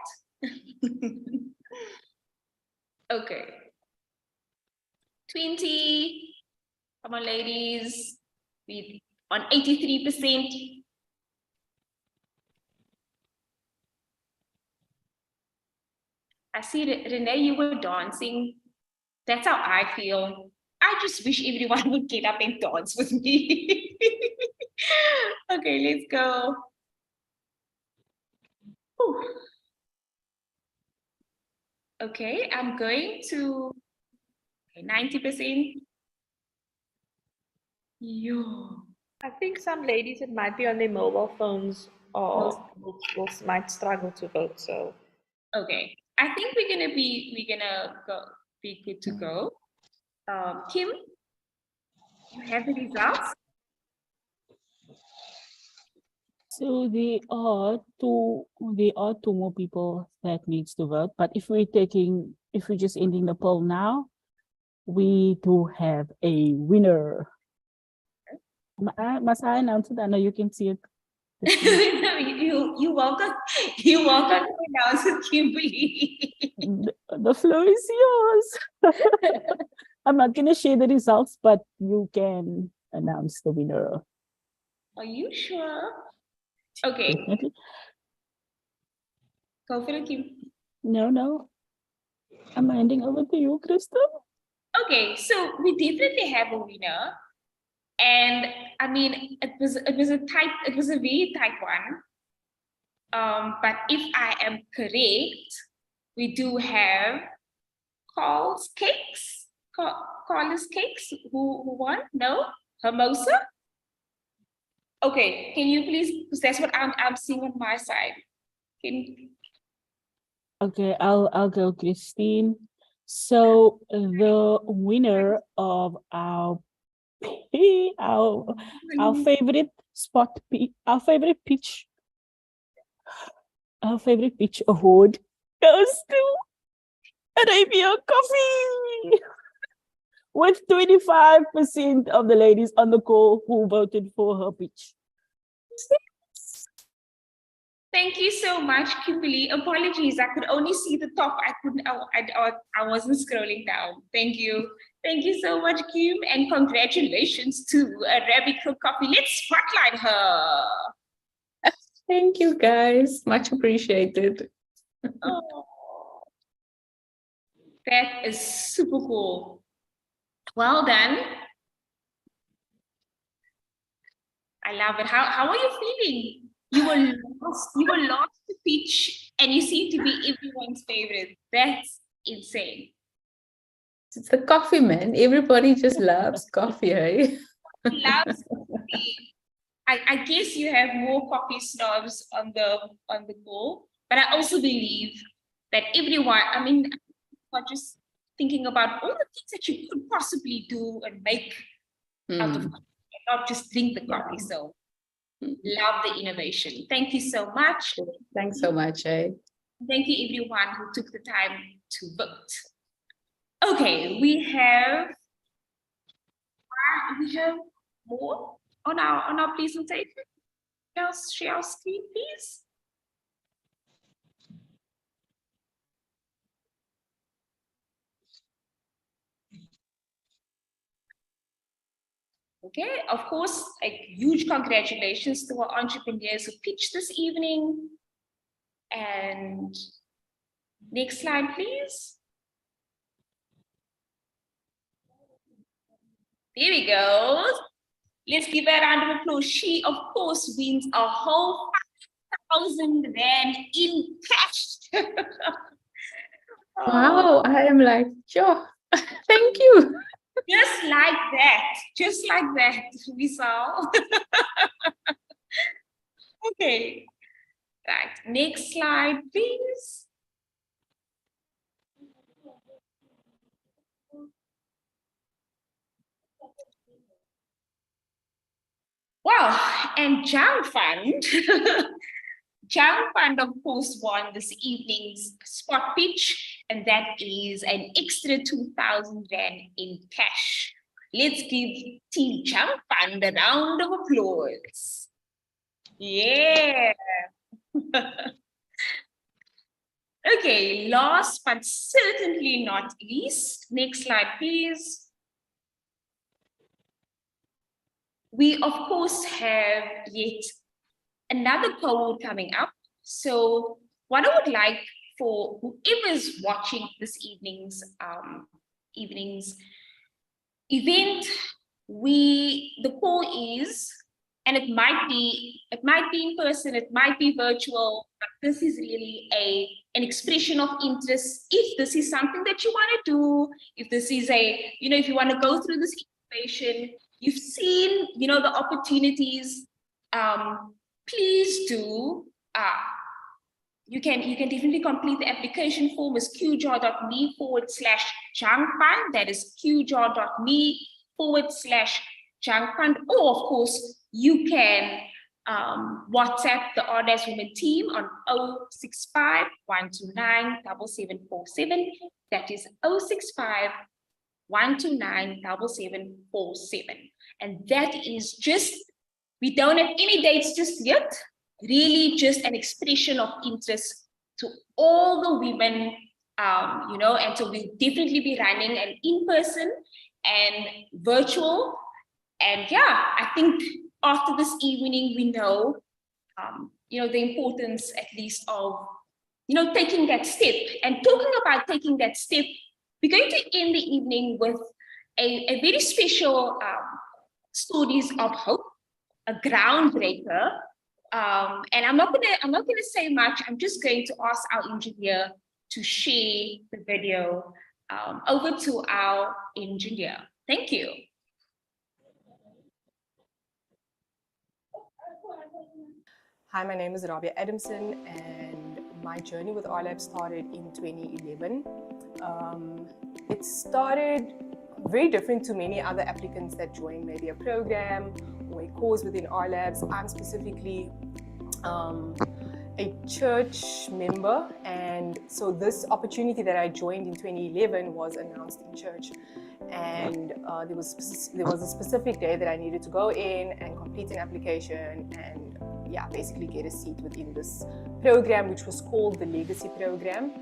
Okay. 20. Come on, ladies. We on 83%. I see Renee, you were dancing. That's how I feel. I just wish everyone would get up and dance with me. Okay, let's go. Whew. Okay, I'm going to 90%. Yo. I think some ladies, it might be on their mobile phones or might struggle to vote. So, okay, I think we're gonna be good to go. Kim, you have the results. So there are two more people that needs to vote. But if we're just ending the poll now, we do have a winner. Must I announce it? I know you can see it. you welcome to announce it, Kimberly. The floor is yours. I'm not gonna share the results, but you can announce the winner. Are you sure? Okay. Definitely. Go for it, Kim. No. I'm handing over to you, Crystal. Okay, so we definitely have a winner. And I mean, it was a very tight one. But if I am correct, we do have Carl's Cakes who won? No? Hermosa? Okay, can you please, because that's what I'm seeing on my side. Okay, I'll go, Christine. So the winner of our favorite pitch award goes to Arabia Coffee, with 25% of the ladies on the call who voted for her pitch. Thank you so much, Kimberly. Apologies, I could only see the top. I wasn't scrolling down. Thank you. Thank you so much, Kim, and congratulations to Arabica Coffee. Let's spotlight her. Thank you, guys. Much appreciated. Oh, that is super cool. Well done. I love it. How are you feeling? You were lost to pitch, and you seem to be everyone's favorite. That's insane. It's the coffee, man. Everybody just loves coffee, hey? Loves coffee. I guess you have more coffee snobs on the call, but I also believe that everyone, I mean, not just thinking about all the things that you could possibly do and make out of coffee, and not just drink the coffee. So love the innovation. Thank you so much. Thanks so much, eh? Thank you everyone who took the time to vote. Okay, we have more on our presentation. Just share our screen, please. Okay, of course, a huge congratulations to our entrepreneurs who pitched this evening. And next slide, please. There we go. Let's give her a round of applause. She, of course, wins a whole 5,000 Rand in cash. Wow, I am like, sure. Thank you. Just like that, we saw. Okay, right, next slide, please. Well, and Jang Fund, of course, won this evening's spot pitch, and that is an extra 2,000 Rand in cash. Let's give Team Jang Fund a round of applause. Yeah. Okay, last but certainly not least, next slide, please. We, of course, have yet another poll coming up. So what I would like for whoever's watching this evening's event, the poll is, and it might be in person, it might be virtual, but this is really an expression of interest. If this is something that you want to do, if this is if you want to go through this information, you've seen, the opportunities, please do. You can definitely complete the application form is qjar.me/jungfund. That is qjar.me/jungfund. Or of course, you can WhatsApp the RLabs Women team on 065 129 7747. That is 065 129 7747. And that is just, we don't have any dates just yet. Really just an expression of interest to all the women, and so we'll definitely be running an in-person and virtual. And yeah, I think after this evening, we know, the importance at least of, taking that step. And talking about taking that step, we're going to end the evening with a very special Stories of Hope, a groundbreaker. And I'm not gonna say much. I'm just going to ask our engineer to share the video. Over to our engineer. Thank you. Hi, my name is Rabia Adamson, and my journey with RLabs started in 2011. It started very different to many other applicants that join maybe a program or a course within RLabs. I'm specifically a church member, and so this opportunity that I joined in 2011 was announced in church, and there was a specific day that I needed to go in and complete an application and basically get a seat within this program, which was called the Legacy Program.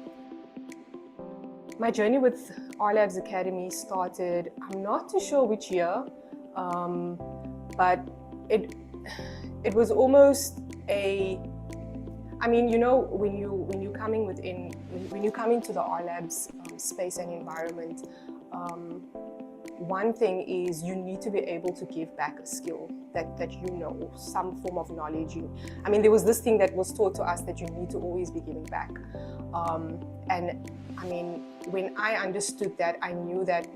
My journey with RLabs Academy started, I'm not too sure which year, but it was almost when you come into the RLabs space and environment, one thing is you need to be able to give back a skill that you know, some form of knowledge. There was this thing that was taught to us that you need to always be giving back. When I understood that, I knew that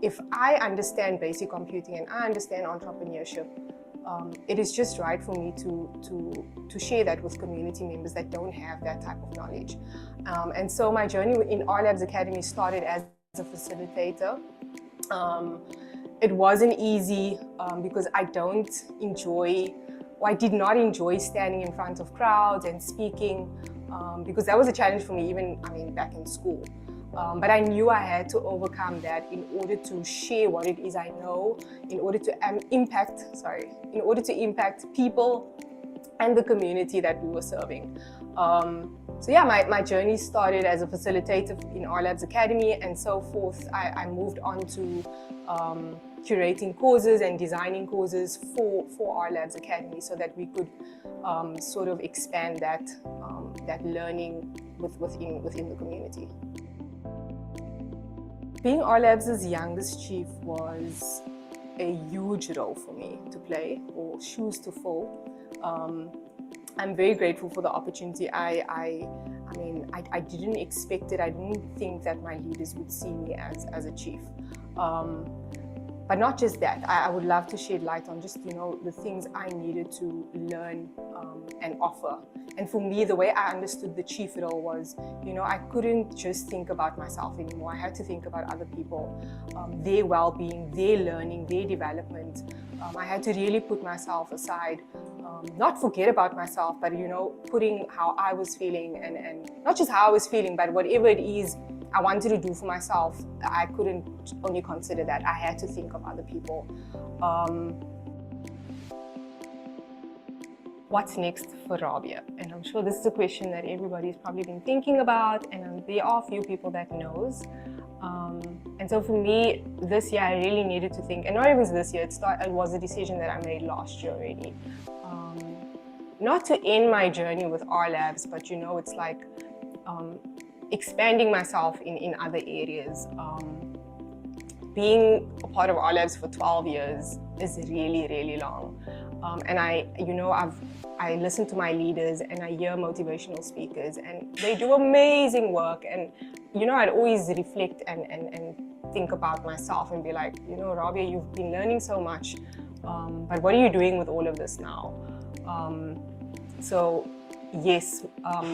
if I understand basic computing and I understand entrepreneurship, it is just right for me to share that with community members that don't have that type of knowledge. And so my journey in RLabs Academy started as a facilitator. It wasn't easy because I did not enjoy standing in front of crowds and speaking, because that was a challenge for me even back in school. But I knew I had to overcome that in order to share what it is I know, in order to impact people and the community that we were serving. My journey started as a facilitator in RLabs Academy and so forth. I moved on to curating courses and designing courses for RLabs Academy so that we could sort of expand that learning within the community. Being RLabs' youngest chief was a huge role for me to play, or shoes to fill. I'm very grateful for the opportunity. I didn't expect it. I didn't think that my leaders would see me as a chief. But not just that, I would love to shed light on just, the things I needed to learn and offer. And for me, the way I understood the chief role was, I couldn't just think about myself anymore. I had to think about other people, their well-being, their learning, their development. I had to really put myself aside, not forget about myself, but, putting how I was feeling and not just how I was feeling, but whatever it is I wanted to do for myself, I couldn't only consider that. I had to think of other people. what's next for Rabia? And I'm sure this is a question that everybody's probably been thinking about, and there are a few people that knows. And so for me, this year I really needed to think, and not even this year, it was a decision that I made last year already. Not to end my journey with RLabs, but you know, it's like expanding myself in other areas. Being a part of RLabs for 12 years is really, really long. And I listen to my leaders and I hear motivational speakers and they do amazing work. And, you know, I'd always reflect and think about myself and be like, you know, Rabia, you've been learning so much, but what are you doing with all of this now? So yes,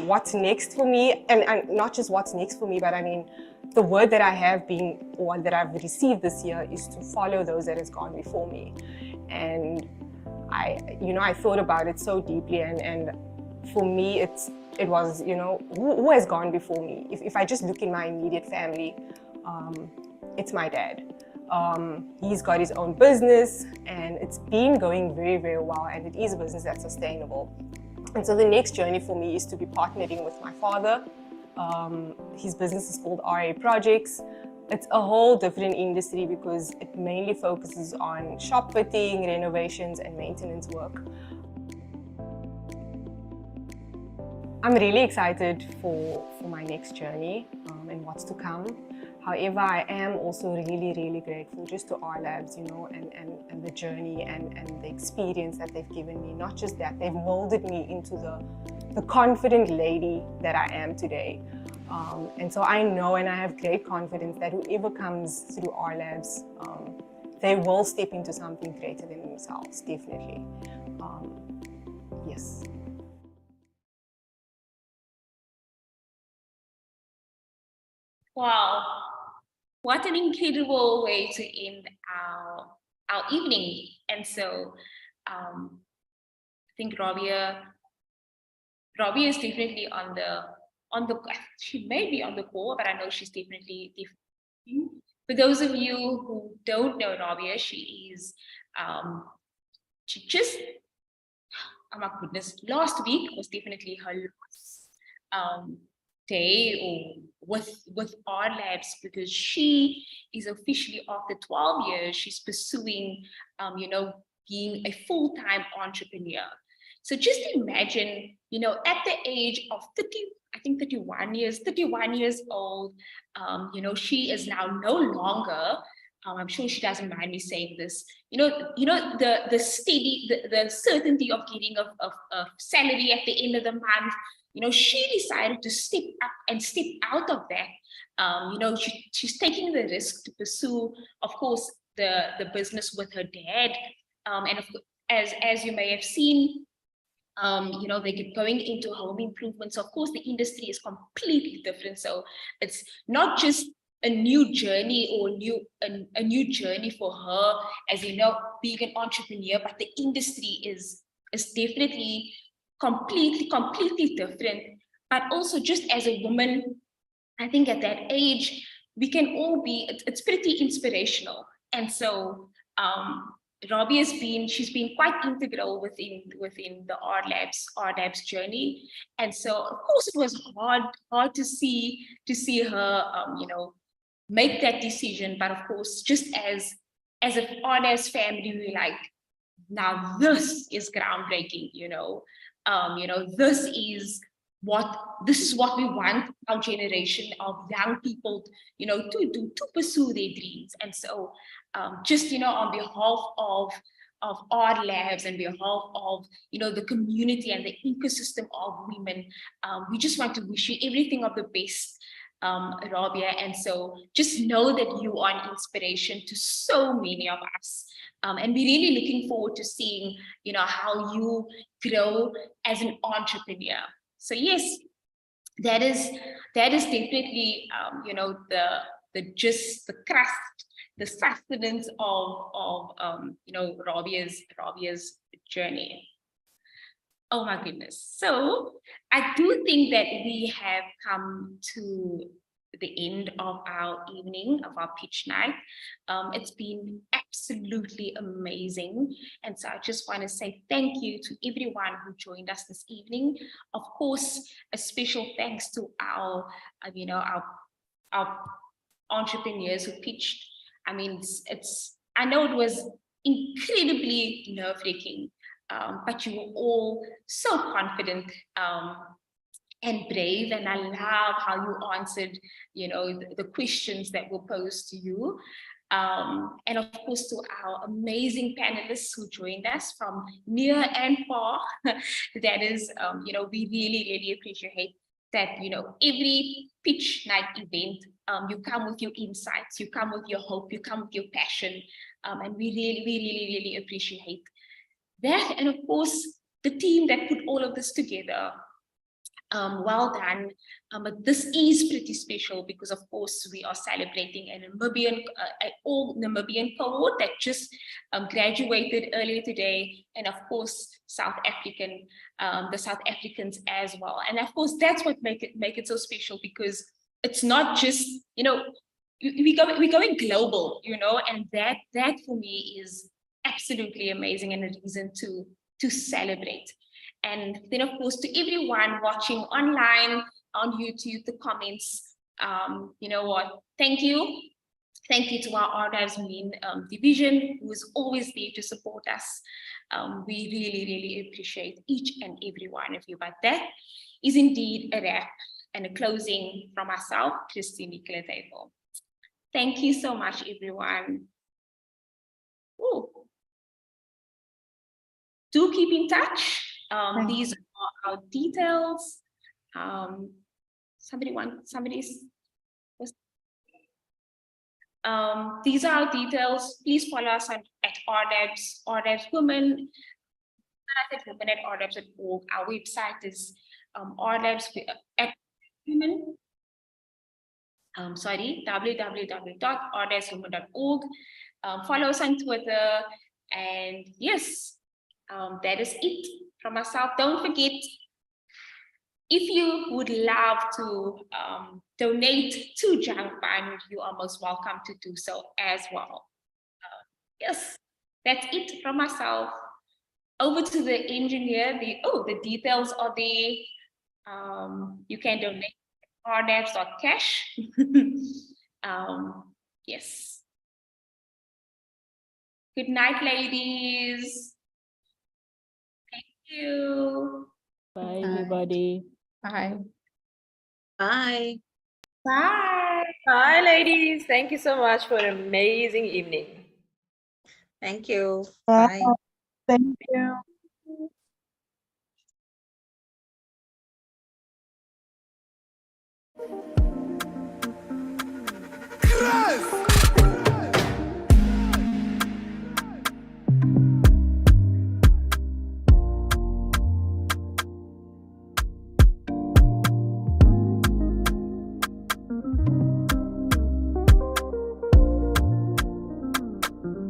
what's next for me, and not just what's next for me, but I mean, the word that I have been, or that I've received this year is to follow those that has gone before me. And I thought about it so deeply, and for me, it was, you know, who has gone before me? If I just look in my immediate family, it's my dad. He's got his own business and it's been going very, very well, and it is a business that's sustainable. And so the next journey for me is to be partnering with my father. His business is called RA Projects. It's a whole different industry because it mainly focuses on shop fitting, renovations, and maintenance work. I'm really excited for my next journey and what's to come. However, I am also really, really grateful just to RLabs, you know, and the journey and the experience that they've given me. Not just that, they've molded me into the confident lady that I am today. And so I know, and I have great confidence that whoever comes through RLabs, they will step into something greater than themselves, definitely. Yes. Wow, what an incredible way to end our evening. And so I think Rabia is definitely on the she may be on the call, but I know she's definitely. For those of you who don't know Rabia, she is she just, oh my goodness, last week was definitely her last day or with RLabs, because she is officially, after 12 years, she's pursuing you know, being a full-time entrepreneur. So just imagine, you know, at the age of 31 years old, you know, she is now no longer, I'm sure she doesn't mind me saying this, you know, the steady, the certainty of getting a salary at the end of the month. You know, she decided to step up and step out of that. You know, she's taking the risk to pursue, of course, the business with her dad. And as you may have seen, you know, they get going into home improvements. Of course, the industry is completely different. So it's not just a new journey or a new journey for her, as you know, being an entrepreneur, but the industry is definitely completely different. But also, just as a woman, I think at that age, we can all be, it's pretty inspirational. And so Robbie she's been quite integral within the RLabs journey. And so of course it was hard to see her you know, make that decision. But of course, just as an RLabs family, we like, now this is groundbreaking, you know, this is what we want our generation of young people, you know, to do, to pursue their dreams. And so just, you know, on behalf of RLabs and behalf of, you know, the community and the ecosystem of women, we just want to wish you everything of the best, Rabia. And so just know that you are an inspiration to so many of us. And we're really looking forward to seeing, you know, how you grow as an entrepreneur. So yes, that is definitely, you know, the crust, the sustenance of you know, Rabia's journey. Oh my goodness. So I do think that we have come to the end of our evening, of our pitch night. It's been absolutely amazing. And so I just want to say thank you to everyone who joined us this evening. Of course, a special thanks to our entrepreneurs who pitched. I mean, I know it was incredibly nerve-wracking, but you were all so confident and brave, and I love how you answered, the questions that were posed to you. And of course, to our amazing panelists who joined us from near and far. That is, we really appreciate that, every pitch night event, you come with your insights, you come with your hope, you come with your passion, and we really appreciate that. And of course, the team that put all of this together, well done. But this is pretty special because, of course, we are celebrating an all Namibian cohort that just graduated earlier today, and of course, the South Africans as well. And of course, that's what make it so special, because it's not just, we're going global, and that for me is absolutely amazing and a reason to celebrate. And then, of course, to everyone watching online, on YouTube, the comments, you know what, thank you. Thank you to our RLabs main division, who is always there to support us. We really appreciate each and every one of you. But that is indeed a wrap and a closing from myself, Christine Nicola-Tafel. Thank you so much, everyone. Ooh. Do keep in touch. These are our details. These are our details. Please follow us at RLabs Women. I said women at RLabs.org. Our website is RLabs at Women. www.rlabswomen.org. Follow us on Twitter, and yes, that is it from myself. Don't forget, if you would love to donate to Young Fund, you are most welcome to do so as well. Yes, that's it from myself. Over to the engineer. The details are there. You can donate RLabs.cash. Yes. Good night, ladies. Thank you. Bye, everybody. Bye. Bye. Bye. Bye, ladies. Thank you so much for an amazing evening. Thank you. Bye. Thank you.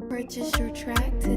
Purchase your track today.